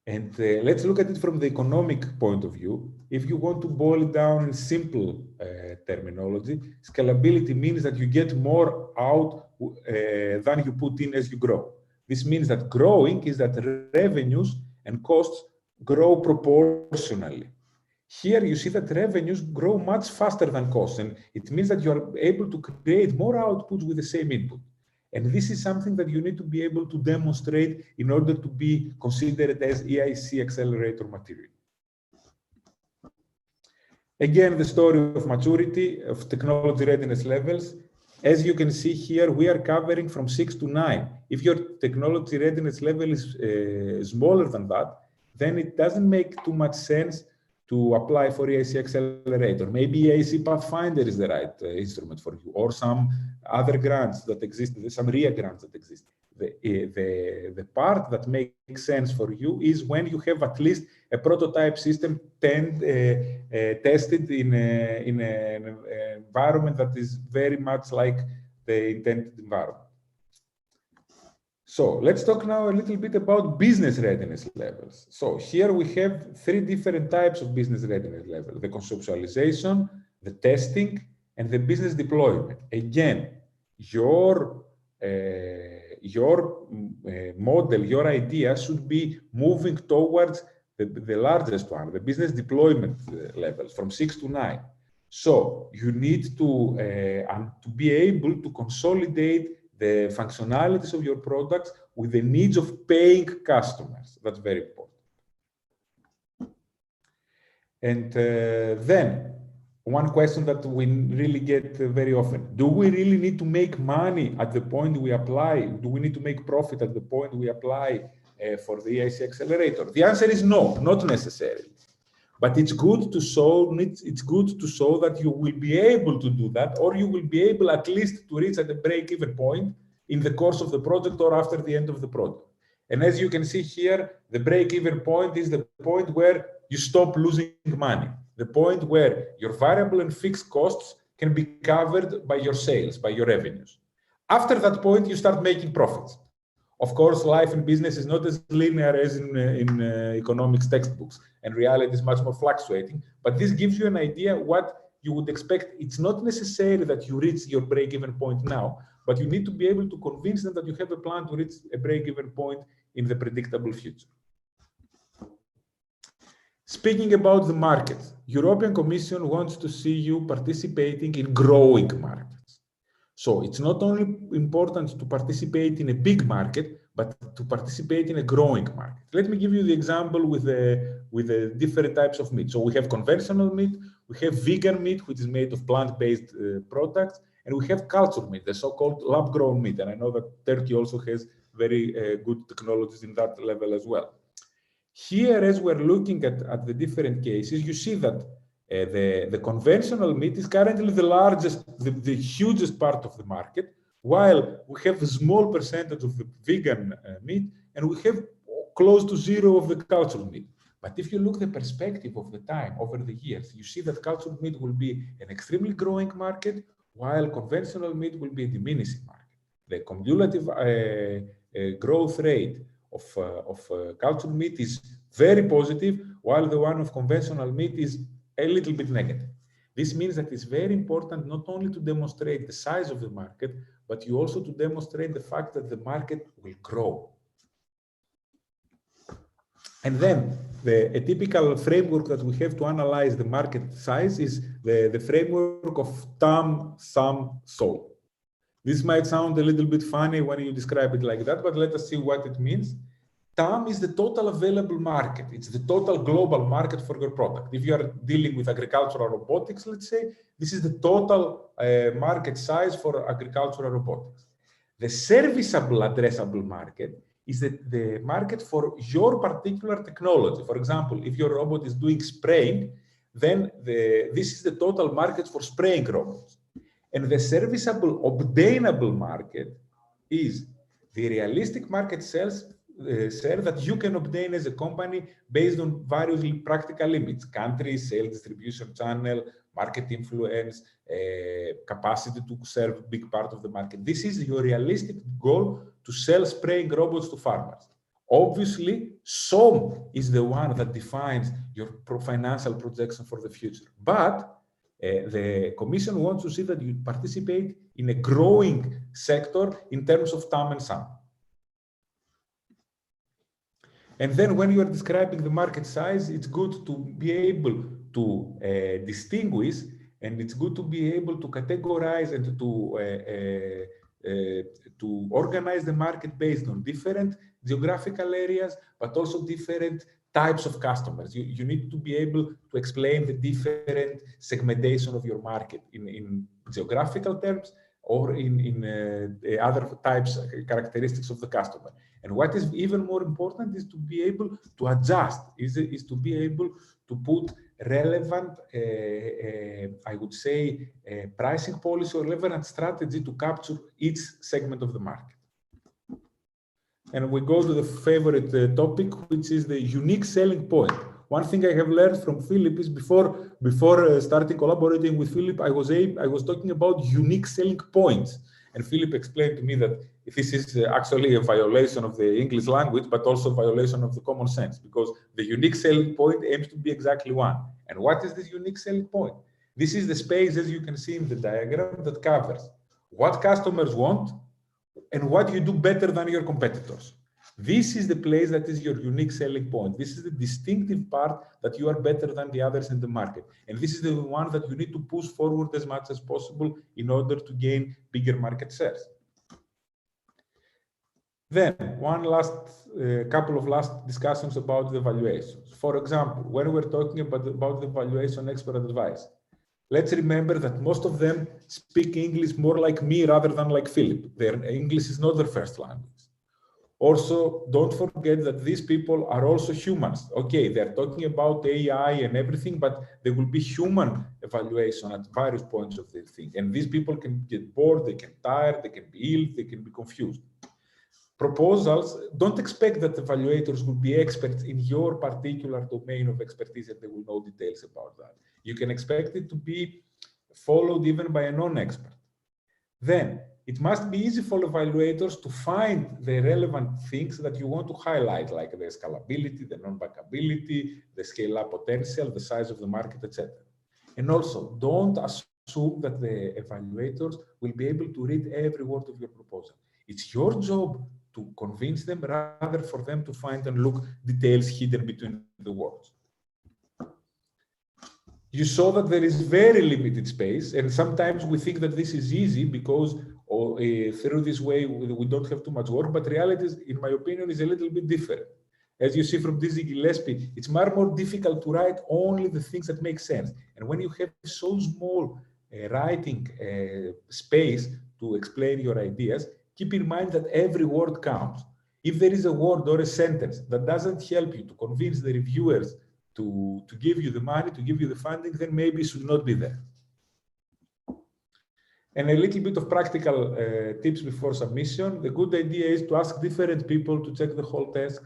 And let's look at it from the economic point of view. If you want to boil it down in simple terminology, scalability means that you get more out than you put in as you grow. This means that growing is that revenues and costs grow proportionally. Here you see that revenues grow much faster than costs, and it means that you are able to create more output with the same input. And this is something that you need to be able to demonstrate in order to be considered as EIC Accelerator material. Again, the story of maturity, of technology readiness levels. As you can see here, we are covering from 6 to 9. If your technology readiness level is smaller than that, then it doesn't make too much sense to apply for EIC Accelerator. Maybe EIC Pathfinder is the right instrument for you, or some other grants that exist, some RIA grants that exist. The part that makes sense for you is when you have at least a prototype system tested in an environment that is very much like the intended environment. So let's talk now a little bit about business readiness levels. So here we have 3 different types of business readiness level: the conceptualization, the testing, and the business deployment. Again, your model, your idea should be moving towards the largest one, the business deployment levels from 6 to 9. So you need to be able to consolidate the functionalities of your products with the needs of paying customers. That's very important. And then one question that we really get very often: do we really need to make money at the point we apply? Do we need to make profit at the point we apply for the EIC Accelerator? The answer is no, not necessarily. But it's good to show that you will be able to do that, or you will be able at least to reach at a break-even point in the course of the project or after the end of the project. And as you can see here, the break-even point is the point where you stop losing money, the point where your variable and fixed costs can be covered by your sales, by your revenues. After that point, you start making profits. Of course, life in business is not as linear as in economics textbooks, and reality is much more fluctuating. But this gives you an idea what you would expect. It's not necessary that you reach your break-even point now, but you need to be able to convince them that you have a plan to reach a break-even point in the predictable future. Speaking about the market, European Commission wants to see you participating in growing markets. So it's not only important to participate in a big market, but to participate in a growing market. Let me give you the example with the different types of meat. So we have conventional meat, we have vegan meat, which is made of plant-based products, and we have cultured meat, the so-called lab-grown meat. And I know that Turkey also has very good technologies in that level as well. Here, as we're looking at the different cases, you see that the conventional meat is currently the largest, the hugest part of the market, while we have a small percentage of the vegan meat, and we have close to 0 of the cultured meat. But if you look at the perspective of the time over the years, you see that cultured meat will be an extremely growing market, while conventional meat will be a diminishing market. The cumulative growth rate of cultured meat is very positive, while the one of conventional meat is a little bit negative. This means that it's very important not only to demonstrate the size of the market, but you also to demonstrate the fact that the market will grow. And then a typical framework that we have to analyze the market size is the framework of TAM, SUM, SOLVE. This might sound a little bit funny when you describe it like that, but let us see what it means. TAM is the total available market. It's the total global market for your product. If you are dealing with agricultural robotics, let's say, this is the total market size for agricultural robotics. The serviceable addressable market is the market for your particular technology. For example, if your robot is doing spraying, then this is the total market for spraying robots. And the serviceable obtainable market is the realistic market share that you can obtain as a company based on various practical limits: country, sales, distribution channel, market influence, capacity to serve a big part of the market. This is your realistic goal to sell spraying robots to farmers. Obviously, SOM is the one that defines your financial projection for the future. But the Commission wants to see that you participate in a growing sector in terms of TAM and SUM. And then when you are describing the market size, it's good to be able to distinguish, and it's good to be able to categorize and to organize the market based on different geographical areas, but also different types of customers. You need to be able to explain the different segmentation of your market in geographical terms, or in other types, characteristics of the customer. And what is even more important is to be able to adjust, is to be able to put relevant, I would say, pricing policy or relevant strategy to capture each segment of the market. And we go to the favorite topic, which is the unique selling point. One thing I have learned from Philip is before starting collaborating with Philip, I was talking about unique selling points. And Philip explained to me that this is actually a violation of the English language, but also a violation of the common sense, because the unique selling point aims to be exactly one. And what is this unique selling point? This is the space, as you can see in the diagram, that covers what customers want and what you do better than your competitors. This is the place that is your unique selling point. This is the distinctive part that you are better than the others in the market. And this is the one that you need to push forward as much as possible in order to gain bigger market shares. Then, couple of last discussions about the valuations. For example, when we're talking about the valuation expert advice, let's remember that most of them speak English more like me rather than like Philip. Their English is not their first language. Also, don't forget that these people are also humans. Okay, they're talking about AI and everything, but there will be human evaluation at various points of the thing. And these people can get bored, they can tire, they can be ill, they can be confused. Proposals, don't expect that evaluators will be experts in your particular domain of expertise and they will know details about that. You can expect it to be followed even by a non-expert. Then, it must be easy for evaluators to find the relevant things that you want to highlight, like the scalability, the non-bankability, the scale-up potential, the size of the market, etc. And also, don't assume that the evaluators will be able to read every word of your proposal. It's your job to convince them rather for them to find and look details hidden between the words. You saw that there is very limited space, and sometimes we think that this is easy because through this way we don't have too much work, but reality is, in my opinion, is a little bit different. As you see from Dizzy Gillespie, it's much more difficult to write only the things that make sense. And when you have so small writing space to explain your ideas, keep in mind that every word counts. If there is a word or a sentence that doesn't help you to convince the reviewers to give you the money, to give you the funding, then maybe it should not be there. And a little bit of practical tips before submission. The good idea is to ask different people to check the whole task,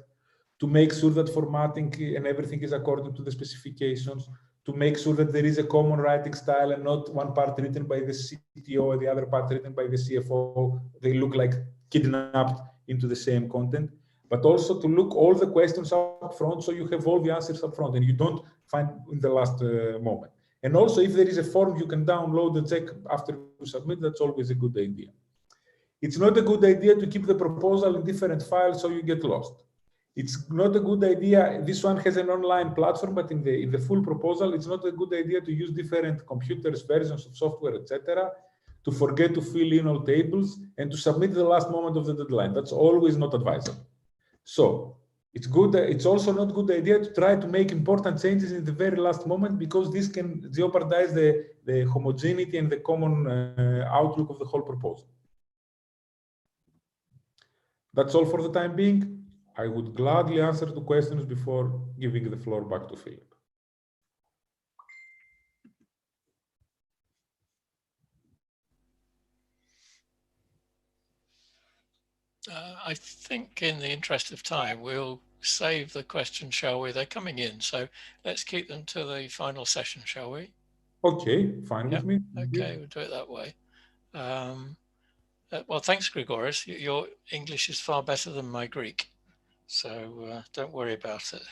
to make sure that formatting and everything is according to the specifications, to make sure that there is a common writing style and not one part written by the CTO and the other part written by the CFO. They look like kidnapped into the same content. But also to look all the questions up front so you have all the answers up front and you don't find in the last moment. And also, if there is a form you can download and check after you submit, that's always a good idea. It's not a good idea to keep the proposal in different files so you get lost. It's not a good idea. This one has an online platform, but in the full proposal, it's not a good idea to use different computers, versions of software, etc., to forget to fill in all tables and to submit the last moment of the deadline. That's always not advisable. So it's good. It's also not a good idea to try to make important changes in the very last moment, because this can jeopardize the homogeneity and the common outlook of the whole proposal. That's all for the time being. I would gladly answer the questions before giving the floor back to Philip. I think in the interest of time, we'll save the questions, shall we? They're coming in, so let's keep them to the final session, shall we? Okay, fine with me. Okay, we'll do it that way. Well, thanks, Grigoris. Your English is far better than my Greek, so don't worry about it.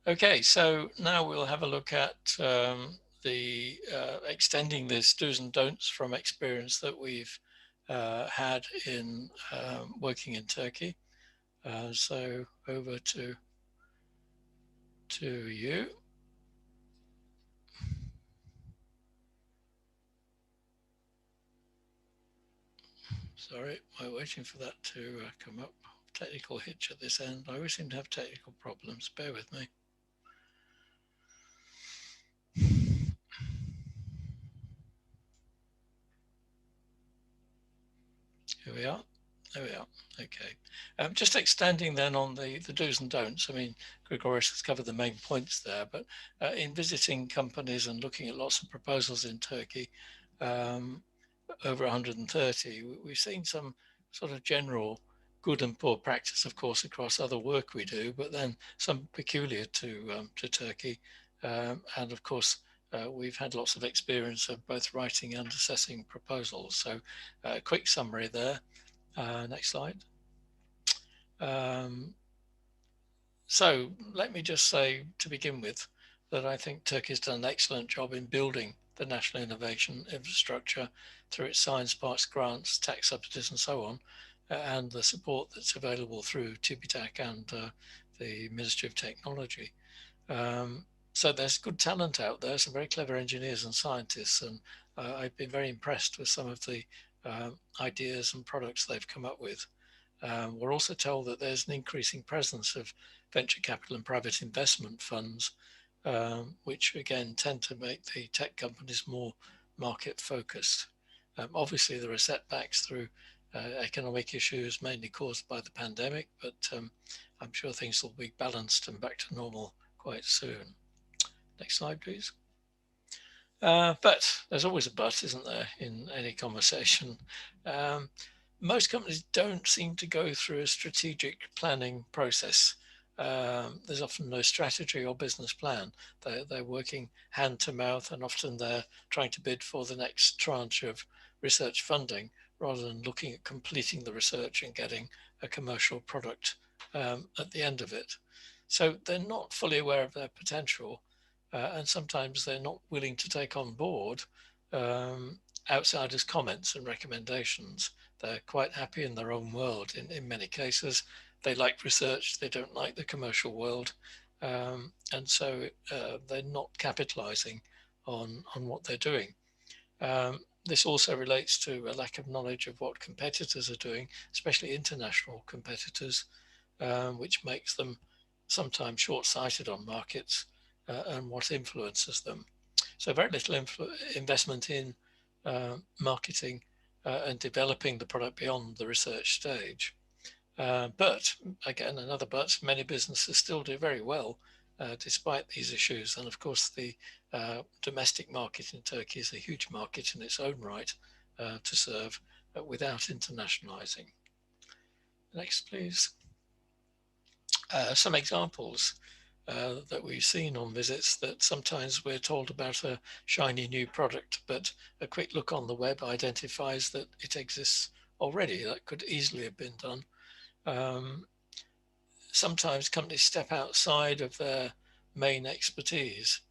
Okay, so now we'll have a look at extending the do's and don'ts from experience that we've had in working in Turkey. So over to you. Sorry, we're waiting for that to come up. Technical hitch at this end. I always seem to have technical problems. Bear with me. Here we are. There we are. Okay. Just extending then on the do's and don'ts. I mean, Grigoris has covered the main points there, but in visiting companies and looking at lots of proposals in Turkey, over 130, we've seen some sort of general good and poor practice, of course, across other work we do, but then some peculiar to Turkey. And of course, we've had lots of experience of both writing and assessing proposals. So a quick summary there. Next slide. So let me just say to begin with that I think Turkey's done an excellent job in building the national innovation infrastructure through its science parks, grants, tax subsidies and so on, and the support that's available through TÜBİTAK and the Ministry of Technology. So there's good talent out there, some very clever engineers and scientists, and I've been very impressed with some of the ideas and products they've come up with. We're also told that there's an increasing presence of venture capital and private investment funds, which again tend to make the tech companies more market focused. Obviously, there are setbacks through economic issues mainly caused by the pandemic, but I'm sure things will be balanced and back to normal quite soon. Next slide, please. But there's always a but, isn't there, in any conversation? Most companies don't seem to go through a strategic planning process. There's often no strategy or business plan. They're working hand to mouth, and often they're trying to bid for the next tranche of research funding rather than looking at completing the research and getting a commercial product at the end of it. So they're not fully aware of their potential, and sometimes they're not willing to take on board outsiders' comments and recommendations. They're quite happy in their own world in many cases. They like research, they don't like the commercial world, and so they're not capitalizing on what they're doing. This also relates to a lack of knowledge of what competitors are doing, especially international competitors, which makes them sometimes short-sighted on markets and what influences them. So very little investment in marketing and developing the product beyond the research stage. But again, another but, many businesses still do very well despite these issues. And of course, the domestic market in Turkey is a huge market in its own right to serve without internationalizing. Next, please. Some examples that we've seen on visits, that sometimes we're told about a shiny new product, but a quick look on the web identifies that it exists already. That could easily have been done. Sometimes companies step outside of their main expertise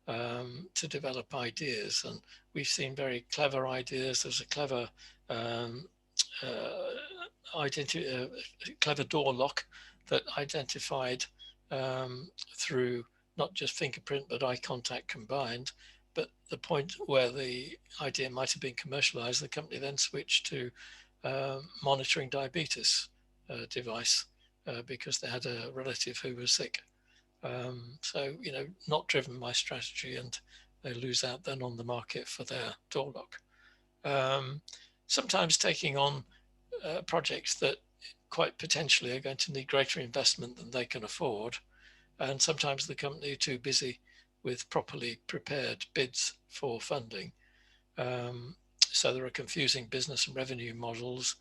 to develop ideas, and we've seen very clever ideas. There's a clever clever door lock that identified through not just fingerprint but eye contact combined. But the point where the idea might have been commercialized, the company then switched to monitoring diabetes device because they had a relative who was sick. So, you know, not driven by strategy, and they lose out then on the market for their door lock. Sometimes taking on projects that quite potentially are going to need greater investment than they can afford. And sometimes the company are too busy with properly prepared bids for funding. So there are confusing business and revenue models.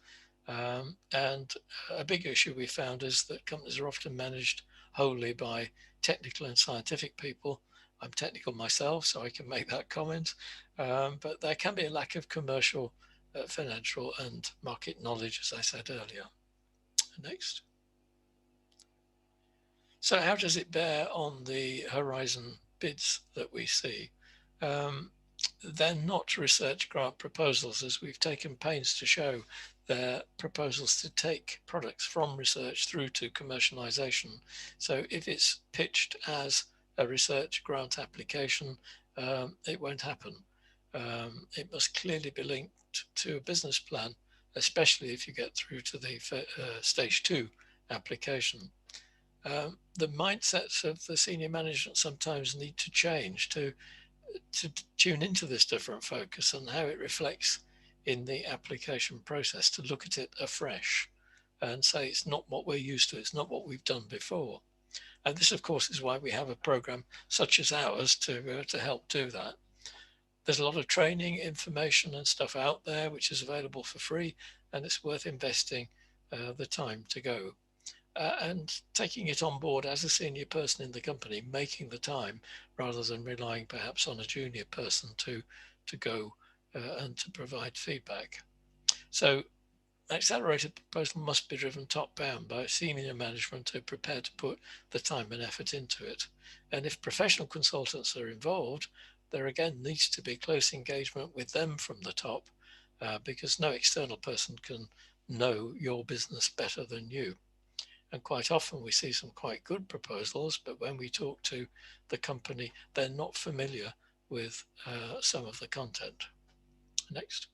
And a big issue we found is that companies are often managed wholly by technical and scientific people. I'm technical myself, so I can make that comment. But there can be a lack of commercial, financial and market knowledge, as I said earlier. Next. So how does it bear on the horizon bids that we see? They're not research grant proposals, as we've taken pains to show. They're proposals to take products from research through to commercialization. So if it's pitched as a research grant application, it won't happen. It must clearly be linked to a business plan, especially if you get through to the stage 2 application. The mindsets of the senior management sometimes need to change to tune into this different focus and how it reflects in the application process to look at it afresh and say it's not what we're used to, it's not what we've done before. And this, of course, is why we have a program such as ours to help do that. There's a lot of training, information and stuff out there which is available for free, and it's worth investing the time to go. And taking it on board as a senior person in the company, making the time rather than relying perhaps on a junior person to go and to provide feedback. So Accelerator proposal must be driven top-down by senior management who are prepared to put the time and effort into it. And if professional consultants are involved, there again needs to be close engagement with them from the top, because no external person can know your business better than you. And quite often we see some quite good proposals, but when we talk to the company, they're not familiar with some of the content. Next.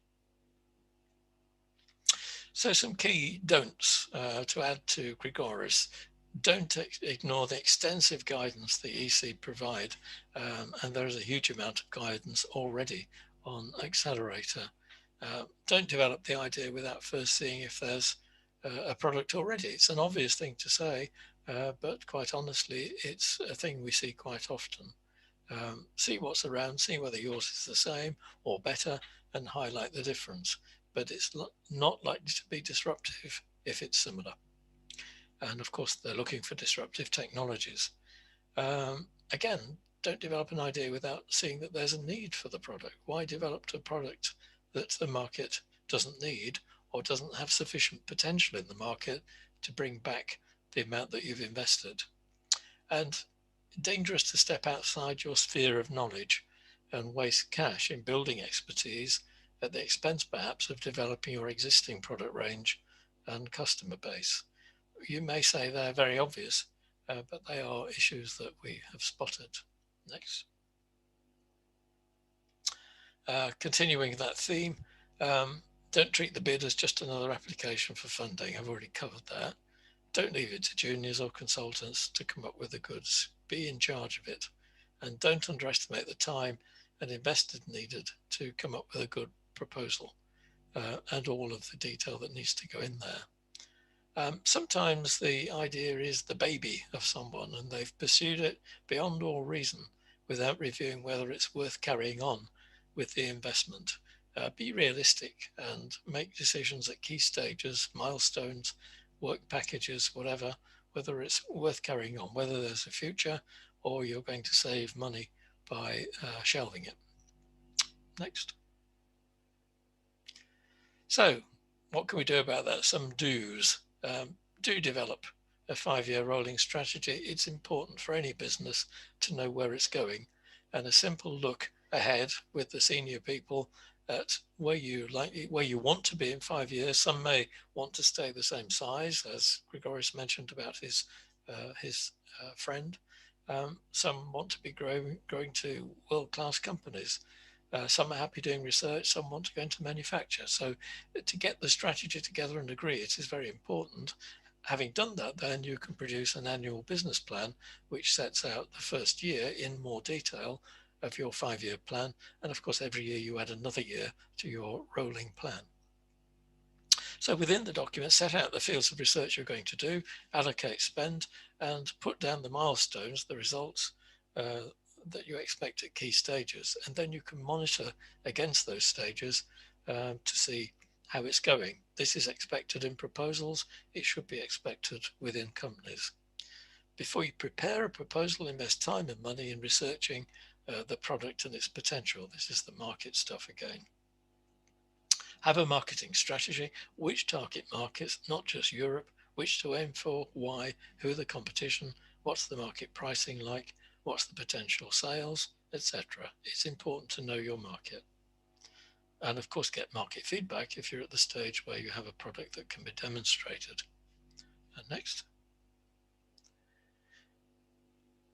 So some key don'ts to add to Grigoris. Don't ignore the extensive guidance the EC provide, and there is a huge amount of guidance already on Accelerator. Don't develop the idea without first seeing if there's a product already. It's an obvious thing to say, but quite honestly, it's a thing we see quite often. See what's around, see whether yours is the same or better, and highlight the difference. But it's not likely to be disruptive if it's similar. And of course, they're looking for disruptive technologies. Again, don't develop an idea without seeing that there's a need for the product. Why develop a product that the market doesn't need or doesn't have sufficient potential in the market to bring back the amount that you've invested? And dangerous to step outside your sphere of knowledge and waste cash in building expertise at the expense perhaps of developing your existing product range and customer base. You may say they're very obvious, but they are issues that we have spotted. Next. Continuing that theme, don't treat the bid as just another application for funding. I've already covered that. Don't leave it to juniors or consultants to come up with the goods. Be in charge of it. And don't underestimate the time and investment needed to come up with a good proposal and all of the detail that needs to go in there. Sometimes the idea is the baby of someone and they've pursued it beyond all reason without reviewing whether it's worth carrying on with the investment. Be realistic and make decisions at key stages, milestones, work packages, whatever, whether it's worth carrying on, whether there's a future or you're going to save money by shelving it. Next. So what can we do about that? Some do's. Do develop a 5-year rolling strategy. It's important for any business to know where it's going, and a simple look ahead with the senior people at where you want to be in 5 years. Some may want to stay the same size, as Grigoris mentioned about his friend. Some want to be growing to world-class companies. Some are happy doing research, some want to go into manufacture. So to get the strategy together and agree, it is very important. Having done that, then you can produce an annual business plan, which sets out the first year in more detail of your 5-year plan. And of course, every year you add another year to your rolling plan. So within the document, set out the fields of research you're going to do, allocate spend, and put down the milestones, the results that you expect at key stages. And then you can monitor against those stages to see how it's going. This is expected in proposals. It should be expected within companies. Before you prepare a proposal, invest time and money in researching the product and its potential. This is the market stuff again. Have a marketing strategy. Which target markets, not just Europe, which to aim for, why, who the competition, what's the market pricing like, what's the potential sales, etc. It's important to know your market. And of course, get market feedback if you're at the stage where you have a product that can be demonstrated. And next.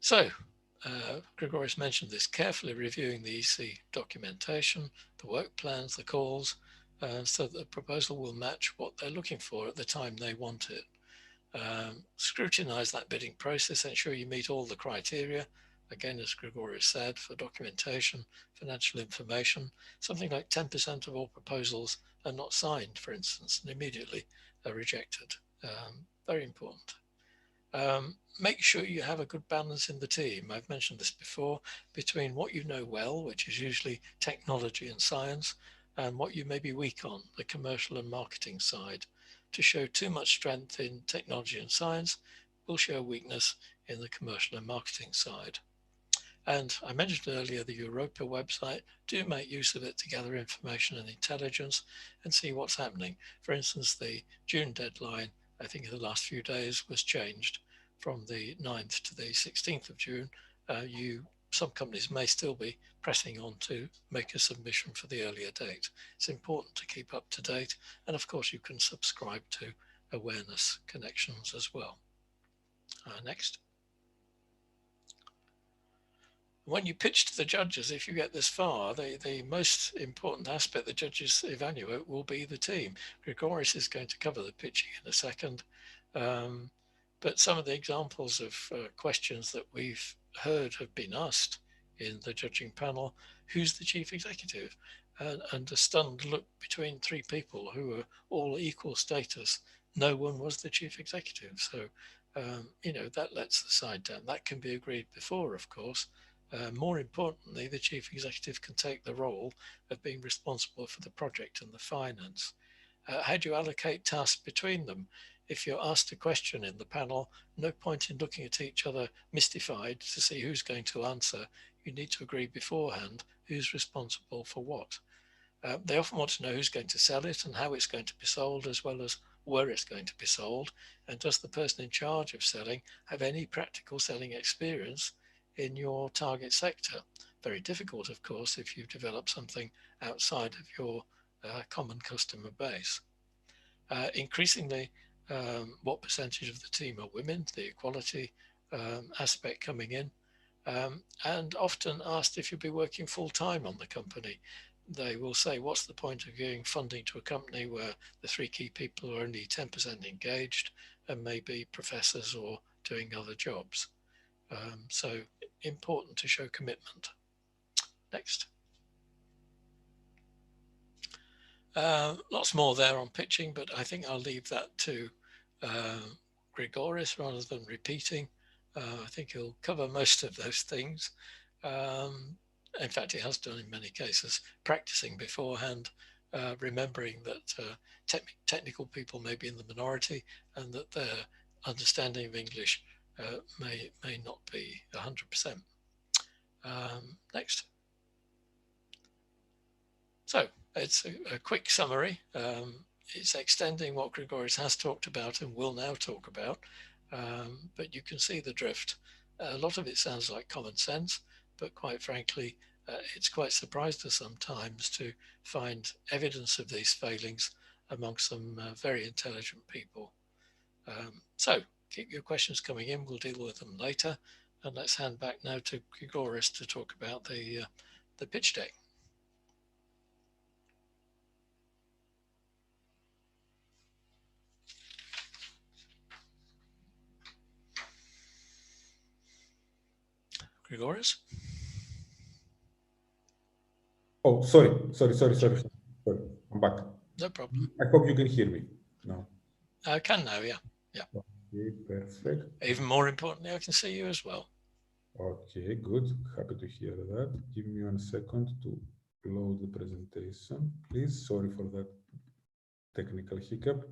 So, Grigoris mentioned this, carefully reviewing the EC documentation, the work plans, the calls, so that the proposal will match what they're looking for at the time they want it. Scrutinize that bidding process, ensure you meet all the criteria again, as Grigoris said, for documentation, financial information, something like 10% of all proposals are not signed, for instance, and immediately are rejected. Very important. Make sure you have a good balance in the team. I've mentioned this before, between what you know well, which is usually technology and science, and what you may be weak on, the commercial and marketing side. To show too much strength in technology and science will show weakness in the commercial and marketing side. And I mentioned earlier the Europa website. Do make use of it to gather information and intelligence and see what's happening. For instance, the June deadline, I think in the last few days, was changed from the 9th to the 16th of June. Some companies may still be pressing on to make a submission for the earlier date. It's important to keep up to date. And of course, you can subscribe to awareness connections as well. Next. When you pitch to the judges, if you get this far, the most important aspect the judges evaluate will be the team. Grigoris is going to cover the pitching in a second. But some of the examples of questions that we've heard have been asked in the judging panel: who's the chief executive? And a stunned look between three people who were all equal status. No one was the chief executive. So, that lets the side down. That can be agreed before, of course. More importantly, the chief executive can take the role of being responsible for the project and the finance. How do you allocate tasks between them? If you're asked a question in the panel, no point in looking at each other mystified to see who's going to answer. You need to agree beforehand who's responsible for what. They often want to know who's going to sell it and how it's going to be sold, as well as where it's going to be sold. And does the person in charge of selling have any practical selling experience in your target sector? Very difficult, of course, if you develop something outside of your common customer base. Increasingly, what percentage of the team are women, the equality aspect coming in, and often asked if you'll be working full-time on the company. They will say, what's the point of giving funding to a company where the three key people are only 10% engaged and maybe professors or doing other jobs? So important to show commitment. Next. Lots more there on pitching, but I think I'll leave that to Grigoris rather than repeating. I think he'll cover most of those things. In fact, he has done in many cases, practicing beforehand, remembering that technical people may be in the minority and that their understanding of English may not be 100%. Next. So it's a quick summary. It's extending what Grigoris has talked about and will now talk about, but you can see the drift. A lot of it sounds like common sense, but quite frankly, it's quite surprised us sometimes to find evidence of these failings amongst some very intelligent people. So keep your questions coming in. We'll deal with them later. And let's hand back now to Grigoris to talk about the pitch deck. Grigoris? Oh, sorry. I'm back. No problem. I hope you can hear me now. I can now, yeah. Okay, perfect. Even more importantly, I can see you as well. Okay, good. Happy to hear that. Give me 1 second to load the presentation, please. Sorry for that technical hiccup.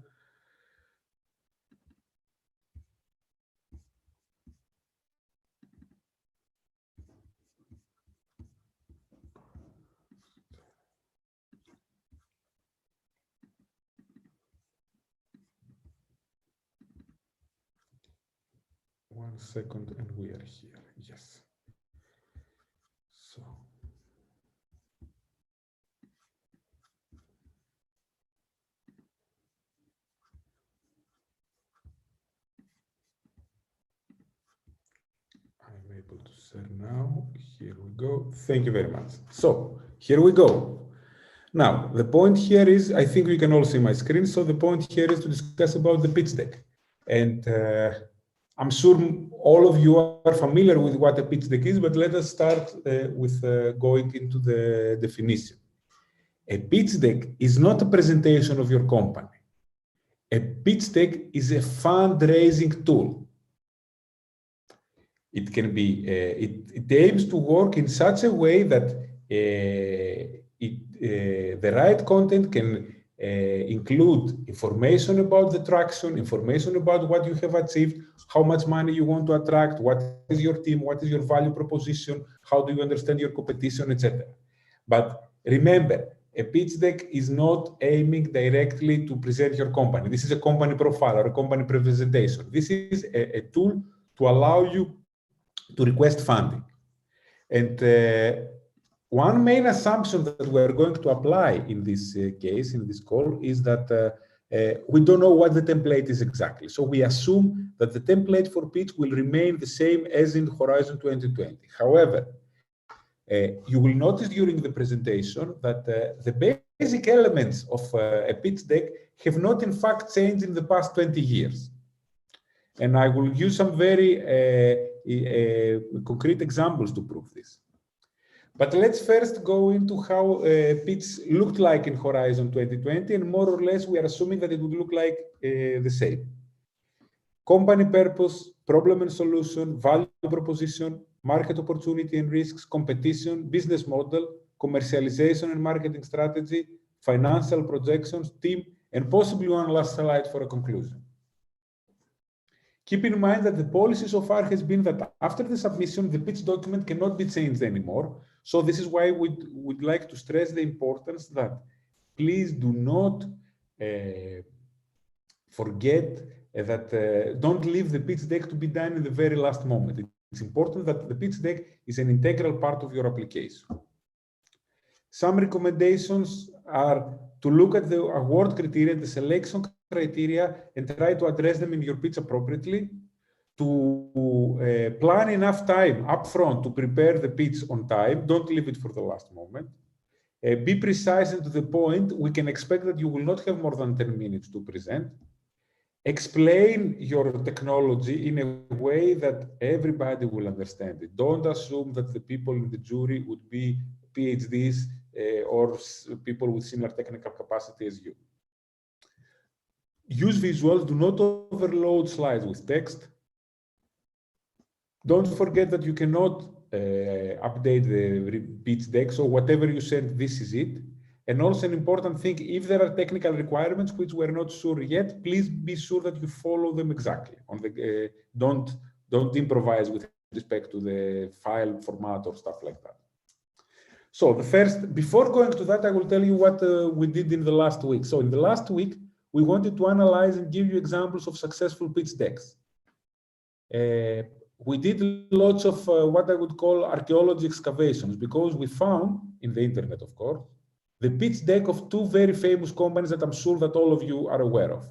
One second and we are here. Yes. So. I'm able to share now. Here we go. Thank you very much. So here we go. Now, the point here is, I think we can all see my screen. So the point here is to discuss about the pitch deck. And I'm sure all of you are familiar with what a pitch deck is, but let us start with going into the definition. A pitch deck is not a presentation of your company. A pitch deck is a fundraising tool. It can be, it aims to work in such a way that the right content can include information about the traction, information about what you have achieved, how much money you want to attract, what is your team, what is your value proposition, how do you understand your competition, etc. But remember, a pitch deck is not aiming directly to present your company. This is a company profile or a company presentation. This is a tool to allow you to request funding. And one main assumption that we're going to apply in this case, in this call, is that we don't know what the template is exactly. So we assume that the template for pitch will remain the same as in Horizon 2020. However, you will notice during the presentation that the basic elements of a pitch deck have not in fact changed in the past 20 years. And I will use some very concrete examples to prove this. But let's first go into how pitch looked like in Horizon 2020, and more or less we are assuming that it would look like the same. Company purpose, problem and solution, value proposition, market opportunity and risks, competition, business model, commercialization and marketing strategy, financial projections, team, and possibly one last slide for a conclusion. Keep in mind that the policy so far has been that after the submission, the pitch document cannot be changed anymore. So this is why we'd like to stress the importance that please do not forget that don't leave the pitch deck to be done in the very last moment. It's important that the pitch deck is an integral part of your application. Some recommendations are to look at the award criteria, the selection criteria, and try to address them in your pitch appropriately, to plan enough time upfront to prepare the pitch on time. Don't leave it for the last moment. Be precise and to the point. We can expect that you will not have more than 10 minutes to present. Explain your technology in a way that everybody will understand it. Don't assume that the people in the jury would be PhDs or people with similar technical capacity as you. Use visuals. Do not overload slides with text. Don't forget that you cannot update the pitch deck. So whatever you send, this is it. And also an important thing, if there are technical requirements which we're not sure yet, please be sure that you follow them exactly. Don't improvise with respect to the file format or stuff like that. So before going to that, I will tell you what we did in the last week. So in the last week, we wanted to analyze and give you examples of successful pitch decks. We did lots of what I would call archaeology excavations, because we found, in the internet of course, the pitch deck of two very famous companies that I'm sure that all of you are aware of.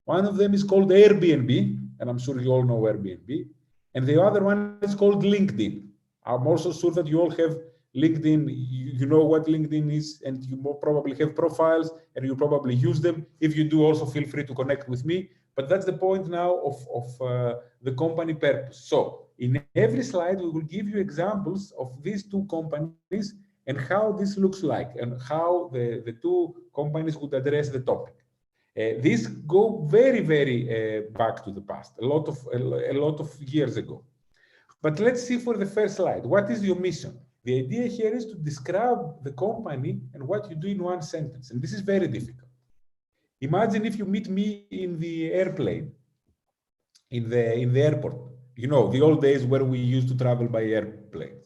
One of them is called Airbnb, and I'm sure you all know Airbnb. And the other one is called LinkedIn. I'm also sure that you all have LinkedIn, you know what LinkedIn is, and you more probably have profiles, and you probably use them. If you do, also feel free to connect with me. But that's the point now of the company purpose. So in every slide, we will give you examples of these two companies and how this looks like, and how the two companies would address the topic. These go very, very back to the past, a lot of years ago. But let's see for the first slide, what is your mission? The idea here is to describe the company and what you do in one sentence, and this is very difficult. Imagine if you meet me in the airplane, in the airport, you know, the old days where we used to travel by airplanes.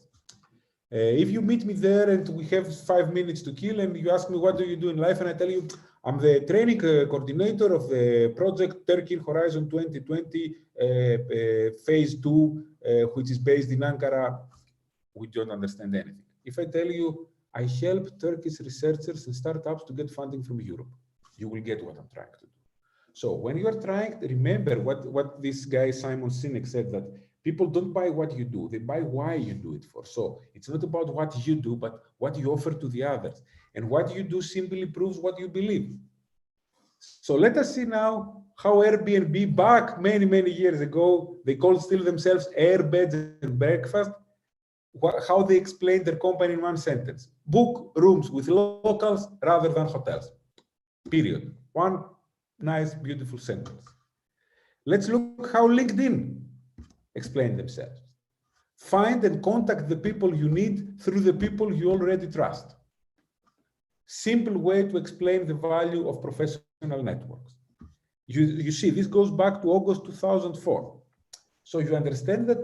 If you meet me there and we have 5 minutes to kill, and you ask me, what do you do in life? And I tell you, I'm the training coordinator of the project Turkey Horizon 2020 phase 2, which is based in Ankara. We don't understand anything. If I tell you, I help Turkish researchers and startups to get funding from Europe, you will get what I'm trying to do. So when you are trying to remember what this guy, Simon Sinek, said, that people don't buy what you do, they buy why you do it for. So it's not about what you do, but what you offer to the others. And what you do simply proves what you believe. So let us see now how Airbnb back many years ago, they called still themselves Air Beds and Breakfast, how they explained their company in one sentence: book rooms with locals rather than hotels. Period. One nice, beautiful sentence. Let's look how LinkedIn explained themselves. Find and contact the people you need through the people you already trust. Simple way to explain the value of professional networks. You see, this goes back to August 2004. So you understand that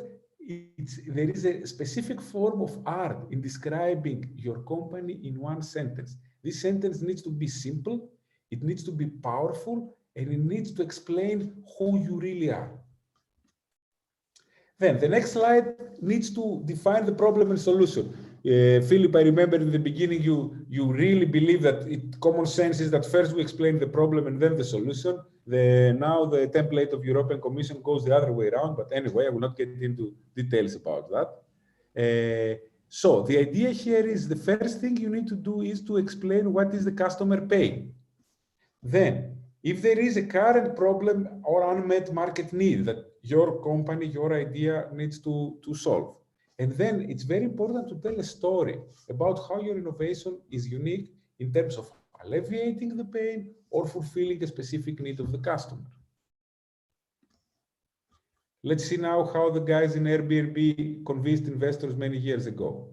there is a specific form of art in describing your company in one sentence. This sentence needs to be simple, it needs to be powerful, and it needs to explain who you really are. Then the next slide needs to define the problem and solution. Philip, I remember in the beginning you really believe that common sense is that first we explain the problem and then the solution. Now the template of European Commission goes the other way around, but anyway, I will not get into details about that. So the idea here is the first thing you need to do is to explain what is the customer pain. Then, if there is a current problem or unmet market need that your company, your idea needs to solve. And then it's very important to tell a story about how your innovation is unique in terms of alleviating the pain or fulfilling a specific need of the customer. Let's see now how the guys in Airbnb convinced investors many years ago.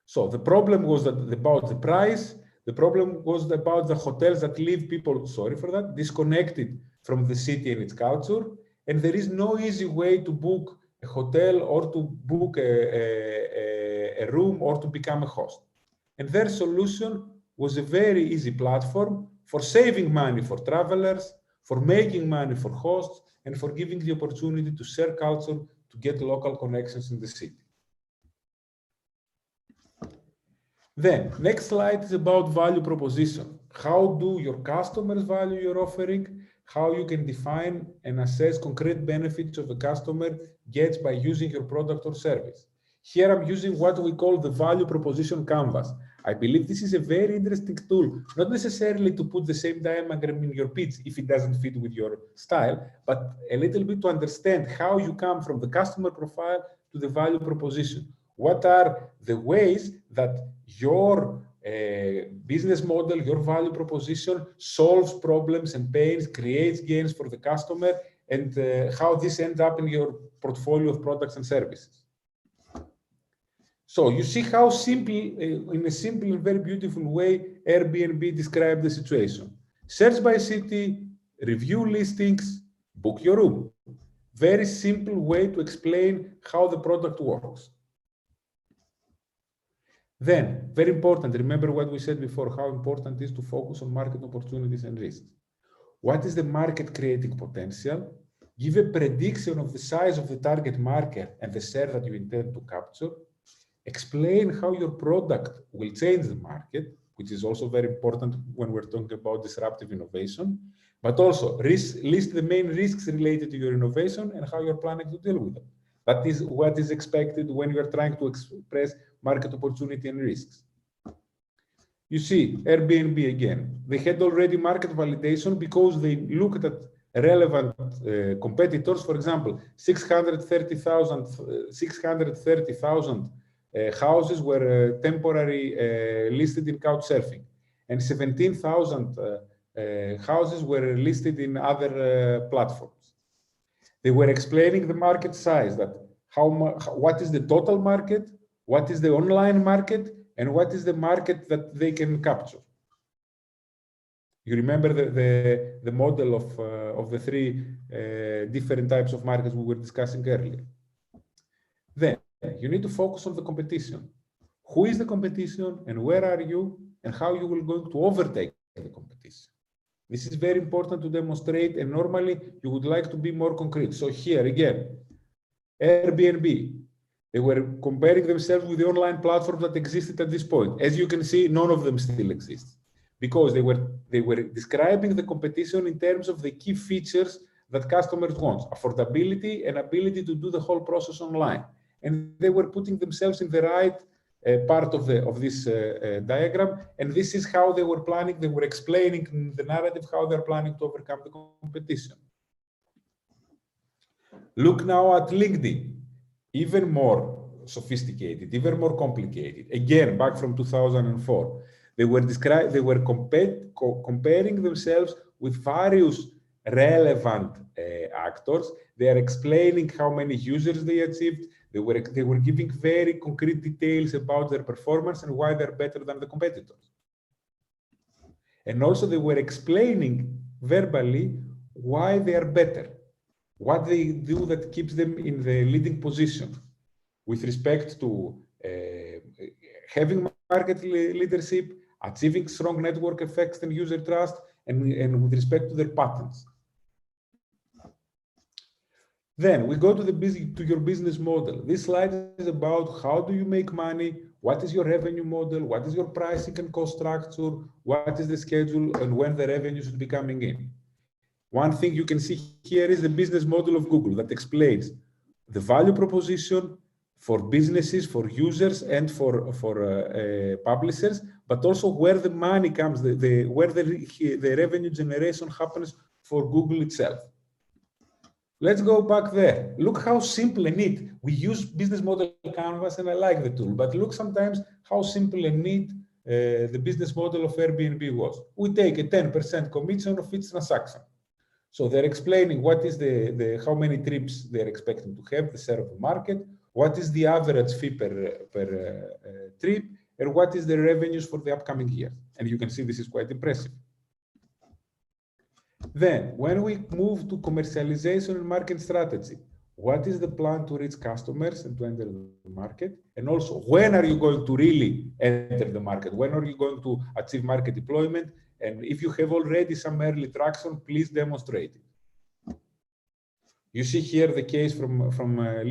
So the problem was about the price. The problem was about the hotels that leave people, sorry for that, disconnected from the city and its culture. And there is no easy way to book a hotel or to book a room or to become a host. And their solution was a very easy platform for saving money for travelers, for making money for hosts, and for giving the opportunity to share culture, to get local connections in the city. Then, next slide is about value proposition. How do your customers value your offering? How you can define and assess concrete benefits of a customer gets by using your product or service. Here I'm using what we call the value proposition canvas. I believe this is a very interesting tool, not necessarily to put the same diagram in your pitch if it doesn't fit with your style, but a little bit to understand how you come from the customer profile to the value proposition. What are the ways that your business model, your value proposition solves problems and pains, creates gains for the customer, and how this ends up in your portfolio of products and services. So you see how simple, in a simple and very beautiful way, Airbnb described the situation. Search by city, review listings, book your room. Very simple way to explain how the product works. Then, very important, remember what we said before, how important it is to focus on market opportunities and risks. What is the market creating potential? Give a prediction of the size of the target market and the share that you intend to capture. Explain how your product will change the market, which is also very important when we're talking about disruptive innovation, but also list the main risks related to your innovation and how you're planning to deal with them. That is what is expected when you are trying to express market opportunity and risks. You see, Airbnb again, they had already market validation because they looked at relevant competitors. For example, 630,000 houses were temporarily listed in Couchsurfing, and 17,000 houses were listed in other platforms. They were explaining the market size, that what is the total market, what is the online market, and what is the market that they can capture. You remember the model of the three different types of markets we were discussing earlier. Then you need to focus on the competition. Who is the competition and where are you and how you will going to overtake the competition. This is very important to demonstrate, and normally you would like to be more concrete. So here again, Airbnb, they were comparing themselves with the online platform that existed at this point. As you can see, none of them still exists because they were describing the competition in terms of the key features that customers want, affordability and ability to do the whole process online. And they were putting themselves in the right part of this diagram, and this is how they were planning. They were explaining in the narrative how they're planning to overcome the competition. Look now at LinkedIn, even more sophisticated, even more complicated. Again, back from 2004, they were comparing themselves with various relevant actors. They are explaining how many users they achieved. They were giving very concrete details about their performance and why they're better than the competitors. And also they were explaining verbally why they are better, what they do that keeps them in the leading position with respect to having market leadership, achieving strong network effects and user trust, and with respect to their patents. Then we go to your business model. This slide is about how do you make money, what is your revenue model, what is your pricing and cost structure, what is the schedule, and when the revenue should be coming in. One thing you can see here is the business model of Google that explains the value proposition for businesses, for users, and for publishers, but also where the money comes, where the revenue generation happens for Google itself. Let's go back there. Look how simple and neat. We use business model canvas, and I like the tool, but look sometimes how simple and neat the business model of Airbnb was. We take a 10% commission of each transaction. So they're explaining what is how many trips they're expecting to have, the share of the market, what is the average fee per trip, and what is the revenues for the upcoming year. And you can see this is quite impressive. Then, when we move to commercialization and market strategy, what is the plan to reach customers and to enter the market? And also, when are you going to really enter the market? When are you going to achieve market deployment? And if you have already some early traction, please demonstrate it. You see here the case from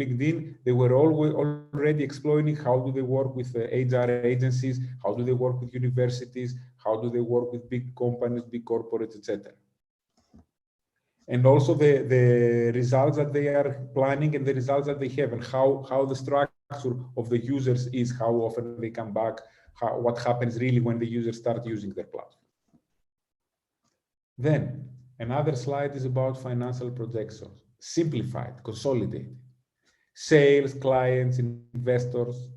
LinkedIn. They were already explaining how do they work with HR agencies, how do they work with universities, how do they work with big companies, big corporates, etc. And also the results that they are planning and the results that they have, and how the structure of the users is, how often they come back, what happens really when the users start using their platform. Then another slide is about financial projections, simplified, consolidated. Sales, clients, investors,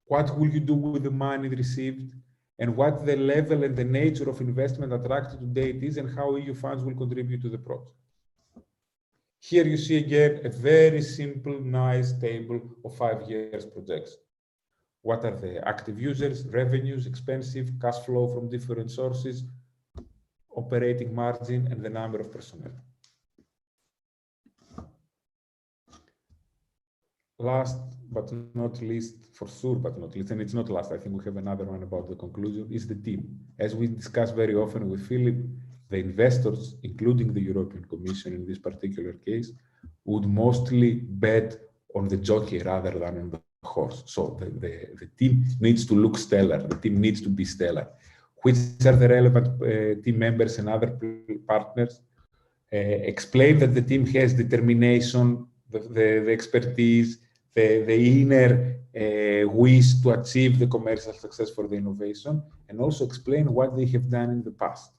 what will you do with the money received, and what the level and the nature of investment attracted to date is, and how EU funds will contribute to the project. Here you see again a very simple, nice table of 5 years projection. What are the active users, revenues, expenses, cash flow from different sources, operating margin, and the number of personnel. Last but not least, for sure, but not least, and it's not last, I think we have another one about the conclusion, is the team. As we discuss very often with Philip, the investors, including the European Commission in this particular case, would mostly bet on the jockey rather than on the horse. So the team needs to look stellar, the team needs to be stellar. Which are the relevant team members and other partners? Explain that the team has determination, the expertise, the inner wish to achieve the commercial success for the innovation, and also explain what they have done in the past.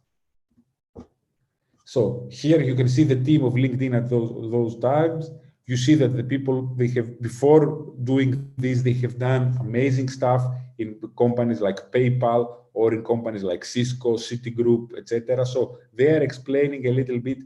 So here you can see the team of LinkedIn at those times. You see that the people they have, before doing this, they have done amazing stuff in companies like PayPal or in companies like Cisco, Citigroup, etc. So they are explaining a little bit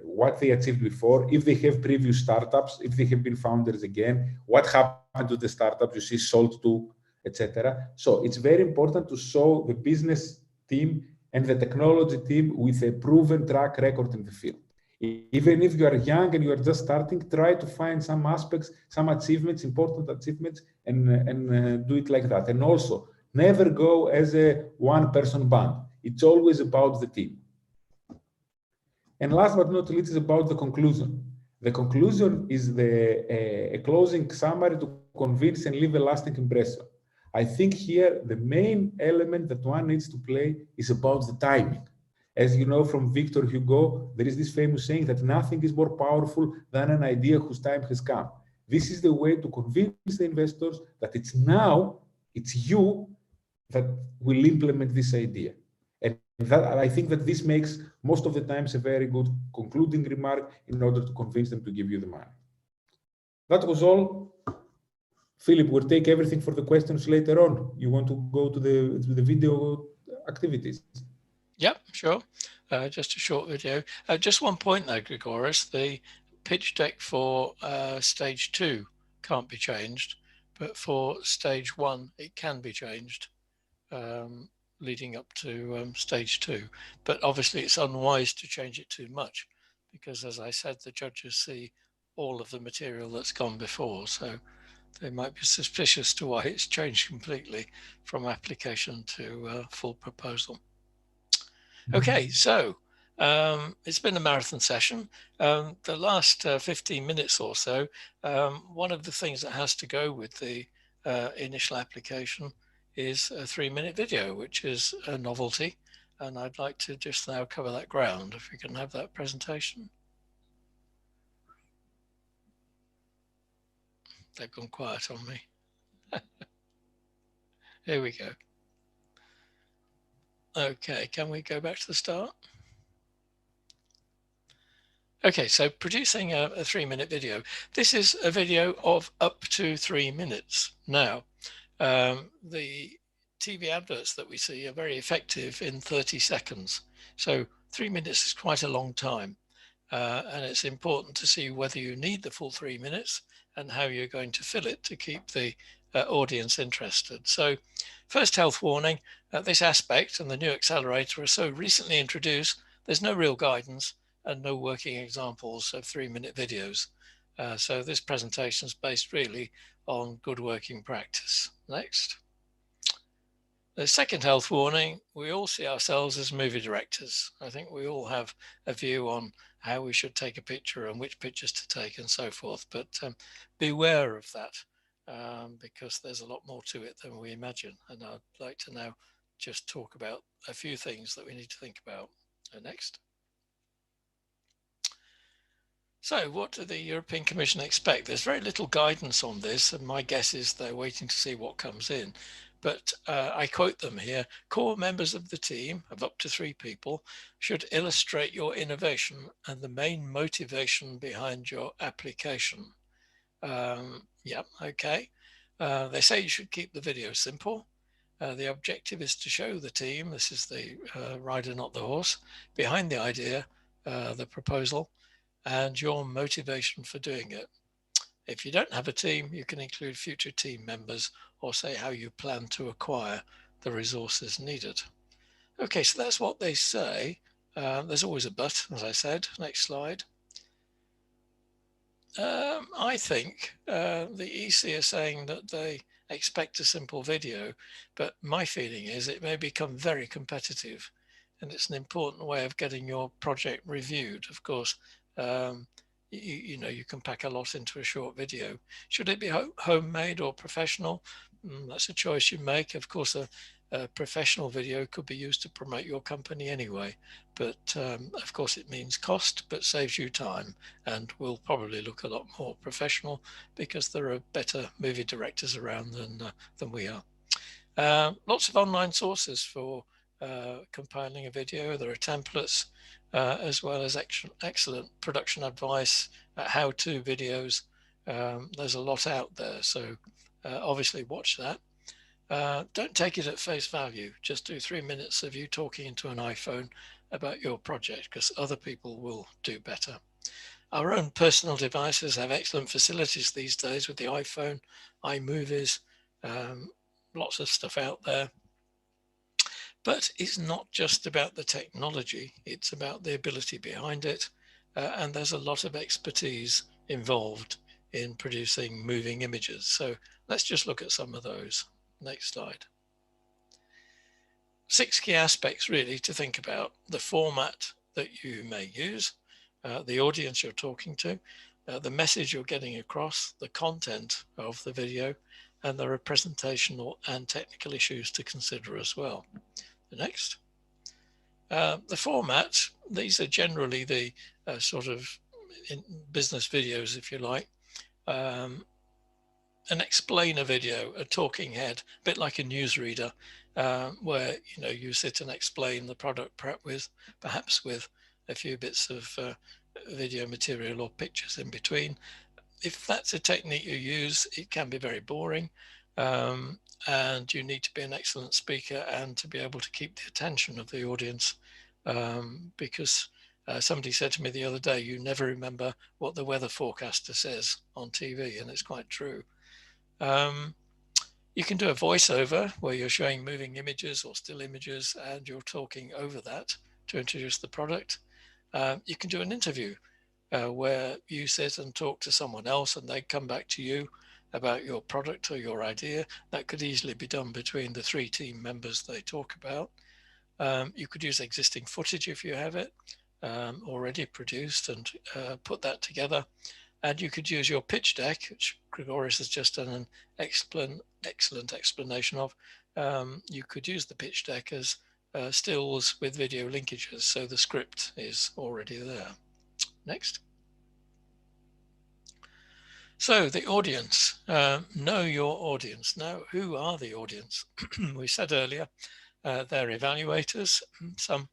what they achieved before, if they have previous startups, if they have been founders again, what happened to the startups you see sold to, etc. So it's very important to show the business team and the technology team with a proven track record in the field. Even if you are young and you are just starting, try to find some aspects, some achievements, important achievements, and do it like that. And also, never go as a one-person band. It's always about the team. And last but not least is about the conclusion. The conclusion is a closing summary to convince and leave a lasting impression. I think here the main element that one needs to play is about the timing. As you know from Victor Hugo, there is this famous saying that nothing is more powerful than an idea whose time has come. This is the way to convince the investors that it's now, it's you that will implement this idea. And I think that this makes most of the times a very good concluding remark in order to convince them to give you the money. That was all. Philip, we'll take everything for the questions later on. You want to go to the video activities? Yep, sure. Just a short video. Just one point though, Grigoris, the pitch deck for stage 2 can't be changed, but for stage 1 it can be changed, leading up to stage 2. But obviously it's unwise to change it too much because, as I said, the judges see all of the material that's gone before, so they might be suspicious to why it's changed completely from application to full proposal. Okay, so it's been a marathon session. The last 15 minutes or so, one of the things that has to go with the initial application is a 3-minute video, which is a novelty. And I'd like to just now cover that ground. If we can have that presentation. They've gone quiet on me. Here we go. Okay, can we go back to the start? Okay, so producing a 3-minute video. This is a video of up to 3 minutes. Now, the TV adverts that we see are very effective in 30 seconds. So 3 minutes is quite a long time. And it's important to see whether you need the full 3 minutes and how you're going to fill it to keep the audience interested. So first health warning, this aspect and the new accelerator are so recently introduced, there's no real guidance and no working examples of 3-minute videos. So this presentation is based really on good working practice. Next. The second health warning, we all see ourselves as movie directors. I think we all have a view on how we should take a picture and which pictures to take and so forth, but beware of that because there's a lot more to it than we imagine. And I'd like to now just talk about a few things that we need to think about. Next. So what do the European Commission expect? There's very little guidance on this, and my guess is they're waiting to see what comes in. But I quote them here: core members of the team of up to 3 people should illustrate your innovation and the main motivation behind your application. Yeah, okay. They say you should keep the video simple. The objective is to show the team, this is the rider, not the horse, behind the idea, the proposal, and your motivation for doing it. If you don't have a team, you can include future team members or say how you plan to acquire the resources needed. Okay, so that's what they say. There's always a but, as I said. Next slide. I think the EC are saying that they expect a simple video, but my feeling is it may become very competitive, and it's an important way of getting your project reviewed. Of course, you know, you can pack a lot into a short video. Should it be homemade or professional? That's a choice you make. Of course, a professional video could be used to promote your company anyway, but of course it means cost, but saves you time and will probably look a lot more professional because there are better movie directors around than we are. Lots of online sources for compiling a video. There are templates as well as excellent production advice, how-to videos. There's a lot out there, so obviously watch that. Don't take it at face value. Just do 3 minutes of you talking into an iPhone about your project because other people will do better. Our own personal devices have excellent facilities these days with the iPhone, iMovies, lots of stuff out there. But it's not just about the technology, it's about the ability behind it. And there's a lot of expertise involved in producing moving images. So let's just look at some of those. Next slide. 6 key aspects really to think about: the format that you may use, the audience you're talking to, the message you're getting across, the content of the video, and there are presentational and technical issues to consider as well. The next. The format, these are generally the sort of business videos, if you like. An explainer video, a talking head, a bit like a newsreader, where you sit and explain the product prep perhaps with a few bits of video material or pictures in between. If that's a technique you use, it can be very boring, and you need to be an excellent speaker and to be able to keep the attention of the audience, because somebody said to me the other day, you never remember what the weather forecaster says on TV, and it's quite true. You can do a voiceover where you're showing moving images or still images and you're talking over that to introduce the product. You can do an interview where you sit and talk to someone else and they come back to you about your product or your idea. That could easily be done between the 3 team members they talk about. You could use existing footage if you have it already produced and put that together. And you could use your pitch deck, which Grigoris has just done an excellent explanation of. You could use the pitch deck as stills with video linkages, so the script is already there. Next. So the audience, know your audience. Now, who are the audience? We said earlier, they're evaluators, some,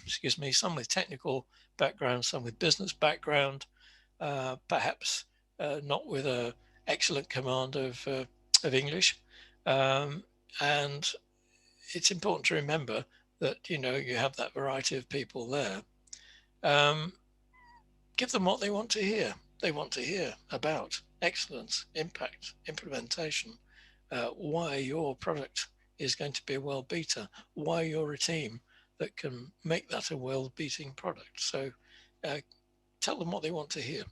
excuse me, some with technical background, some with business background, perhaps not with an excellent command of English. And it's important to remember that, you have that variety of people there. Give them what they want to hear. They want to hear about excellence, impact, implementation, why your product is going to be a world beater, why you're a team that can make that a world beating product. So tell them what they want to hear.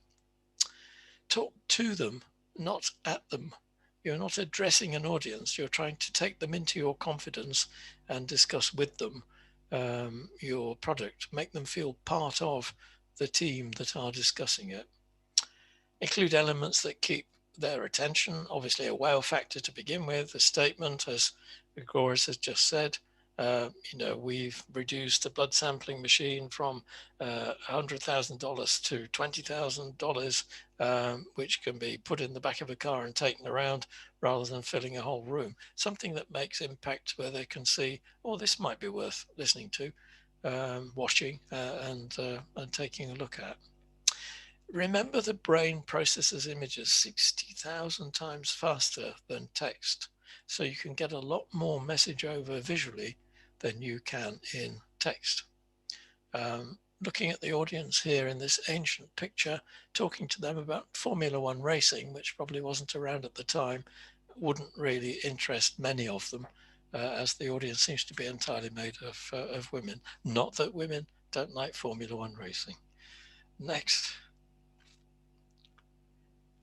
Talk to them, not at them. You're not addressing an audience. You're trying to take them into your confidence and discuss with them your product, make them feel part of the team that are discussing it. Include elements that keep their attention, obviously a wow factor to begin with, a statement, as Grigoris has just said. We've reduced the blood sampling machine from $100,000 to $20,000, which can be put in the back of a car and taken around rather than filling a whole room. Something that makes impact where they can see, oh, this might be worth listening to, watching and taking a look at. Remember, the brain processes images 60,000 times faster than text. So you can get a lot more message over visually than you can in text. Looking at the audience here in this ancient picture, talking to them about Formula One racing, which probably wasn't around at the time, wouldn't really interest many of them, as the audience seems to be entirely made of women. Not that women don't like Formula One racing. Next.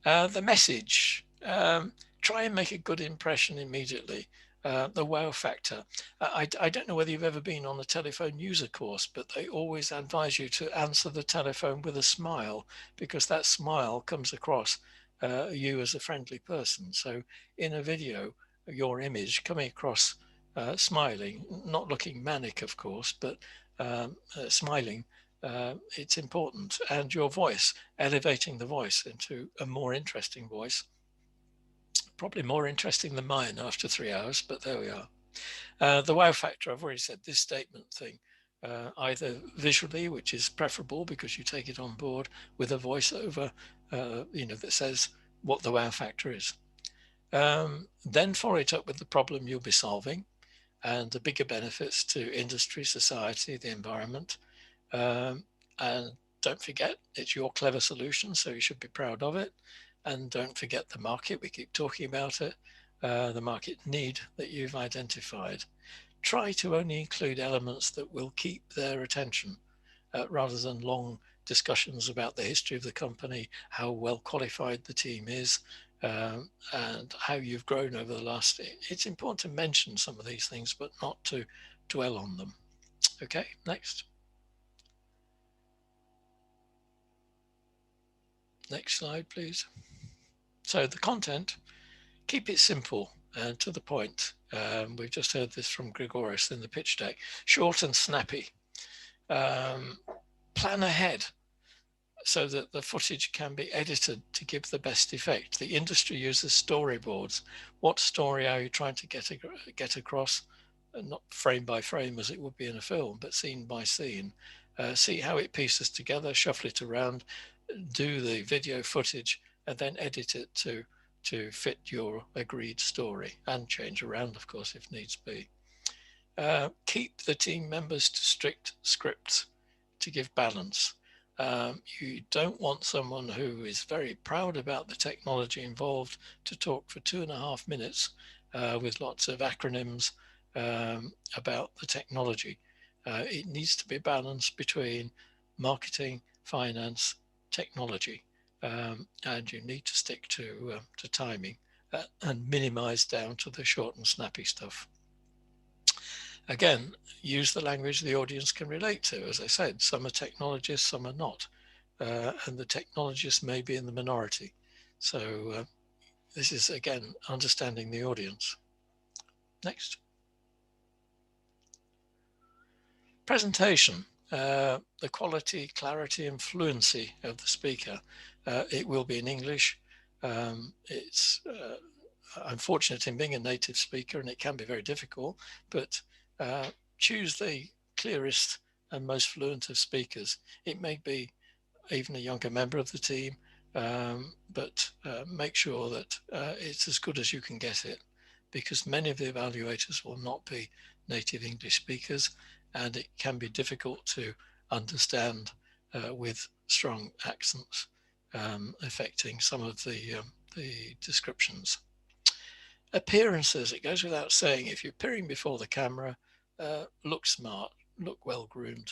The message. Try and make a good impression immediately. The wow factor. I don't know whether you've ever been on a telephone user course, but they always advise you to answer the telephone with a smile, because that smile comes across you as a friendly person. So in a video, your image coming across smiling, not looking manic, of course, but smiling, it's important. And your voice, elevating the voice into a more interesting voice. Probably more interesting than mine after 3 hours, but there we are. The wow factor, I've already said this statement thing, either visually, which is preferable because you take it on board, with a voiceover, that says what the wow factor is. Then follow it up with the problem you'll be solving and the bigger benefits to industry, society, the environment. And don't forget, it's your clever solution, so you should be proud of it. And don't forget the market, we keep talking about it, the market need that you've identified. Try to only include elements that will keep their attention, rather than long discussions about the history of the company, how well qualified the team is, and how you've grown over the last. It's important to mention some of these things, but not to dwell on them. Okay, next. Next slide, please. So the content, keep it simple and to the point. We've just heard this from Grigoris in the pitch deck. Short and snappy. Plan ahead so that the footage can be edited to give the best effect. The industry uses storyboards. What story are you trying to get across? not frame by frame as it would be in a film, but scene by scene. See how it pieces together, shuffle it around, do the video footage, and then edit it to fit your agreed story, and change around, of course, if needs be. Keep the team members to strict scripts to give balance. You don't want someone who is very proud about the technology involved to talk for 2.5 minutes with lots of acronyms about the technology. It needs to be balanced between marketing, finance, technology, and you need to stick to timing and minimize down to the short and snappy stuff. Again, use the language the audience can relate to. As I said, some are technologists, some are not. And the technologists may be in the minority. So this is, again, understanding the audience. Next. Presentation. The quality, clarity, and fluency of the speaker. It will be in English. I'm fortunate in being a native speaker, and it can be very difficult, but choose the clearest and most fluent of speakers. It may be even a younger member of the team, but make sure that it's as good as you can get it, because many of the evaluators will not be native English speakers, and it can be difficult to understand with strong accents affecting some of the descriptions. Appearances, it goes without saying, if you're appearing before the camera, look smart, look well-groomed.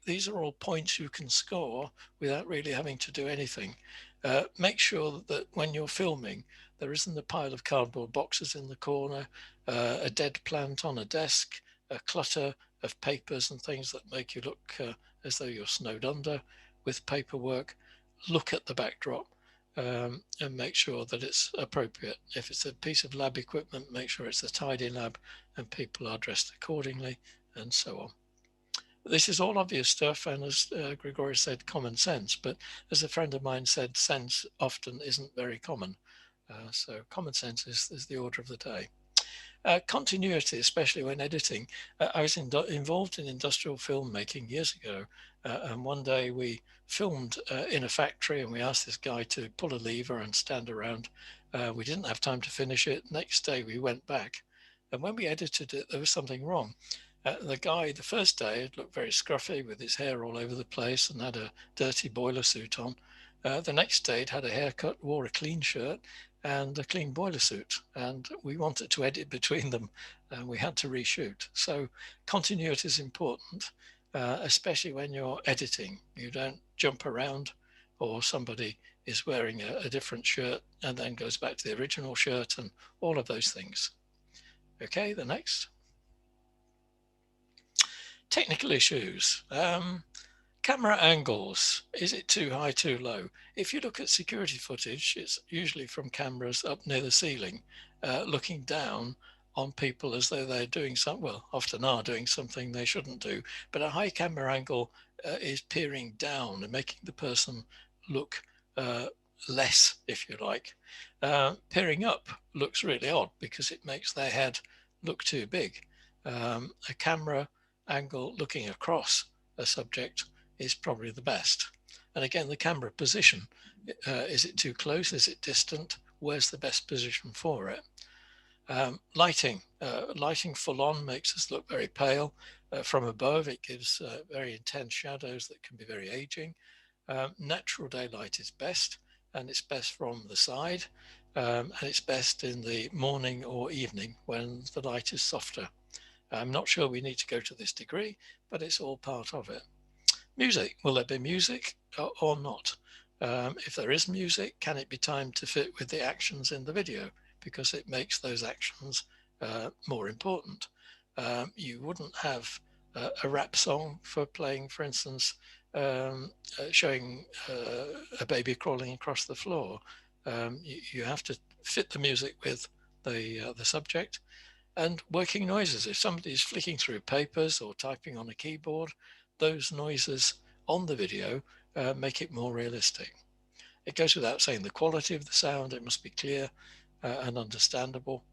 These are all points you can score without really having to do anything. Make sure that when you're filming, there isn't a pile of cardboard boxes in the corner, a dead plant on a desk, a clutter of papers and things that make you look as though you're snowed under with paperwork. Look at the backdrop. And make sure that it's appropriate. If it's a piece of lab equipment, make sure it's a tidy lab and people are dressed accordingly, and so on. This is all obvious stuff, and as Grigori said, common sense, but as a friend of mine said, sense often isn't very common. So common sense is the order of the day. Continuity, especially when editing. I was involved in industrial filmmaking years ago, and one day we filmed in a factory, and we asked this guy to pull a lever and stand around. We didn't have time to finish it. Next day we went back, and when we edited it, there was something wrong. The guy, the first day, looked very scruffy with his hair all over the place and had a dirty boiler suit on. The next day, he'd had a haircut, wore a clean shirt, and a clean boiler suit, and we wanted to edit between them, and we had to reshoot. So continuity is important, especially when you're editing. You don't jump around, or somebody is wearing a different shirt and then goes back to the original shirt, and all of those things. Okay, the next. Technical issues. Camera angles, is it too high, too low? If you look at security footage, it's usually from cameras up near the ceiling, looking down on people as though they're doing something, well, often are doing something they shouldn't do, but a high camera angle is peering down and making the person look less, if you like. Peering up looks really odd because it makes their head look too big. A camera angle looking across a subject is probably the best. And again, the camera position, is it too close? Is it distant? Where's the best position for it? Lighting. Lighting full on makes us look very pale. From above, it gives very intense shadows that can be very aging. Natural daylight is best, and it's best from the side, and it's best in the morning or evening when the light is softer. I'm not sure we need to go to this degree, but it's all part of it. Music, will there be music or not? If there is music, can it be timed to fit with the actions in the video? Because it makes those actions more important. You wouldn't have a rap song for playing, for instance, showing a baby crawling across the floor. You have to fit the music with the subject. And working noises, if somebody is flicking through papers or typing on a keyboard, those noises on the video make it more realistic. It goes without saying the quality of the sound, it must be clear and understandable.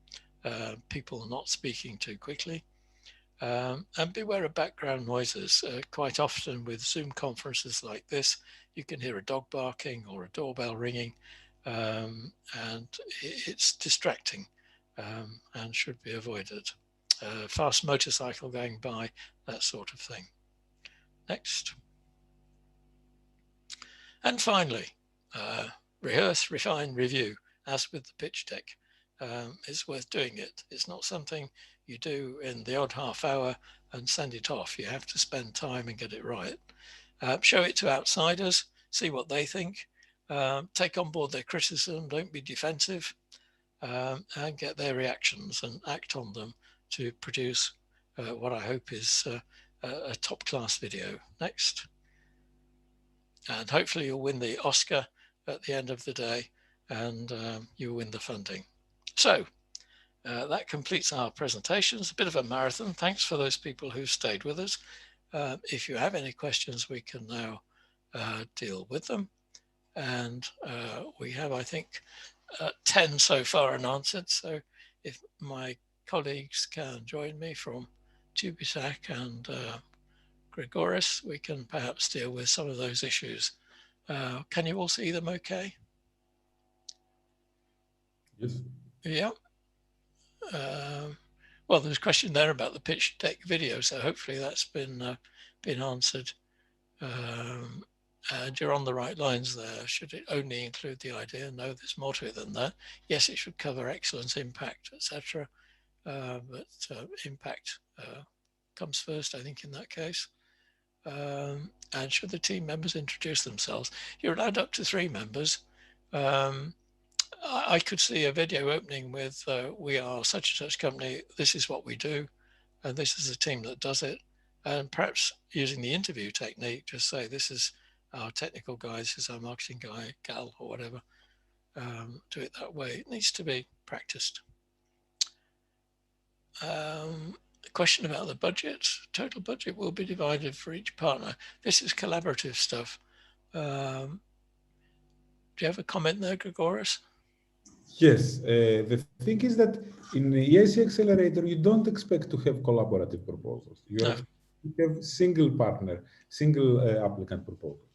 people not speaking too quickly. And beware of background noises. Quite often with Zoom conferences like this, you can hear a dog barking or a doorbell ringing, and it's distracting and should be avoided. Fast motorcycle going by, that sort of thing. Next. And finally, rehearse, refine, review. As with the pitch deck, it's worth doing it. It's not something you do in the odd half hour and send it off. You have to spend time and get it right. Show it to outsiders, see what they think, take on board their criticism, don't be defensive, and get their reactions and act on them to produce what I hope is a top-class video. Next. And hopefully you'll win the Oscar at the end of the day, and you'll win the funding. So that completes our presentations. A bit of a marathon. Thanks for those people who stayed with us. If you have any questions, we can now deal with them. And we have, I think, 10 so far unanswered. So if my colleagues can join me from TÜBİTAK and Grigoris, we can perhaps deal with some of those issues. Can you all see them okay? Yes. Yeah. Well, there's a question there about the pitch deck video, so hopefully that's been answered. And you're on the right lines there. Should it only include the idea? No, there's more to it than that. Yes, it should cover excellence, impact, etc. But impact comes first, I think, in that case. And should the team members introduce themselves? You're allowed up to 3 members. I could see a video opening with, we are such and such company, this is what we do, and this is the team that does it. And perhaps using the interview technique, just say, this is our technical guy, this is our marketing guy, gal, or whatever. Do it that way. It needs to be practiced. A question about the budget. Total budget will be divided for each partner. This is collaborative stuff. Do you have a comment there, Grigoris? Yes, the thing is that in the EIC Accelerator, you don't expect to have collaborative proposals. You have single partner, single applicant proposals.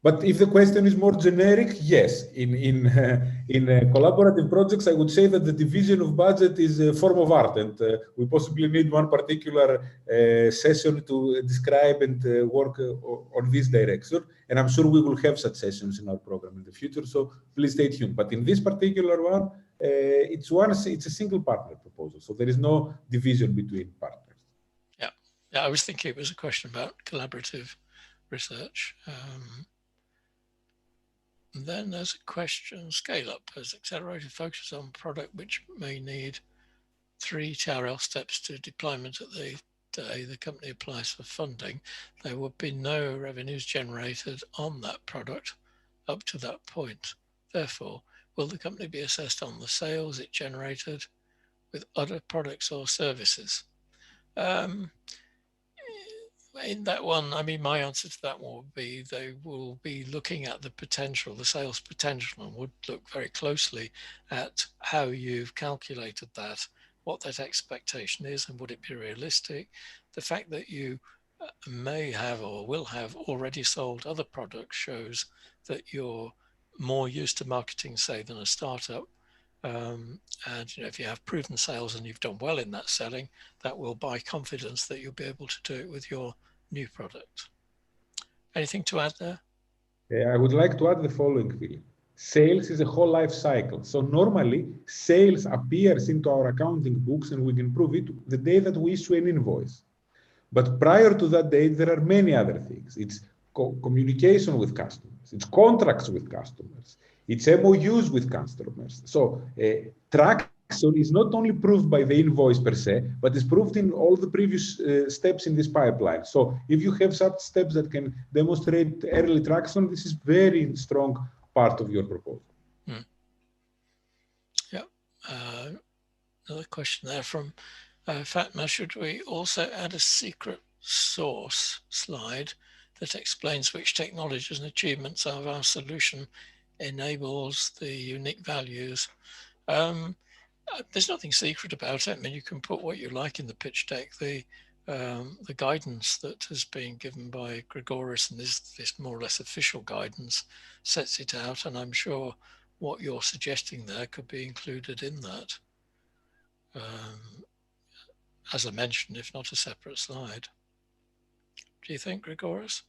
But if the question is more generic, yes. In collaborative projects, I would say that the division of budget is a form of art, and we possibly need one particular session to describe and work on this direction. And I'm sure we will have such sessions in our program in the future. So please stay tuned. But in this particular one, it's a single partner proposal. So there is no division between partners. Yeah, I was thinking it was a question about collaborative research. And then there's a question, scale up. As Accelerator focuses on product which may need 3 TRL steps to deployment at the day the company applies for funding, there would be no revenues generated on that product up to that point. Therefore, will the company be assessed on the sales it generated with other products or services? In that one, I mean, my answer to that one would be they will be looking at the potential, the sales potential, and would look very closely at how you've calculated that, what that expectation is, and would it be realistic? The fact that you may have or will have already sold other products shows that you're more used to marketing, say, than a startup. And if you have proven sales and you've done well in that selling, that will buy confidence that you'll be able to do it with your new product. Anything to add there? I would like to add the following, Phil. Sales is a whole life cycle. So normally sales appears into our accounting books and we can prove it the day that we issue an invoice. But prior to that date, there are many other things. It's communication with customers. It's contracts with customers. It's MOUs with customers. So traction is not only proved by the invoice per se, but is proved in all the previous steps in this pipeline. So if you have such steps that can demonstrate early traction, this is very strong part of your proposal. Yeah. Another question there from Fatma. Should we also add a secret source slide that explains which technologies and achievements of our solution enables the unique values? there's nothing secret about it. I mean, you can put what you like in the pitch deck. The guidance that has been given by Grigoris, and this more or less official guidance, sets it out, and I'm sure what you're suggesting there could be included in that. As I mentioned, if not a separate slide. Do you think, Grigoris?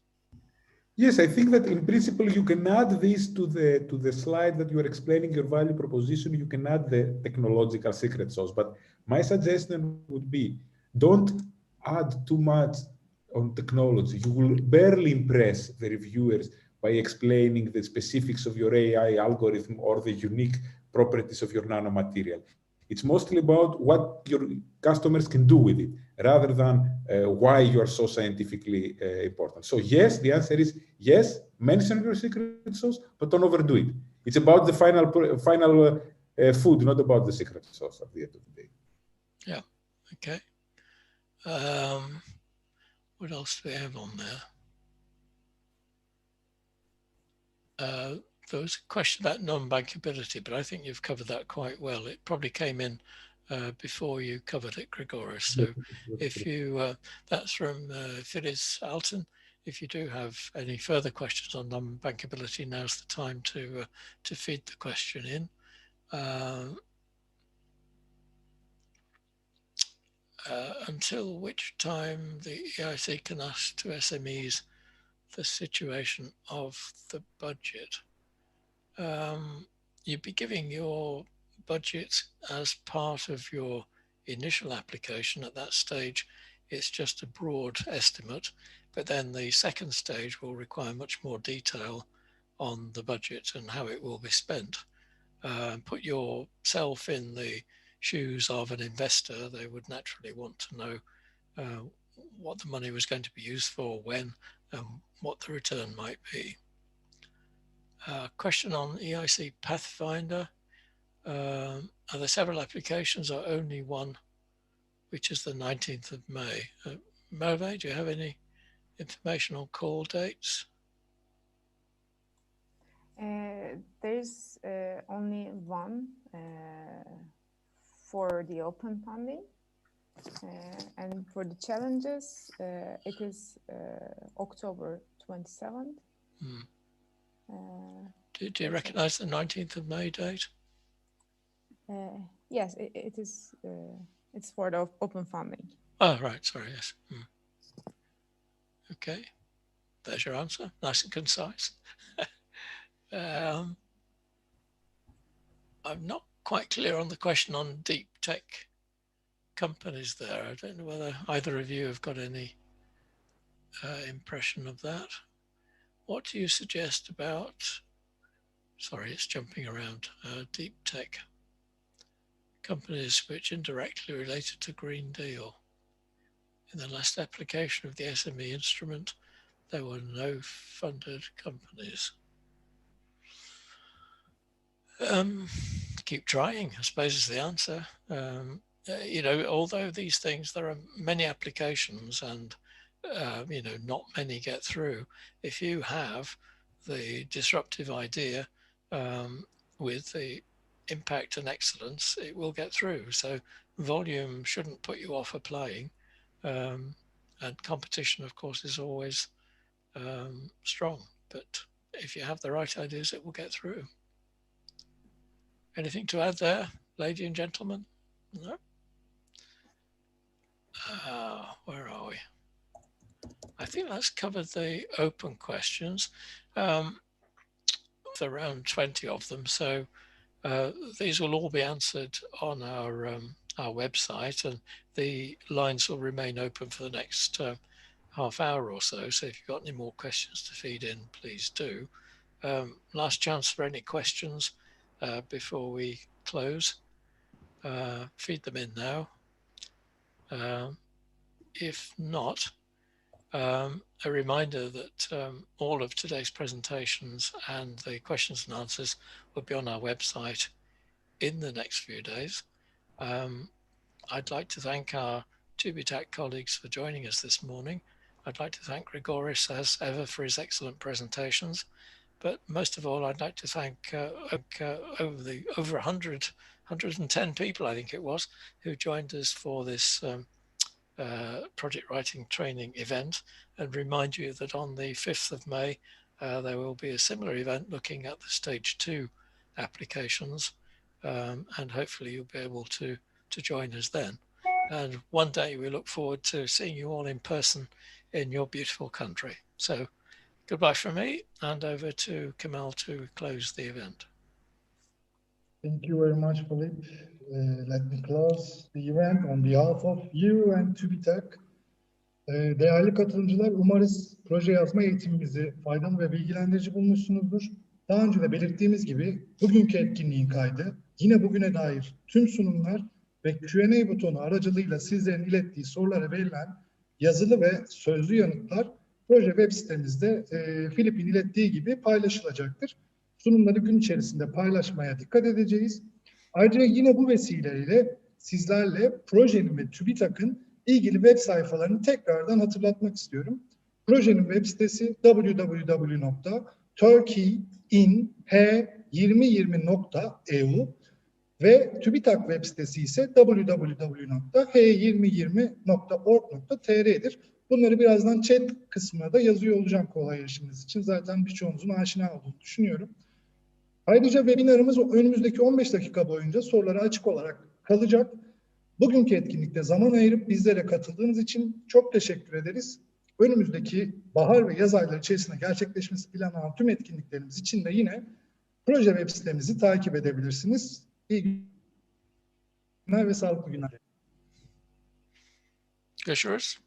Yes, I think that in principle you can add this to the slide that you are explaining your value proposition. You can add the technological secret sauce. But my suggestion would be, don't add too much on technology. You will barely impress the reviewers by explaining the specifics of your AI algorithm or the unique properties of your nanomaterial. It's mostly about what your customers can do with it, rather than why you are so scientifically important. So yes, the answer is yes, mention your secret sauce, but don't overdo it. It's about the final food, not about the secret sauce at the end of the day. Yeah, okay. What else do we have on there? There was a question about non-bankability, but I think you've covered that quite well. It probably came in before you covered it, Grigoris. So if you, that's from Phyllis Alton. If you do have any further questions on non-bankability, now's the time to feed the question in. Until which time the EIC can ask to SMEs the situation of the budget. You'd be giving your budget as part of your initial application. At that stage, it's just a broad estimate, but then the second stage will require much more detail on the budget and how it will be spent. Put yourself in the shoes of an investor. They would naturally want to know what the money was going to be used for, when, and what the return might be. Question on EIC Pathfinder. Are there several applications or only one, which is the 19th of May? Merve, do you have any information on call dates? There's only one for the open funding. And for the challenges, it is October 27th. Do you recognize the 19th of May date? Yes, it is. It's for the open funding. Oh, right. Sorry. Yes. Okay. There's your answer. Nice and concise. I'm not quite clear on the question on deep tech companies there. I don't know whether either of you have got any impression of that. What do you suggest about, sorry, it's jumping around, deep tech companies which indirectly related to Green Deal? In the last application of the SME instrument, there were no funded companies. Keep trying, I suppose, is the answer. You know, although these things, there are many applications and, you know, not many get through. If you have the disruptive idea with the impact and excellence, it will get through. So volume shouldn't put you off applying. And competition, of course, is always strong. But if you have the right ideas, it will get through. Anything to add there, lady and gentlemen? No? Where are we? I think that's covered the open questions. Around 20 of them. So these will all be answered on our website, and the lines will remain open for the next half hour or so. So if you've got any more questions to feed in, please do. Last chance for any questions before we close. Feed them in now. If not, a reminder that all of today's presentations and the questions and answers will be on our website in the next few days. I'd like to thank our TÜBİTAK colleagues for joining us this morning. I'd like to thank Grigoris, as ever, for his excellent presentations. But most of all, I'd like to thank over 100 110 people, I think it was, who joined us for this project writing training event, and remind you that on the 5th of May, there will be a similar event looking at the stage 2 applications, and hopefully you'll be able to join us then. And one day we look forward to seeing you all in person in your beautiful country. So goodbye from me, and over to Kemal to close the event. Thank you very much, Philip. Let me close the event on behalf of you and TÜBİTAK. Değerli katılımcılar, umarız proje yazma eğitimimizi faydalı ve bilgilendirici bulmuşsunuzdur. Daha önce de belirttiğimiz gibi bugünkü etkinliğin kaydı, yine bugüne dair tüm sunumlar ve Q&A butonu aracılığıyla sizlerin ilettiği sorulara verilen yazılı ve sözlü yanıtlar proje web sitemizde Philip'in ilettiği gibi paylaşılacaktır. Sunumları gün içerisinde paylaşmaya dikkat edeceğiz. Ayrıca yine bu vesileyle sizlerle projenin ve TÜBİTAK'ın ilgili web sayfalarını tekrardan hatırlatmak istiyorum. Projenin web sitesi www.turkeyinh2020.eu ve TÜBİTAK web sitesi ise www.h2020.org.tr'dir. Bunları birazdan chat kısmına da yazıyor olacağım kolay erişiminiz için. Zaten birçoğunuzun aşina olduğunu düşünüyorum. Ayrıca webinarımız önümüzdeki 15 dakika boyunca sorulara açık olarak kalacak. Bugünkü etkinlikte zaman ayırıp bizlere katıldığınız için çok teşekkür ederiz. Önümüzdeki bahar ve yaz ayları içerisinde gerçekleşmesi planlanan tüm etkinliklerimiz için de yine proje web sitemizi takip edebilirsiniz. İyi günler ve sağlıklı günler. Görüşürüz.